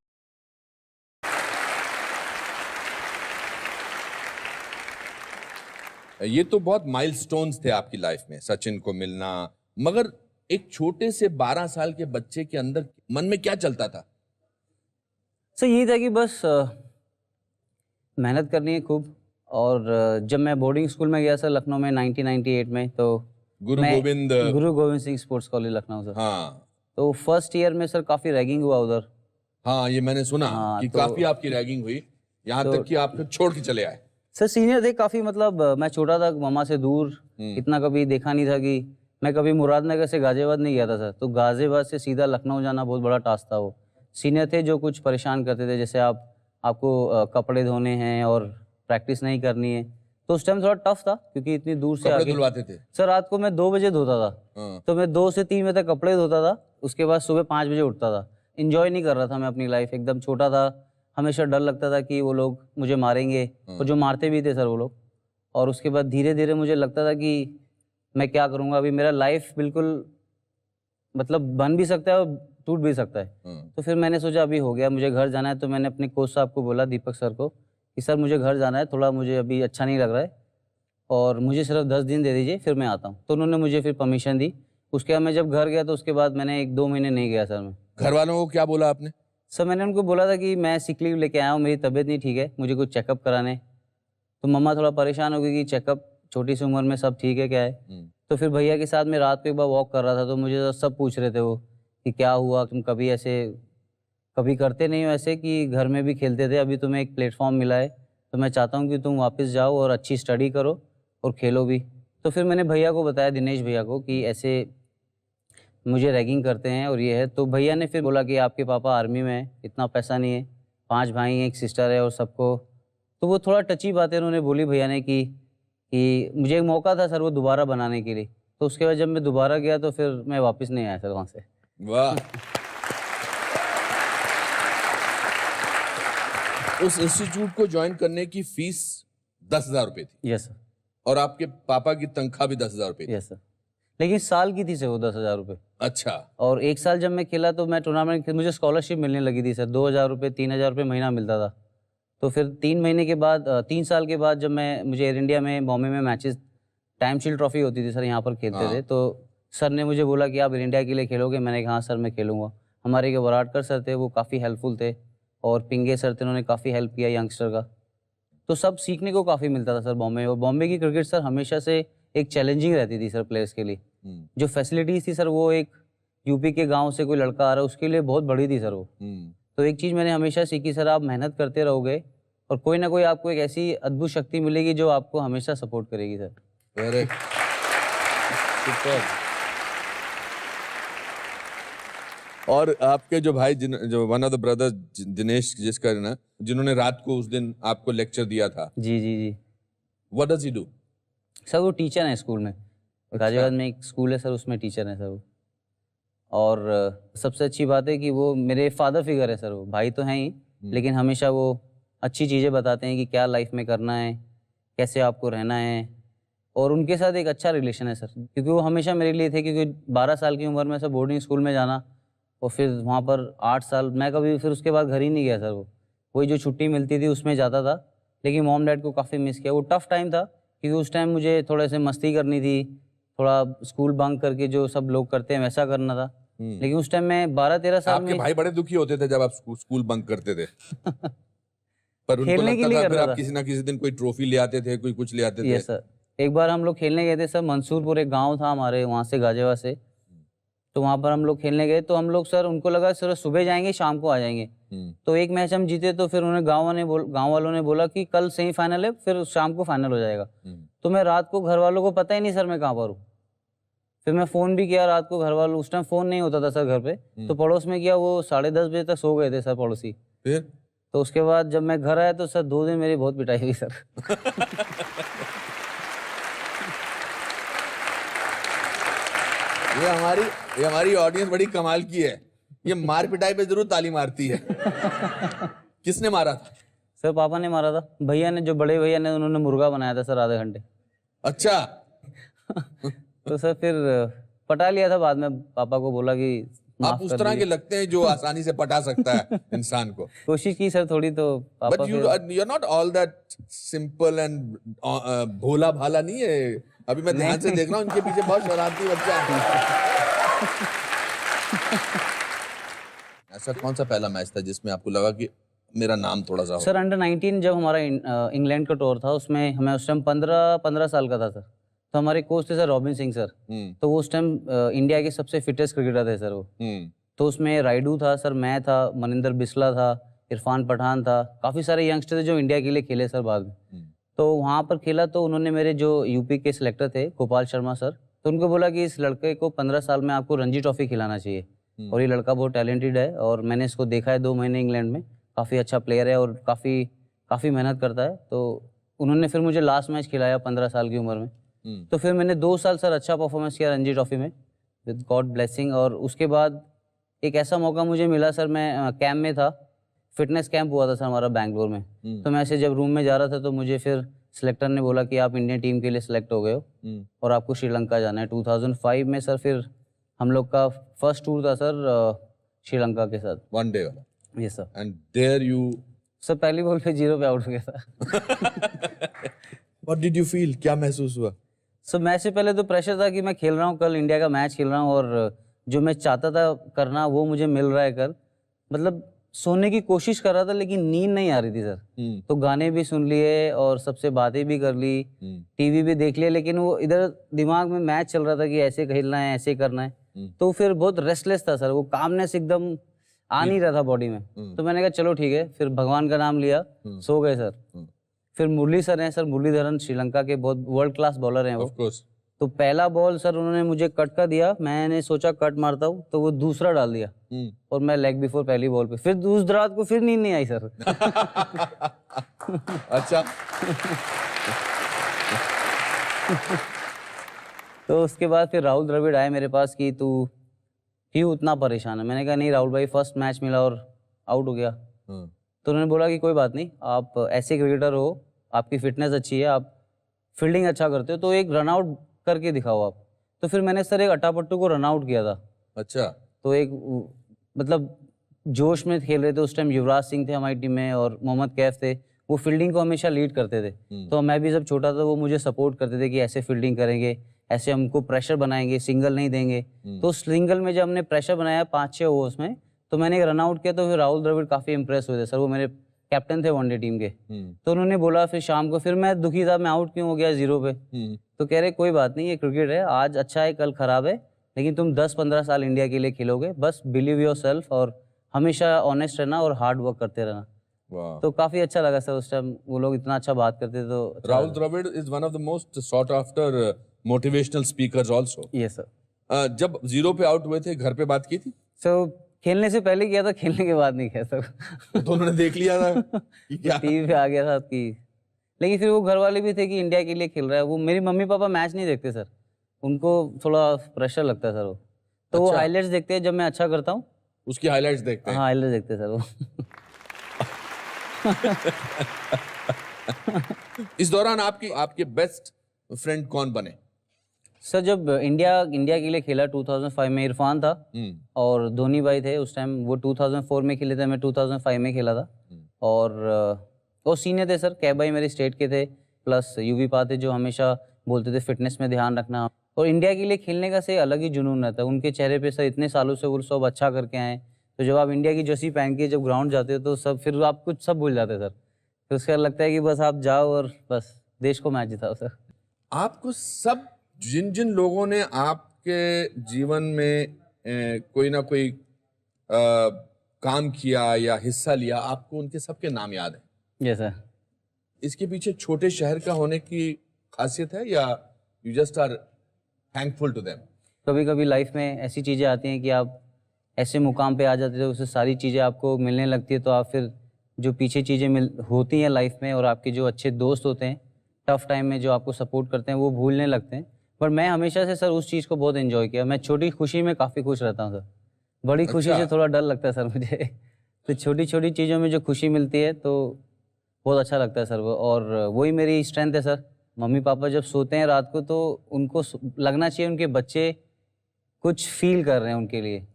Speaker 6: है।
Speaker 1: ये तो बहुत माइलस्टोन्स थे आपकी लाइफ में, सचिन को मिलना। मगर एक छोटे से 12 साल के बच्चे के अंदर मन में क्या चलता था?
Speaker 6: सर यही था कि बस मेहनत करनी है खूब। और जब मैं बोर्डिंग स्कूल में गया सर लखनऊ में 1998 में, तो
Speaker 1: गुरु Govind
Speaker 6: Singh sports college Lucknow sir.
Speaker 1: हाँ।
Speaker 6: तो फर्स्ट ईयर में सर काफ़ी रैगिंग हुआ उधर।
Speaker 1: हाँ, ये मैंने सुना कि
Speaker 6: तो
Speaker 1: काफी आपकी रैगिंग हुई, यहाँ तक कि आप फिर छोड़ के चले आए।
Speaker 6: सर सीनियर थे काफ़ी, मतलब मैं छोटा था, मामा से दूर, इतना कभी देखा नहीं था कि मैं कभी मुरादनगर से गाजियाबाद नहीं गया था सर। तो गाजियाबाद से सीधा लखनऊ जाना बहुत बड़ा टास्क था। वो सीनियर थे जो कुछ परेशान करते थे, जैसे आपको कपड़े धोने हैं और प्रैक्टिस नहीं करनी है। तो उस टाइम थोड़ा टफ था, क्योंकि इतनी दूर से
Speaker 1: कपड़े
Speaker 6: आके
Speaker 1: धुलवाते थे?
Speaker 6: सर रात को मैं 2 बजे धोता था। तो मैं 2 से 3 बजे तक कपड़े धोता था, उसके बाद सुबह 5 बजे उठता था। इंजॉय नहीं कर रहा था मैं अपनी लाइफ, एकदम छोटा था, हमेशा डर लगता था कि वो लोग मुझे मारेंगे, और जो मारते भी थे सर वो लोग। और उसके बाद धीरे धीरे मुझे लगता था कि मैं क्या करूँगा, अभी मेरा लाइफ बिल्कुल मतलब बन भी सकता है और टूट भी सकता है। तो फिर मैंने सोचा अभी हो गया, मुझे घर जाना है। तो मैंने अपने कोच साहब को बोला, दीपक सर को, कि सर मुझे घर जाना है, थोड़ा मुझे अभी अच्छा नहीं लग रहा है और मुझे सिर्फ 10 दिन दे दीजिए, फिर मैं आता हूँ। तो उन्होंने मुझे फिर परमिशन दी। उसके बाद मैं जब घर गया तो उसके बाद मैंने 1-2 महीने नहीं गया सर मैं।
Speaker 1: घर वालों को क्या बोला आपने?
Speaker 6: सर मैंने उनको बोला था कि मैं सिक लीव लेके आया हूँ, मेरी तबीयत नहीं ठीक है, मुझे कुछ चेकअप कराने। तो मम्मा थोड़ा परेशान हो गई कि चेकअप, छोटी सी उम्र में सब ठीक है क्या है। तो फिर भैया के साथ मैं रात को एक बार वॉक कर रहा था, तो मुझे सब पूछ रहे थे वो कि क्या हुआ, तुम कभी करते नहीं हो ऐसे, कि घर में भी खेलते थे, अभी तुम्हें एक प्लेटफॉर्म मिला है, तो मैं चाहता हूँ कि तुम वापस जाओ और अच्छी स्टडी करो और खेलो भी। तो फिर मैंने भैया को बताया, दिनेश भैया को, कि ऐसे मुझे रैगिंग करते हैं और ये है। तो भैया ने फिर बोला कि आपके पापा आर्मी में हैं, इतना पैसा नहीं है, 5 भाई हैं, 1 सिस्टर है और सबको। तो वो थोड़ा टची बातें उन्होंने बोली भैया ने कि मुझे एक मौका था सर वो दोबारा बनाने के लिए। तो उसके बाद जब मैं दोबारा गया तो फिर मैं वापस नहीं आया सर वहाँ से।
Speaker 1: वाह। उस इंस्टीट्यूट को ज्वाइन करने की फीस 10,000 रुपए थी?
Speaker 6: Yes sir.
Speaker 1: और आपके पापा की तनख्वाह भी 10,000 रुपए थी?
Speaker 6: यस सर, लेकिन साल की थी सर वो 10,000 रुपये।
Speaker 1: अच्छा।
Speaker 6: और 1 साल जब मैं खेला तो मैं टूर्नामेंट, मुझे स्कॉलरशिप मिलने लगी थी सर, 2,000 रुपये 3,000 रुपये महीना मिलता था। तो फिर 3 महीने के बाद 3 साल के बाद जब मुझे एयर इंडिया में बॉम्बे में मैचेस, टाइम शील्ड ट्रॉफी होती थी सर, यहाँ पर खेलते थे। तो सर ने मुझे बोला कि आप एयर इंडिया के लिए खेलोगे? मैंने कहा हाँ सर मैं खेलूँगा। हमारे के वराडकर सर थे, वो काफ़ी हेल्पफुल थे, और पिंगे सर थे, उन्होंने काफ़ी हेल्प किया यंगस्टर का। तो सब सीखने को काफ़ी मिलता था सर बॉम्बे। और बॉम्बे की क्रिकेट सर हमेशा से एक चैलेंजिंग रहती थी सर प्लेयर्स के लिए। जो फैसिलिटीज़ थी सर वो एक यूपी के गांव से कोई लड़का आ रहा है, उसके लिए बहुत बड़ी थी सर वो। तो एक चीज़ मैंने हमेशा सीखी सर, आप मेहनत करते रहोगे और कोई ना कोई आपको एक ऐसी अद्भुत शक्ति मिलेगी जो आपको हमेशा सपोर्ट करेगी सर।
Speaker 1: वेरी और आपके जो भाई जो one of the brother Dinesh जिसका ना, जिन्होंने रात को उस दिन आपको लेक्चर दिया था,
Speaker 6: जी जी जी
Speaker 1: what does he do?
Speaker 6: Sir वो टीचर हैं स्कूल में। गाजियाबाद में एक स्कूल है सर, उसमें टीचर हैं सर वो। और सबसे अच्छी बात है कि वो मेरे फादर फिगर है सर। वो भाई तो हैं ही, लेकिन हमेशा वो अच्छी चीज़ें बताते हैं कि क्या लाइफ में करना है, कैसे आपको रहना है। और उनके साथ एक अच्छा रिलेशन है सर, क्योंकि वो हमेशा मेरे लिए थे। क्योंकि 12 साल की उम्र में सर बोर्डिंग स्कूल में जाना और फिर वहाँ पर 8 साल, मैं कभी फिर उसके बाद घर ही नहीं गया सर। वो वही जो छुट्टी मिलती थी उसमें जाता था, लेकिन मॉम डैड को काफ़ी मिस किया। वो टफ़ टाइम था, क्योंकि उस टाइम मुझे थोड़े से मस्ती करनी थी, थोड़ा स्कूल बंक करके जो सब लोग करते हैं वैसा करना था। लेकिन उस टाइम मैं 12-13 साल
Speaker 1: आपके
Speaker 6: में
Speaker 1: भाई बड़े दुखी होते थे जब आप स्कूल बंक करते थे। पर उनको
Speaker 6: खेलने के
Speaker 1: लगता
Speaker 6: लिए
Speaker 1: था फिर
Speaker 6: करता
Speaker 1: आप
Speaker 6: था।
Speaker 1: किसी ना किसी दिन कोई ट्रॉफी ले आते थे, कोई कुछ ले आते थे।
Speaker 6: Yes sir. एक बार हम लोग खेलने गए थे सर, मंसूरपुर एक गांव था हमारे वहाँ से, गाजियाबाद से। तो वहाँ पर हम लोग खेलने गए, तो हम लोग सर, उनको लगा सर सुबह जाएंगे शाम को आ जाएंगे। तो एक मैच हम जीते, तो फिर उन्हें गाँव वालों ने बोला कि कल सेमीफाइनल है, फिर शाम को फाइनल हो जाएगा। तो मैं रात को, घर वालों को पता ही नहीं सर मैं कहाँ पर हूँ। फिर मैं फ़ोन भी किया रात को, घर वालों, उस टाइम फ़ोन नहीं होता था सर घर पे, तो पड़ोस में किया, वो 10:30 बजे तक सो गए थे सर पड़ोसी।
Speaker 1: फिर
Speaker 6: तो उसके बाद जब मैं घर आया तो सर 2 दिन मेरी बहुत पिटाई हुई सर।
Speaker 1: ये हमारी ऑडियंस बड़ी कमाल की है। ये मार पिटाई पे जरूर ताली मारती है। किसने मारा था?
Speaker 6: सर पापा ने मारा था। भैया ने, जो बड़े भैया ने, उन्होंने मुर्गा बनाया था सर आधे घंटे।
Speaker 1: अच्छा।
Speaker 6: तो सर फिर पटा लिया था बाद में, पापा को बोला कि
Speaker 1: आप
Speaker 6: माफ
Speaker 1: उस
Speaker 6: कर
Speaker 1: तरह के
Speaker 6: दीजिए।
Speaker 1: लगते हैं जो आसानी से पटा सकता है इंसान को।
Speaker 6: कोशिश की सर थोड़ी, तो पापा
Speaker 1: but you are not all that simple and भोला भाला नहीं है। अभी मैं ध्यान से देख रहा हूँ, इनके पीछे बहुत शरारती बच्चा है। ऐसा कौन सा पहला मैच था जिसमें आपको लगा कि मेरा नाम थोड़ा सा हो?
Speaker 6: सर अंडर 19 जब हमारा इंग्लैंड का टूर था, उसमें हमें उस टाइम 15 साल का था सर। तो हमारे कोच थे सर रॉबिन सिंह सर। तो वो उस टाइम इंडिया के सबसे फिटेस्ट क्रिकेटर थे सर वो। तो उसमें राइडू था सर, मैं था, मनिंदर बिस्ला था, इरफान पठान था, काफ़ी सारे यंगस्टर थे जो इंडिया के लिए खेले सर बाद में। तो वहाँ पर खेला, तो उन्होंने मेरे जो यूपी के सिलेक्टर थे गोपाल शर्मा सर, तो उनको बोला कि इस लड़के को 15 साल में आपको रणजी ट्रॉफी खिलाना चाहिए। और ये लड़का बहुत टैलेंटेड है, और मैंने इसको देखा है 2 महीने इंग्लैंड में, काफ़ी अच्छा प्लेयर है और काफ़ी मेहनत करता है। तो उन्होंने फिर मुझे लास्ट मैच खिलाया 15 साल की उम्र में। तो फिर मैंने 2 साल सर अच्छा परफॉर्मेंस किया रणजी ट्रॉफी में, विद गॉड ब्लेसिंग। और उसके बाद एक ऐसा मौका मुझे मिला सर, मैं कैंप में था, फिटनेस कैंप हुआ था सर हमारा बैंगलोर में। तो मैं ऐसे जब रूम में जा रहा था, तो मुझे फिर सिलेक्टर ने बोला कि आप इंडियन टीम के लिए सिलेक्ट हो गए हो और आपको श्रीलंका जाना है। 2005 में सर फिर हम लोग का फर्स्ट टूर था सर श्रीलंका के साथ,
Speaker 1: वन डे वाला।
Speaker 6: Yes sir.
Speaker 1: And there you
Speaker 6: sir पहली बॉल पे 0 पे आउट हो गया था।
Speaker 1: What did you feel? क्या महसूस हुआ?
Speaker 6: सर मैच से पहले तो प्रेशर था कि मैं खेल रहा हूँ, कल इंडिया का मैच खेल रहा हूँ, और जो मैं चाहता था करना वो मुझे मिल रहा है कल। मतलब सोने की कोशिश कर रहा था, लेकिन नींद नहीं आ रही थी सर। तो गाने भी सुन लिए और सबसे बातें भी कर ली, टीवी भी देख लिया, लेकिन वो इधर दिमाग में मैच चल रहा था कि ऐसे खेलना है, ऐसे करना है। तो फिर बहुत रेस्टलेस था सर, वो कामनेस एकदम आ नहीं रहा था बॉडी में। तो मैंने कहा चलो ठीक है, फिर भगवान का नाम लिया, सो गए सर। फिर मुरली सर हैं सर, मुरलीधरन, श्रीलंका के बहुत वर्ल्ड क्लास बॉलर हैं वो।
Speaker 1: Of course.
Speaker 6: तो पहला बॉल सर उन्होंने मुझे कट का दिया, मैंने सोचा कट मारता हूँ, तो वो दूसरा डाल दिया और मैं लेग बिफोर पहली बॉल पे। फिर दूसरी रात को फिर नींद नहीं आई सर।
Speaker 1: अच्छा।
Speaker 6: तो उसके बाद फिर राहुल द्रविड़ आए मेरे पास कि तू क्यों उतना परेशान है। मैंने कहा नहीं राहुल भाई, फर्स्ट मैच मिला और आउट हो गया। तो उन्होंने बोला कि कोई बात नहीं, आप ऐसे क्रिकेटर हो, आपकी फिटनेस अच्छी है, आप फील्डिंग अच्छा करते हो, तो एक रन आउट करके दिखाओ आप। तो फिर मैंने सर एक अट्टापट्टू को रन आउट किया था।
Speaker 1: अच्छा।
Speaker 6: तो एक मतलब जोश में खेल रहे थे उस टाइम, युवराज सिंह थे हमारी टीम में और मोहम्मद कैफ थे, वो फील्डिंग को हमेशा लीड करते थे। तो मैं भी जब छोटा था वो मुझे सपोर्ट करते थे कि ऐसे फील्डिंग करेंगे, ऐसे हमको प्रेशर बनाएंगे, सिंगल नहीं देंगे। तो सिंगल में जब हमने प्रेशर बनाया 5-6 ओवर्स में, तो मैंने एक रन आउट किया। तो फिर राहुल द्रविड़ काफ़ी इंप्रेस हुए थे सर, वो मेरे कैप्टन थे वनडे टीम के। तो उन्होंने बोला फिर शाम को, फिर मैं दुखी था, मैं आउट क्यों हो गया 0 पे। तो कह रहे कोई बात नहीं, ये क्रिकेट है, आज अच्छा है कल खराब है, लेकिन तुम 10-15 साल इंडिया के लिए खेलोगे, बस बिलीव योर सेल्फ और हमेशा ऑनेस्ट रहना और हार्ड वर्क करते रहना।
Speaker 1: वाह।
Speaker 6: तो काफ़ी अच्छा लगा सर उस टाइम, वो लोग इतना अच्छा बात करते थे। तो
Speaker 1: Rahul Dravid is one of the most sought after motivational speakers also.
Speaker 6: ये सर
Speaker 1: जब 0 पे आउट हुए थे, घर पे बात की थी?
Speaker 6: सो खेलने से पहले किया था, खेलने के बाद नहीं किया सर।
Speaker 1: तो उन्होंने देख लिया था कि क्या?
Speaker 6: टीवी पे आ गया था कि, लेकिन फिर वो घर वाले भी थे कि इंडिया के लिए खेल रहा है वो। मेरी मम्मी पापा मैच नहीं देखते सर, उनको थोड़ा प्रेशर लगता है सर वो, तो वो हाईलाइट्स देखते हैं जब मैं अच्छा करता हूँ।
Speaker 1: उसकी हाइलाइट्स देखते हैं।
Speaker 6: हाँ हाईलाइट्स देखते हैं सर वो।
Speaker 1: इस दौरान आपके बेस्ट फ्रेंड कौन बने?
Speaker 6: सर जब इंडिया के लिए खेला 2005 में, इरफान था और धोनी भाई थे उस टाइम। वो 2004 में खेले थे, मैं 2005 में खेला था। और वो सीनियर थे सर, कैब भाई मेरे स्टेट के थे, प्लस यूवी पा थे जो हमेशा बोलते थे फिटनेस में ध्यान रखना। और इंडिया के लिए खेलने का से अलग ही जुनून रहता है उनके चेहरे पे सर। इतने सालों से वो सब अच्छा करके आए, तो जब आप इंडिया की जर्सी पहन के जब ग्राउंड जाते हो तो सब, फिर आप कुछ सब भूल जाते सर। तो उसका लगता है कि बस आप जाओ और बस देश को मैच जिताओ सर।
Speaker 1: आपको सब जिन जिन लोगों ने आपके जीवन में कोई ना कोई काम किया या हिस्सा लिया, आपको उनके सबके नाम याद है?
Speaker 6: ये सर
Speaker 1: इसके पीछे छोटे शहर का होने की खासियत है या you just are thankful to them?
Speaker 6: कभी कभी लाइफ में ऐसी चीज़ें आती हैं कि आप ऐसे मुकाम पे आ जाते हो, उससे सारी चीज़ें आपको मिलने लगती है, तो आप फिर जो पीछे चीज़ें होती हैं लाइफ में और आपके जो अच्छे दोस्त होते हैं टफ टाइम में जो आपको सपोर्ट करते हैं वो भूलने लगते हैं। पर मैं हमेशा से सर उस चीज़ को बहुत एंजॉय किया। मैं छोटी खुशी में काफ़ी खुश रहता हूँ सर, बड़ी खुशी से थोड़ा डर लगता है सर मुझे। तो छोटी छोटी चीज़ों में जो खुशी मिलती है तो बहुत अच्छा लगता है सर वो, और वही मेरी स्ट्रेंथ है सर। मम्मी पापा जब सोते हैं रात को तो उनको लगना चाहिए उनके बच्चे कुछ फील कर रहे हैं उनके लिए,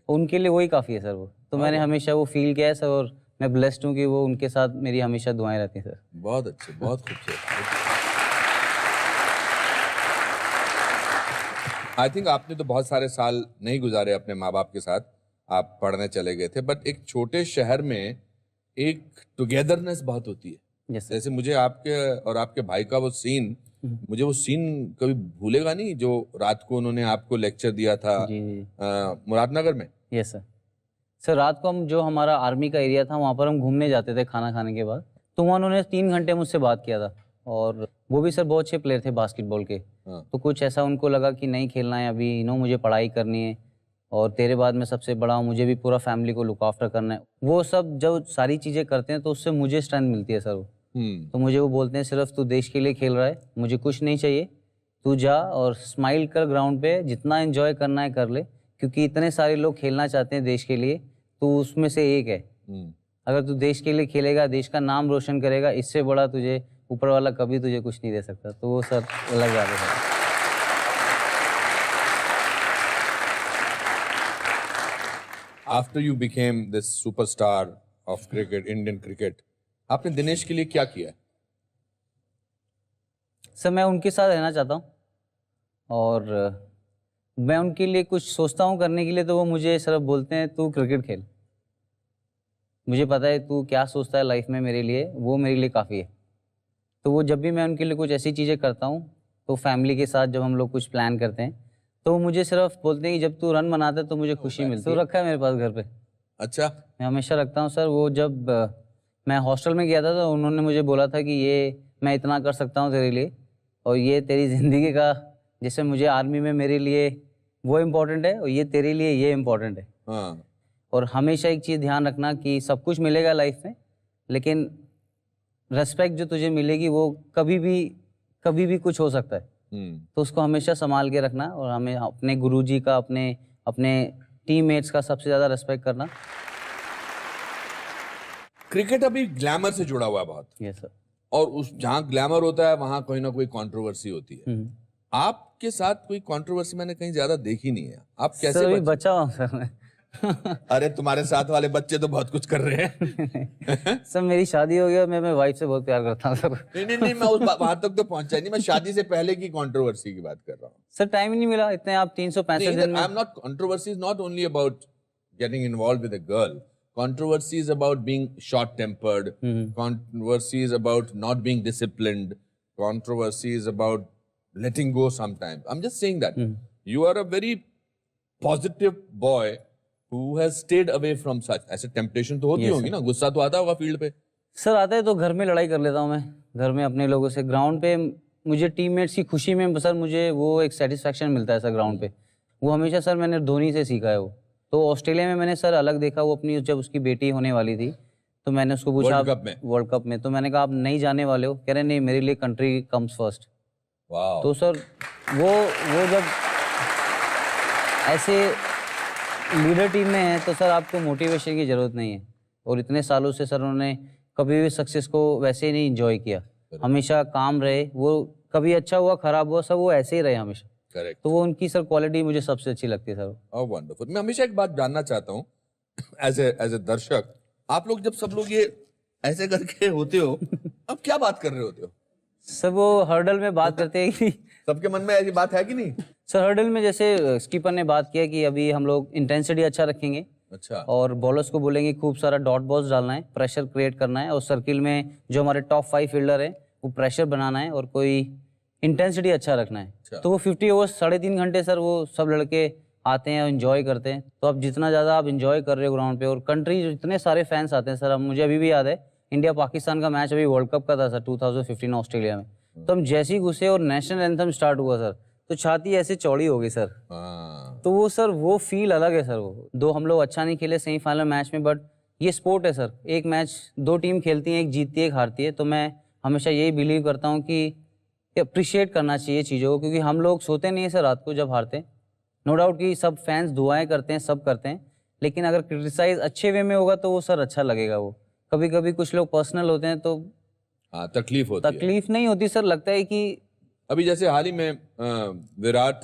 Speaker 6: उनके लिए वही काफ़ी है सर वो। तो मैंने हमेशा वो फील किया है सर, और मैं ब्लेस्ड हूँ कि वो उनके साथ मेरी हमेशा दुआएं रहती हैं सर।
Speaker 1: बहुत अच्छे, बहुत खूबसूरत। आई थिंक आपने तो बहुत सारे साल नहीं गुजारे अपने माँ बाप के साथ, आप पढ़ने चले गए थे, बट एक छोटे शहर में एक टुगेदरनेस बहुत होती है।
Speaker 6: Yes sir.
Speaker 1: जैसे मुझे आपके और आपके भाई का वो सीन, मुझे वो सीन कभी भूलेगा नहीं, जो रात को उन्होंने आपको लेक्चर दिया था
Speaker 6: जी जी
Speaker 1: मुरादनगर में।
Speaker 6: Yes sir. सर रात को हम, जो हमारा आर्मी का एरिया था वहाँ पर हम घूमने जाते थे खाना खाने के बाद, तो वहाँ उन्होंने 3 घंटे मुझसे बात किया था। और वो भी सर बहुत अच्छे प्लेयर थे बास्केटबॉल के। तो कुछ ऐसा उनको लगा कि नहीं खेलना है अभी, मुझे पढ़ाई करनी है और तेरे बाद मैं सबसे बड़ा हूँ, मुझे भी पूरा फैमिली को लुक आफ्टर करना है। वो सब जब सारी चीज़ें करते हैं तो उससे मुझे स्ट्रेंथ मिलती है सर वो। तो मुझे वो बोलते हैं सिर्फ तू देश के लिए खेल रहा है, मुझे कुछ नहीं चाहिए, तू जा और स्माइल कर ग्राउंड पे, जितना एंजॉय करना है कर ले, क्योंकि इतने सारे लोग खेलना चाहते हैं देश के लिए, तू उसमें से एक है। अगर तू देश के लिए खेलेगा, देश का नाम रोशन करेगा, इससे बड़ा तुझे ऊपर वाला कभी तुझे कुछ नहीं दे सकता। तो वो सर अलग बात है।
Speaker 1: After you became this superstar of cricket, Indian cricket, आपने दिनेश के लिए क्या किया?
Speaker 6: सर मैं उनके साथ रहना चाहता हूँ और मैं उनके लिए कुछ सोचता हूँ करने के लिए, तो वो मुझे सिर्फ बोलते हैं तू क्रिकेट खेल। मुझे पता है तू क्या सोचता है लाइफ में मेरे लिए, वो मेरे लिए काफ़ी है। तो वो जब भी मैं उनके लिए कुछ ऐसी चीज़ें करता हूँ, तो फैमिली के साथ जब हम लोग कुछ प्लान करते हैं, तो वो मुझे सिर्फ बोलते हैं कि जब तू रन बनाता है तो मुझे खुशी मिलती है। तो रखा है मेरे पास घर पे।
Speaker 1: अच्छा।
Speaker 6: मैं हमेशा रखता हूँ सर। वो जब मैं हॉस्टल में गया था तो उन्होंने मुझे बोला था कि ये मैं इतना कर सकता हूँ तेरे लिए, और ये तेरी ज़िंदगी का, जैसे मुझे आर्मी में मेरे लिए वो इम्पोर्टेंट है और ये तेरे लिए ये इम्पोर्टेंट है।
Speaker 1: हाँ।
Speaker 6: और हमेशा एक चीज़ ध्यान रखना कि सब कुछ मिलेगा लाइफ में, लेकिन रेस्पेक्ट जो तुझे मिलेगी वो कभी भी कुछ हो सकता है। तो उसको हमेशा संभाल के रखना, और हमें अपने गुरुजी का, अपने टीममेट्स का सबसे ज़्यादा रेस्पेक्ट करना।
Speaker 1: क्रिकेट अभी ग्लैमर से जुड़ा हुआ है बहुत,
Speaker 6: यस सर।
Speaker 1: और उस जहाँ ग्लैमर होता है वहां कोई ना कोई कंट्रोवर्सी होती है। आपके साथ कोई कंट्रोवर्सी मैंने कहीं ज्यादा देखी नहीं है। आप कैसे
Speaker 6: सर अभी बचा हुआ हूँ सर मैं।
Speaker 1: अरे तुम्हारे साथ वाले बच्चे तो बहुत कुछ कर रहे हैं।
Speaker 6: सर मेरी शादी हो गई, मैं वाइफ से बहुत प्यार करता हूँ सर।
Speaker 1: नहीं, मैं उस वहां तक तो पहुंचा नहीं। मैं शादी से पहले की कंट्रोवर्सी की बात कर रहा हूँ।
Speaker 6: सर टाइम ही नहीं मिला इतने, आप 365 दिन में।
Speaker 1: आई am not, controversy is not only about getting involve with a girl. Controversy is about being short-tempered. Controversy is about not being disciplined. Controversy is about letting go sometimes. I'm just saying that. You are a very positive boy who has stayed away from such, ऐसे temptation तो होती होगी ना, गुस्सा तो आता होगा field पे?
Speaker 6: सर आता है तो घर में लड़ाई कर लेता हूँ मैं, घर में अपने लोगों से। ग्राउंड पे मुझे टीममेट्स की खुशी में सर मुझे वो एक सेटिस्फैक्शन मिलता है सर ग्राउंड पे। वो हमेशा सर मैंने धोनी से सीखा है वो। तो ऑस्ट्रेलिया में मैंने सर अलग देखा, वो अपनी जब उसकी बेटी होने वाली थी तो मैंने उसको पूछा वर्ल्ड कप में, तो मैंने कहा आप नहीं जाने वाले हो? कह रहे नहीं, मेरे लिए कंट्री कम्स फर्स्ट।
Speaker 1: वाह।
Speaker 6: तो सर वो जब ऐसे लीडर टीम में है तो सर आपको मोटिवेशन की ज़रूरत नहीं है। और इतने सालों से सर उन्होंने कभी भी सक्सेस को वैसे ही नहीं इंजॉय किया, हमेशा काम रहे। वो कभी अच्छा हुआ खराब हुआ सब वो ऐसे ही रहे हमेशा।
Speaker 1: करेक्ट।
Speaker 6: तो वो उनकी सर क्वालिटी मुझे सबसे अच्छी लगती है सर।
Speaker 1: ओह वंडरफुल। मैं हमेशा एक बात जानना चाहता हूँ एज ए दर्शक, आप लोग जब सब लोग ये ऐसे करके होते हो, अब क्या बात कर रहे होते हो?
Speaker 6: सब वो हर्डल में बात करते हैं कि
Speaker 1: सबके मन में ऐसी बात है कि नहीं?
Speaker 6: सर हर्डल में जैसे स्कीपर ने बात किया कि अभी हम लोग इंटेंसिटी अच्छा रखेंगे
Speaker 1: अच्छा।
Speaker 6: और बॉलर्स को बोलेंगे खूब सारा डॉट बॉल्स डालना है, प्रेशर क्रिएट करना है, और सर्किल में जो हमारे टॉप 5 फील्डर है वो प्रेशर बनाना है और कोई इंटेंसिटी अच्छा रखना है। तो वो 50 ओवर्स 3.5 घंटे सर वो सब लड़के आते हैं और इन्जॉय करते हैं। तो अब जितना ज़्यादा आप इन्जॉय कर रहे हो ग्राउंड पे, और कंट्री इतने सारे फैंस आते हैं सर। अब मुझे अभी भी याद है इंडिया पाकिस्तान का मैच अभी वर्ल्ड कप का था सर 2015 ऑस्ट्रेलिया में। तो हम जैसे ही घुसे और नेशनल एंथम स्टार्ट हुआ सर, तो छाती ऐसे चौड़ी हो गई सर। तो वो सर वो फील अलग है सर। वो दो हम लोग अच्छा नहीं खेले सेमीफाइनल मैच में, बट ये स्पोर्ट है सर। एक मैच 2 टीम खेलती है, एक जीतती है एक हारती है। तो मैं हमेशा यही बिलीव करता हूँ कि अप्रिशिएट करना चाहिए चीज़ों को, क्योंकि हम लोग सोते नहीं है सर रात को जब हारते हैं। नो डाउट कि सब फैंस दुआएं करते हैं, सब करते हैं, लेकिन अगर क्रिटिसाइज अच्छे वे में होगा तो वो सर अच्छा लगेगा। वो कभी कभी कुछ लोग पर्सनल होते हैं तो
Speaker 1: तकलीफ होती है।
Speaker 6: तकलीफ नहीं होती सर, लगता है कि
Speaker 1: अभी जैसे हाल ही में विराट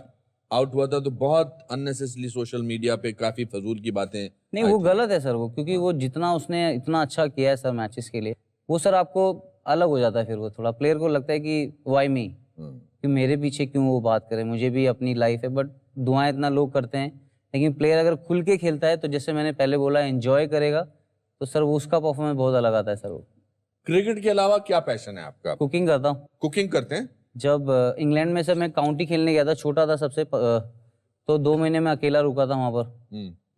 Speaker 1: आउट हुआ था तो बहुत अननेसेसरी सोशल मीडिया पे काफी फजूल की बातें
Speaker 6: नहीं, वो गलत है सर वो, क्योंकि वो जितना उसने इतना अच्छा किया है सर मैचेस के लिए, वो सर आपको अलग हो जाता है। फिर वो थोड़ा प्लेयर को लगता है कि वाई मी, कि मेरे पीछे क्यों वो बात करे, मुझे भी अपनी लाइफ है। बट दुआएं इतना लोग करते हैं, लेकिन प्लेयर अगर खुल के खेलता है तो जैसे मैंने पहले बोला एंजॉय करेगा तो सर वो उसका परफॉर्मेंस बहुत अलग आता है सर। वो
Speaker 1: क्रिकेट के अलावा क्या पैशन है आपका?
Speaker 6: कुकिंग करता हूँ।
Speaker 1: कुकिंग करते हैं?
Speaker 6: जब इंग्लैंड में सर मैं काउंटी खेलने गया था, छोटा था सबसे, तो 2 महीने में अकेला रुका था वहाँ पर।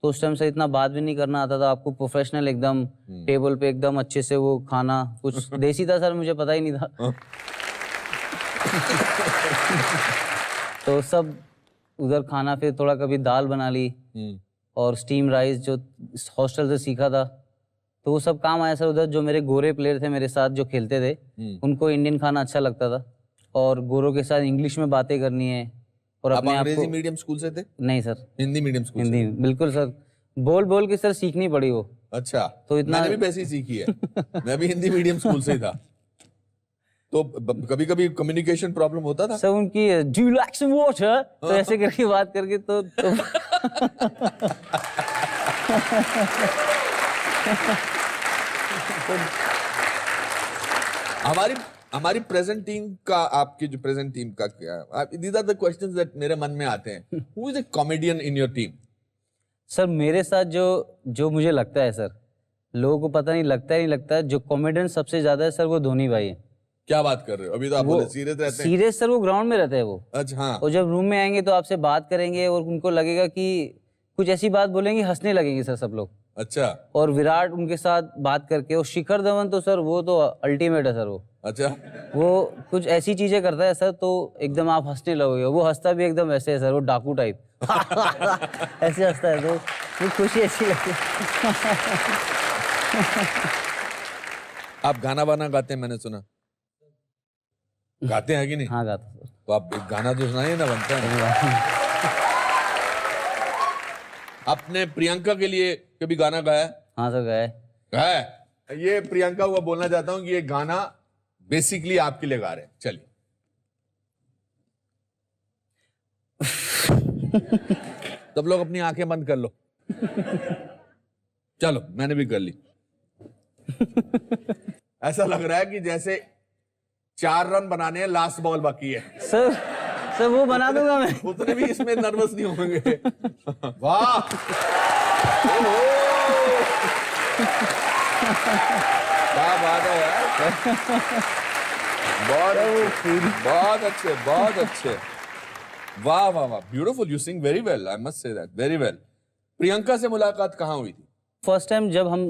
Speaker 6: तो उस टाइम से इतना बात भी नहीं करना आता था। आपको प्रोफेशनल एकदम टेबल पे एकदम अच्छे से वो खाना, कुछ देसी था सर, मुझे पता ही नहीं था। तो सब उधर खाना, फिर थोड़ा कभी दाल बना ली और स्टीम राइस जो हॉस्टल से सीखा था, तो वो सब काम आया सर। उधर जो मेरे गोरे प्लेयर थे मेरे साथ जो खेलते थे, उनको इंडियन खाना अच्छा लगता था, और गोरों के साथ इंग्लिश में बातें करनी है। और
Speaker 1: आप
Speaker 6: अपने आप
Speaker 1: अंग्रेजी
Speaker 6: को
Speaker 1: मीडियम स्कूल से थे?
Speaker 6: नहीं सर,
Speaker 1: हिंदी मीडियम स्कूल से?
Speaker 6: हिंदी बिल्कुल सर, बोल बोल के सर सीखनी पड़ी वो।
Speaker 1: अच्छा।
Speaker 6: तो इतना
Speaker 1: मैंने भी वैसे ही सीखी है। मैं भी हिंदी मीडियम स्कूल से ही था। तो कभी कभी कम्युनिकेशन प्रॉब्लम होता था
Speaker 6: सर। उनकी do you like some water, तो ऐसे करके बात करके तो
Speaker 1: हमारी हमारी प्रेजेंट टीम का, आपकी जो प्रेजेंट टीम का क्या, these are the questions that मेरे मन में आते हैं। Who is a comedian in your team?
Speaker 6: Sir मेरे साथ जो मुझे लगता है सर, लोगों को पता नहीं लगता है नहीं लगता, जो कॉमेडियन सबसे ज्यादा है सर वो धोनी भाई है।
Speaker 1: क्या बात कर रहे हो? अभी तो आप बोले सीरियस रहते हैं।
Speaker 6: सीरियस सर वो ग्राउंड में रहते हैं वो।
Speaker 1: अच्छा हाँ।
Speaker 6: और जब रूम में आएंगे तो आपसे बात करेंगे और उनको लगेगा कि कुछ ऐसी बात बोलेंगे, हंसने लगेंगे सर सब लोग।
Speaker 1: अच्छा।
Speaker 6: और विराट उनके साथ बात करके, और शिखर धवन तो सर वो तो अल्टीमेट है सर वो।
Speaker 1: अच्छा।
Speaker 6: वो कुछ ऐसी चीजें करता है सर तो एकदम आप हंसने लगोगे। वो हंसता भी एकदम ऐसे है सर, वो डाकू टाइप ऐसे हंसता है तो वो खुशी ऐसी लगती है।
Speaker 1: आप गाना वाना गाते हैं मैंने सुना, गाते हैं कि नहीं?
Speaker 6: हाँ गाता सर।
Speaker 1: तो आप एक गाना तो सुनाइए ना, बनता है। आपने प्रियंका के लिए कभी गाना गाया?
Speaker 6: हाँ सर गाया।
Speaker 1: गाया? ये प्रियंका को बोलना चाहता हूं कि ये गाना बेसिकली आपके लिए गा रहे हैं। चलिए। सब लोग अपनी आंखें बंद कर लो। चलो मैंने भी कर ली। ऐसा लग रहा है कि जैसे 4 रन बनाने हैं, लास्ट बॉल बाकी है।
Speaker 6: सर वो बना दूंगा मैं।
Speaker 1: उतने भी इसमें नर्वस नहीं होंगे। वाह, क्या बात है यार। बहुत अच्छे, बहुत अच्छे। वाह वाह वाह, beautiful, you sing very well, I must say that, very well. Priyanka से मुलाकात कहाँ हुई थी?
Speaker 6: फर्स्ट टाइम जब हम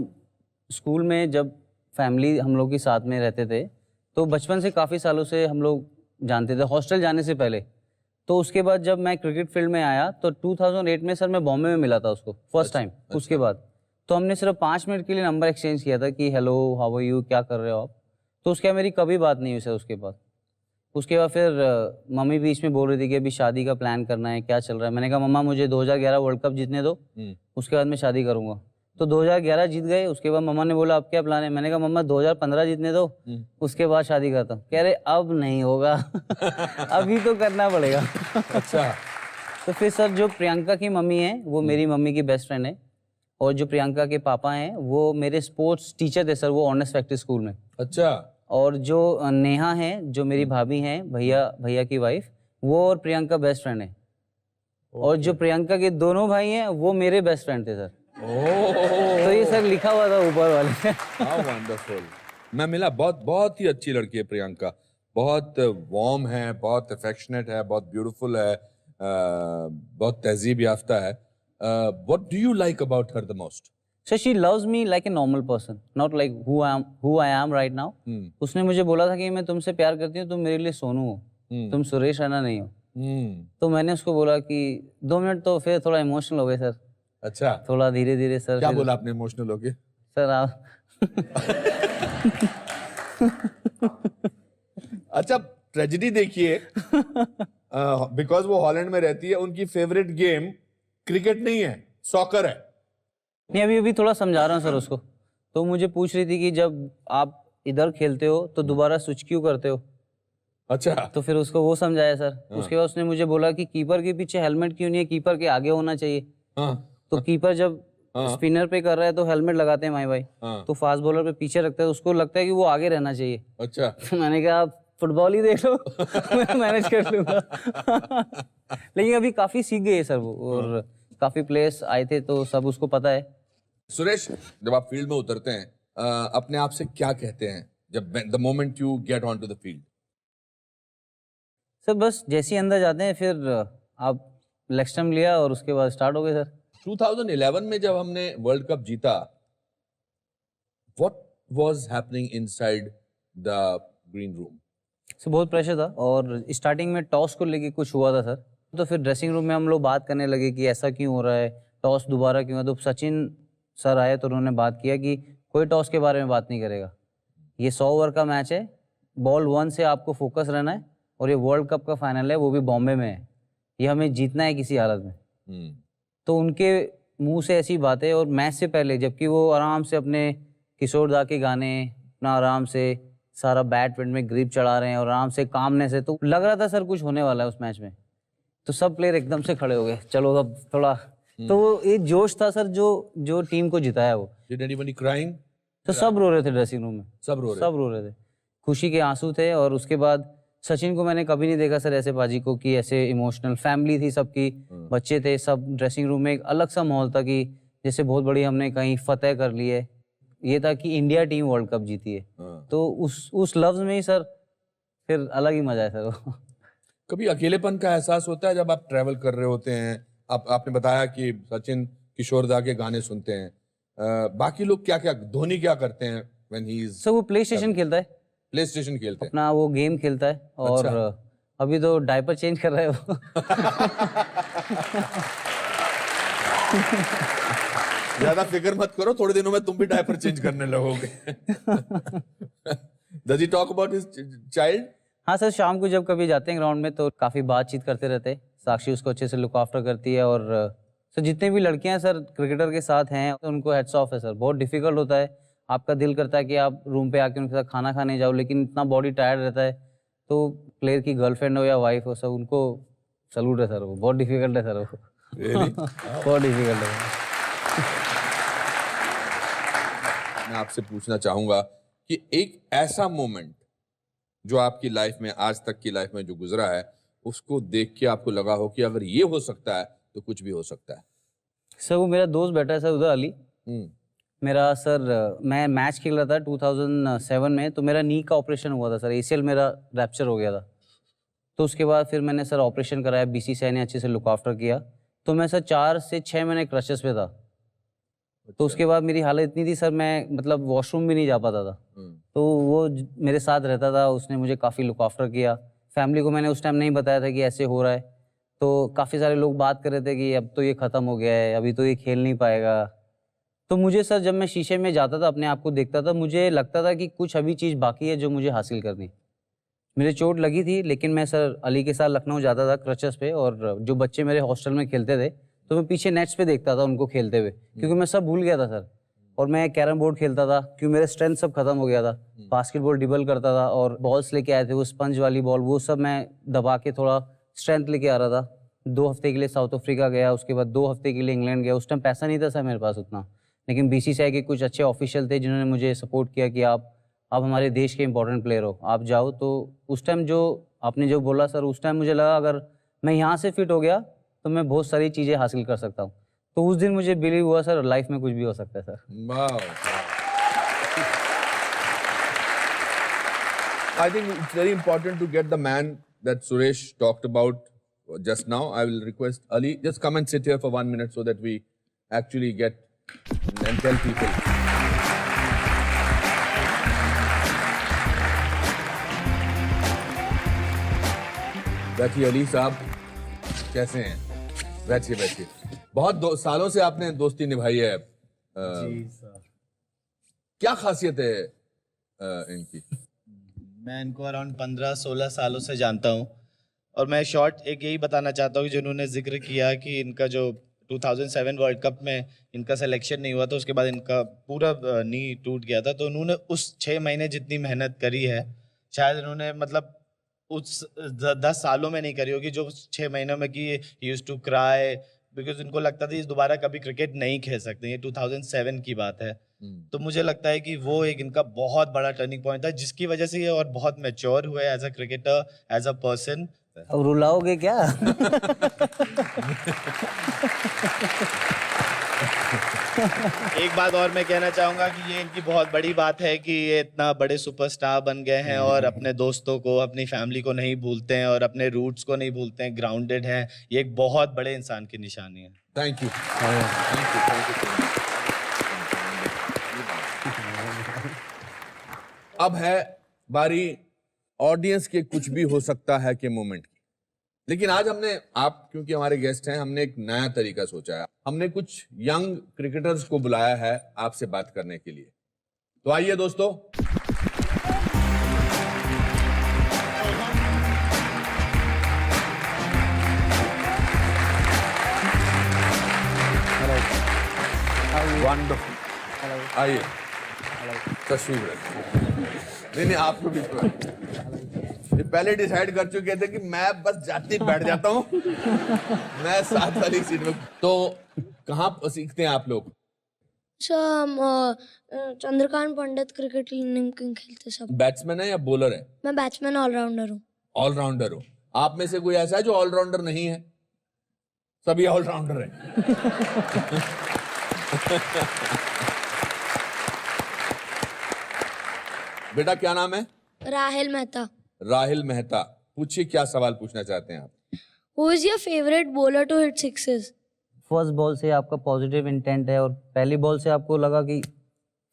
Speaker 6: स्कूल में, जब फैमिली हम लोग के साथ में रहते थे, तो बचपन से काफ़ी सालों से हम लोग जानते थे, हॉस्टल जाने से पहले। तो उसके बाद जब मैं क्रिकेट फील्ड में आया तो 2008 में सर मैं बॉम्बे में मिला था उसको फर्स्ट टाइम। उसके बाद तो हमने सिर्फ 5 मिनट के लिए नंबर एक्सचेंज किया था कि हेलो, हाउ आर यू, क्या कर रहे हो आप। तो उसके बाद मेरी कभी बात नहीं हुई सर उसके बाद। उसके बाद फिर मम्मी बीच में बोल रही थी कि अभी शादी का प्लान करना है, क्या चल रहा है। मैंने कहा मम्मा मुझे 2011 वर्ल्ड कप जीतने दो, उसके बाद मैं शादी करूंगा। तो 2011 जीत गए, उसके बाद मम्मा ने बोला अब क्या प्लान है। मैंने कहा मम्मा 2015 जीतने दो, उसके बाद शादी करता हूँ। कह रहे अब नहीं होगा अभी तो करना पड़ेगा।
Speaker 1: अच्छा।
Speaker 6: तो फिर सर जो प्रियंका की मम्मी है वो मेरी मम्मी की बेस्ट फ्रेंड है, और जो प्रियंका के पापा हैं वो मेरे स्पोर्ट्स टीचर थे सर, वो ऑनेस्ट फैक्ट्री स्कूल में।
Speaker 1: अच्छा।
Speaker 6: और जो नेहा है, जो मेरी भाभी हैं, भैया की वाइफ, वो और प्रियंका बेस्ट फ्रेंड है। और जो प्रियंका के दोनों भाई हैं वो मेरे बेस्ट फ्रेंड थे सर। तो ये सर लिखा हुआ था ऊपर वाले।
Speaker 1: How wonderful. मैं मिला, बहुत ही अच्छी लड़की है प्रियंका, बहुत वार्म है, बहुत अफेक्शनेट है, बहुत ब्यूटीफुल है, बहुत तहजीब याफ्ता है। What do you like about her the most?
Speaker 6: So she loves me like a normal person, not like who I am right now. उसने मुझे बोला था कि मैं तुमसे प्यार करती हूँ, तुम मेरे लिए सोनू हो, तुम सुरेश रैना नहीं हो। तो मैंने उसको बोला कि 2 मिनट, तो फिर थोड़ा इमोशनल हो गए सर।
Speaker 1: अच्छा,
Speaker 6: थोड़ा धीरे धीरे सर।
Speaker 1: क्या बोला आपने इमोशनल होके?
Speaker 6: सर आप
Speaker 1: अच्छा, ट्रेजेडी देखिए, बिकॉज वो हॉलैंड में रहती है, उनकी फेवरेट गेम क्रिकेट नहीं है, सॉकर है।
Speaker 6: नहीं, अभी थोड़ा समझा रहा हूँ सर उसको। तो मुझे पूछ रही थी कि जब आप इधर खेलते हो तो दोबारा स्विच क्यों करते हो।
Speaker 1: अच्छा।
Speaker 6: तो फिर उसको वो समझाया सर। उसके बाद उसने मुझे बोला कि कीपर के पीछे हेलमेट क्यों नहीं है, कीपर के आगे होना चाहिए। तो कीपर जब स्पिनर पे कर रहा है तो हेलमेट लगाते हैं भाई। तो फास्ट बॉलर पे पीछे रखता है, उसको लगता है कि वो आगे रहना चाहिए।
Speaker 1: अच्छा।
Speaker 6: मैंने कहा आप फुटबॉल ही देख लो मैं मैनेज कर लूंगा। लेकिन अभी काफी सीख गए सर वो, और काफी प्लेयर्स आए थे तो सब उसको पता है।
Speaker 1: सुरेश, जब आप फील्ड में उतरते हैं, अपने आप से क्या कहते हैं जब the moment you get on to the field?
Speaker 6: Sir बस जैसे ही अंदर जाते हैं फिर आप लेग स्टंप लिया और उसके बाद स्टार्ट हो गए सर।
Speaker 1: 2011 में जब हमने वर्ल्ड कप जीता, what was happening inside the green room?
Speaker 6: Sir बहुत प्रेशर था, और स्टार्टिंग में टॉस को लेके कुछ हुआ था सर। तो फिर ड्रेसिंग रूम में हम लोग बात करने लगे कि ऐसा क्यों हो रहा है, टॉस दोबारा क्यों है। तो सचिन सर आए तो उन्होंने बात किया कि कोई टॉस के बारे में बात नहीं करेगा, ये 100 ओवर का मैच है, बॉल 1 से आपको फोकस रहना है, और ये वर्ल्ड कप का फाइनल है, वो भी बॉम्बे में है, ये हमें जीतना है किसी हालत में। तो उनके मुंह से ऐसी बातें, और मैच से पहले जबकि वो आराम से अपने किशोर दा के गाने, अपना आराम से सारा बैट में ग्रिप चढ़ा रहे हैं और आराम से कामने से, तो लग रहा था सर कुछ होने वाला है उस मैच में। तो सब प्लेयर एकदम से खड़े हो गए, चलो अब थोड़ा। तो वो एक जोश था सर जो टीम को जिताया वो।
Speaker 1: Did anybody crying?
Speaker 6: तो सब रो रहे थे ड्रेसिंग रूम में,
Speaker 1: सब रो रहे
Speaker 6: थे, खुशी के आंसू थे। और उसके बाद सचिन को मैंने कभी नहीं देखा सर ऐसे बाजी को, कि ऐसे इमोशनल। फैमिली थी सबकी, बच्चे थे सब, ड्रेसिंग रूम में एक अलग सा माहौल था कि जैसे बहुत बड़ी हमने कहीं फतेह कर ली है। ये था कि इंडिया टीम वर्ल्ड कप जीती है। तो उस लफ्ज में ही सर फिर अलग ही मजा है सर वो।
Speaker 1: कभी अकेलेपन का एहसास होता है जब आप ट्रैवल कर रहे होते हैं? आपने बताया कि सचिन किशोर दा के गाने सुनते हैं, बाकी लोग क्या धोनी क्या करते हैं व्हेन ही इज?
Speaker 6: सर वो प्ले स्टेशन खेलता है,
Speaker 1: प्ले स्टेशन खेलते हैं,
Speaker 6: अपना वो गेम खेलता है। और अभी तो डायपर चेंज कर रहा है वो।
Speaker 1: ज्यादा फिक्र मत करो, थोड़े दिनों में तुम भी डायपर चेंज करने लगोगे। Does he talk about his child?
Speaker 6: हाँ सर, शाम को जब कभी जाते हैं ग्राउंड में तो काफ़ी बातचीत करते रहते हैं। साक्षी उसको अच्छे से लुक आफ्टर करती है। और सर जितने भी लड़कियां सर क्रिकेटर के साथ हैं उनको हेड्स ऑफ है सर। बहुत डिफिकल्ट होता है, आपका दिल करता है कि आप रूम पे आके उनके साथ खाना खाने जाओ, लेकिन इतना बॉडी टायर्ड रहता है। तो प्लेयर की गर्लफ्रेंड हो या वाइफ हो, सब उनको सलूट है सर। वो बहुत डिफिकल्ट है सर वो।
Speaker 1: Really?
Speaker 6: बहुत डिफिकल्ट है।
Speaker 1: मैं आपसे पूछना चाहूंगा कि एक ऐसा मोमेंट जो आपकी लाइफ में, आज तक की लाइफ में जो गुजरा है, उसको देख के आपको लगा हो कि अगर ये हो सकता है तो कुछ भी हो सकता है।
Speaker 6: सर वो मेरा दोस्त बैठा है सर उधर, अली। मेरा सर, मैं मैच खेल रहा था 2007 में, तो मेरा नी का ऑपरेशन हुआ था सर, ACL मेरा रैप्चर हो गया था। तो उसके बाद फिर मैंने सर ऑपरेशन कराया, BCCI ने अच्छे से लुक आफ्टर किया, तो मैं सर 4 से 6 महीने क्रचेस पे था। तो उसके बाद मेरी हालत इतनी थी सर, मैं मतलब वॉशरूम भी नहीं जा पाता था। तो वो मेरे साथ रहता था, उसने मुझे काफ़ी लुक आफ्टर किया। फैमिली को मैंने उस टाइम नहीं बताया था कि ऐसे हो रहा है, तो काफ़ी सारे लोग बात कर रहे थे कि अब तो ये ख़त्म हो गया है, अभी तो ये खेल नहीं पाएगा। तो मुझे सर जब मैं शीशे में जाता था, अपने आप को देखता था, मुझे लगता था कि कुछ अभी चीज़ बाकी है जो मुझे हासिल करनी। मेरे चोट लगी थी, लेकिन मैं सर अली के साथ लखनऊ जाता था क्रचेस पे, और जो बच्चे मेरे हॉस्टल में खेलते थे तो मैं पीछे नेट्स पे देखता था उनको खेलते हुए, क्योंकि मैं सब भूल गया था सर। और मैं कैरम बोर्ड खेलता था क्योंकि मेरे स्ट्रेंथ सब खत्म हो गया था। बास्केटबॉल ड्रिबल करता था, और बॉल्स लेके आए थे वो स्पंज वाली बॉल, वो सब मैं दबा के थोड़ा स्ट्रेंथ लेके आ रहा था। 2 हफ्ते के लिए साउथ अफ्रीका गया, उसके बाद 2 हफ्ते के लिए इंग्लैंड गया। उस टाइम पैसा नहीं था सर मेरे पास उतना, लेकिन BCCI के कुछ अच्छे ऑफिशियल थे जिन्होंने मुझे सपोर्ट किया कि आप हमारे देश के इंपॉर्टेंट प्लेयर हो, आप जाओ। तो उस टाइम जो आपने जो बोला सर, उस टाइम मुझे लगा अगर मैं यहाँ से फिट हो गया तो मैं बहुत सारी चीज़ें हासिल कर सकता हूँ। तो उस दिन मुझे बिलीव हुआ सर, लाइफ में कुछ भी हो सकता है sir.
Speaker 1: I think it's very important to get the man that Suresh talked about just now. I will request Ali, just come and sit here for 1 minute so that we actually get and tell people. बैठिए अली साहब, कैसे हैं? बैठिए बैठिए। बहुत सालों से आपने दोस्ती निभाई है।
Speaker 7: जी सर।
Speaker 1: क्या खासियत है इनकी?
Speaker 7: मैं इनको अराउंड 15-16 सालों से जानता हूँ, और मैं शॉर्ट एक यही बताना चाहता हूँ कि जिन्होंने जिक्र किया कि इनका जो 2007 वर्ल्ड कप में इनका सिलेक्शन नहीं हुआ, तो उसके बाद इनका पूरा नी टूट गया था। तो उन्होंने उस 6 महीने जितनी मेहनत करी है, शायद इन्होंने मतलब उस 10 सालों में नहीं करी होगी जो 6 महीनों में की। यूज्ड टू क्राई बिकॉज इनको लगता था इस दोबारा कभी क्रिकेट नहीं खेल सकते। ये 2007 की बात है। तो मुझे लगता है कि वो एक इनका बहुत बड़ा टर्निंग पॉइंट था, जिसकी वजह से ये और बहुत मैच्योर हुए as a cricketer, as a person.
Speaker 6: अब रुलाओगे क्या?
Speaker 7: एक बात और मैं कहना चाहूंगा कि ये इनकी बहुत बड़ी बात है कि ये इतना बड़े सुपरस्टार बन गए हैं और अपने दोस्तों को, अपनी फैमिली को नहीं भूलते हैं और अपने रूट्स को नहीं भूलते हैं, ग्राउंडेड हैं। ये एक बहुत बड़े इंसान की निशानी है।
Speaker 1: Thank you, thank you, thank you. अब है बारी ऑडियंस के कुछ भी हो सकता है के मोमेंट की, लेकिन आज हमने, आप क्योंकि हमारे गेस्ट हैं, हमने एक नया तरीका सोचा है। हमने कुछ यंग क्रिकेटर्स को बुलाया है आपसे बात करने के लिए। तो आइए दोस्तों, वंडरफुल, आइए तस्वीर नहीं आपको भी पहले डिसाइड कर चुके थे कि मैं बस जाते ही बैठ जाता हूँ। मैं 7 वाली सीट में। तो कहाँ सीखते हैं आप लोग?
Speaker 8: सर हम चंद्रकांत पंडित क्रिकेट टीम खेलते सब।
Speaker 1: बैट्समैन है या बॉलर है?
Speaker 8: मैं बैट्समैन ऑलराउंडर हूँ।
Speaker 1: ऑलराउंडर हो। आप में से कोई ऐसा है जो ऑलराउंडर नहीं है? सभी ऑलराउंडर है। बेटा क्या नाम है?
Speaker 8: राहिल मेहता।
Speaker 1: राहिल मेहता, पूछिए क्या सवाल पूछना चाहते हैं आप?
Speaker 8: Who is your favorite bowler to hit sixes?
Speaker 6: First ball से आपका पॉजिटिव इंटेंट है और पहली बॉल से आपको लगा कि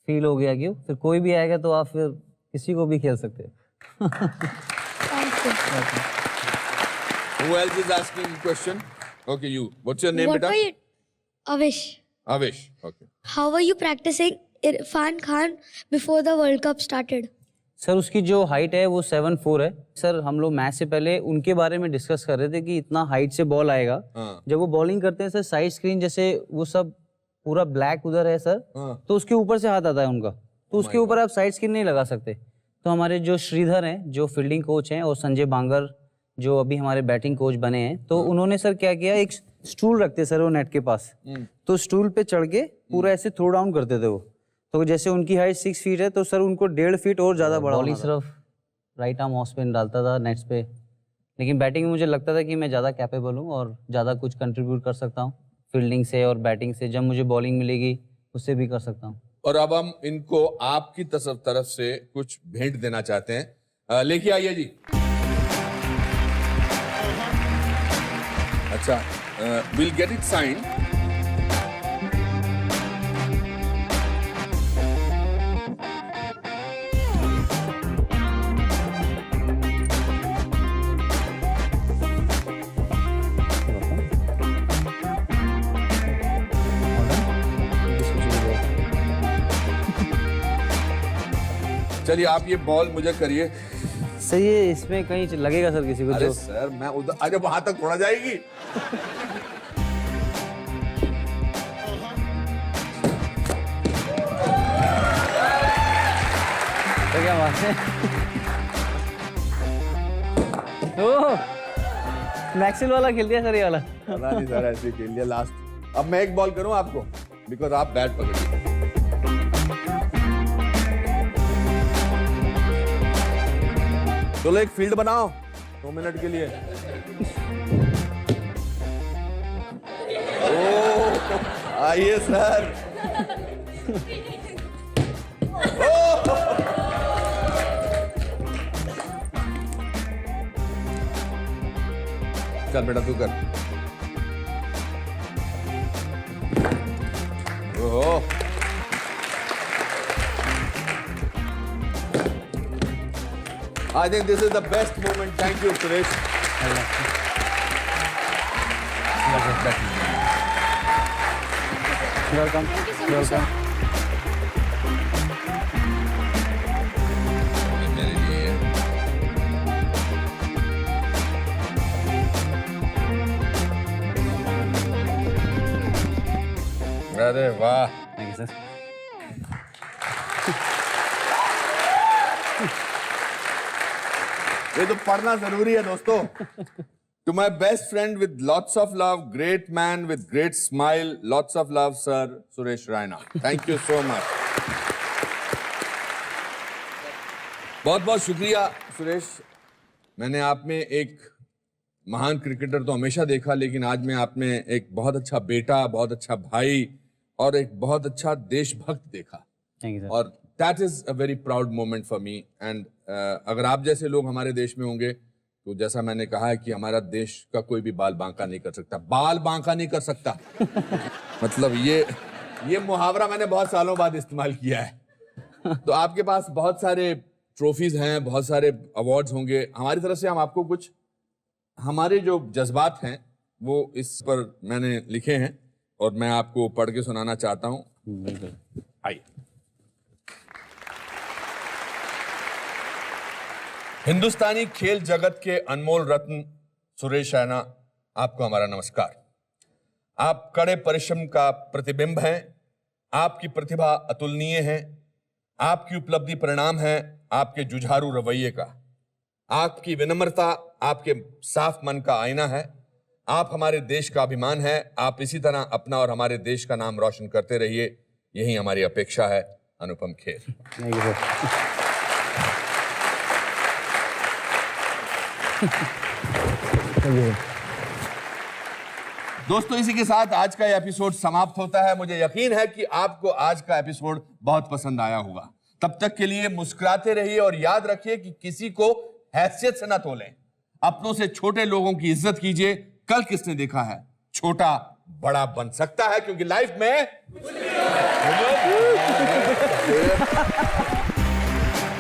Speaker 6: फील हो गया कि फिर कोई भी आएगा तो आप फिर किसी को भी खेल सकते हैं।
Speaker 1: Who else is asking a question? Okay, you. What's your name,
Speaker 8: What
Speaker 1: beta?
Speaker 8: were you? Avish.
Speaker 1: Avish. Okay.
Speaker 8: How were you practicing Irfan Khan before the World Cup started?
Speaker 6: Sir उसकी जो हाइट है वो 7'4" है। Sir हम लोग match से पहले उनके बारे में डिस्कस कर रहे थे कि इतना हाइट से बॉल आएगा। जब वो बॉलिंग करते हैं सर, साइड स्क्रीन जैसे वो सब पूरा ब्लैक उधर है सर, तो उसके ऊपर से हाथ आता है उनका, तो उसके ऊपर आप साइड स्क्रीन नहीं लगा सकते। तो हमारे जो श्रीधर हैं जो फील्डिंग कोच हैं और संजय बांगर जो अभी हमारे बैटिंग कोच बने हैं, तो उन्होंने सर क्या किया, एक स्टूल रखते सर वो नेट के पास, तो स्टूल पे चढ़ के पूरा ऐसे थ्रो डाउन करते थे वो। तो जैसे उनकी हाइट 6 फीट है तो सर उनको 1.5 फीट और ज्यादा बड़ा बॉलिंग सिर्फ राइट आर्म ऑफ स्पिन डालता था नेट्स पे, लेकिन बैटिंग में मुझे लगता था कि मैं ज़्यादा कैपेबल हूँ और ज़्यादा कुछ कंट्रीब्यूट कर सकता हूँ फील्डिंग से और बैटिंग से। जब मुझे बॉलिंग मिलेगी उससे भी कर सकता हूँ।
Speaker 1: और अब हम इनको आपकी तरफ से कुछ भेंट देना चाहते हैं। लेके आइए जी। अच्छा, विल गेट इट साइंड. चलिए आप ये बॉल मुझे करिए.
Speaker 6: सर ये इसमें कहीं लगेगा सर किसी को
Speaker 1: अरे
Speaker 6: जो
Speaker 1: सर मैं उधर, अरे वहां तक थोड़ा जाएगी.
Speaker 6: तो क्या बात है. ओह मैक्सवेल वाला खेल दिया सर ये वाला.
Speaker 1: पता नहीं सर, ऐसे खेल लिया लास्ट. अब मैं एक बॉल करूं आपको, बिकॉज आप बैट पकड़िए. चलो एक फील्ड बनाओ 2 मिनट के लिए. ओह आइए सर. चल बेटा तू कर. ओहो I think this is the best moment. Thank you, Suresh.
Speaker 6: Welcome welcome.
Speaker 1: मेरे लिए. अरे वाह.
Speaker 6: Thank you sir.
Speaker 1: ये तो पढ़ना जरूरी है दोस्तों. To my best friend with lots of love, great man with great smile, lots of love, sir, Suresh Raina. Thank you so much. बहुत बहुत शुक्रिया सुरेश. मैंने आप में एक महान क्रिकेटर तो हमेशा देखा, लेकिन आज मैं आप में एक बहुत अच्छा बेटा, बहुत अच्छा भाई और एक बहुत अच्छा देशभक्त देखा.
Speaker 6: Thank you sir.
Speaker 1: और that is a very proud moment for me. And अगर आप जैसे लोग हमारे देश में होंगे तो जैसा मैंने कहा है कि हमारा देश का कोई भी बाल बांका नहीं कर सकता. बाल बांका नहीं कर सकता. मतलब ये मुहावरा मैंने बहुत सालों बाद इस्तेमाल किया है. तो आपके पास बहुत सारे ट्रॉफीज हैं, बहुत सारे अवार्ड्स होंगे. हमारी तरफ से हम आपको कुछ हमारे जो जज्बात हैं वो इस पर मैंने लिखे हैं और मैं आपको पढ़ के सुनाना चाहता हूँ.
Speaker 6: बिल्कुल.
Speaker 1: आइए. हिंदुस्तानी खेल जगत के अनमोल रत्न सुरेश रैना, आपको हमारा नमस्कार. आप कड़े परिश्रम का प्रतिबिंब हैं. आपकी प्रतिभा अतुलनीय है. आपकी उपलब्धि परिणाम है आपके जुझारू रवैये का. आपकी विनम्रता आपके साफ मन का आईना है. आप हमारे देश का अभिमान है. आप इसी तरह अपना और हमारे देश का नाम रोशन करते रहिए. यही हमारी अपेक्षा है. Anupam Kher.
Speaker 6: Thank you sir.
Speaker 1: दोस्तों इसी के साथ आज का ये एपिसोड समाप्त होता है. मुझे यकीन है कि आपको आज का एपिसोड बहुत पसंद आया होगा. तब तक के लिए मुस्कुराते रहिए और याद रखिए कि किसी को हैसियत से न तोलें. अपनों से छोटे लोगों की इज्जत कीजिए. कल किसने देखा है छोटा बड़ा बन सकता है, क्योंकि लाइफ में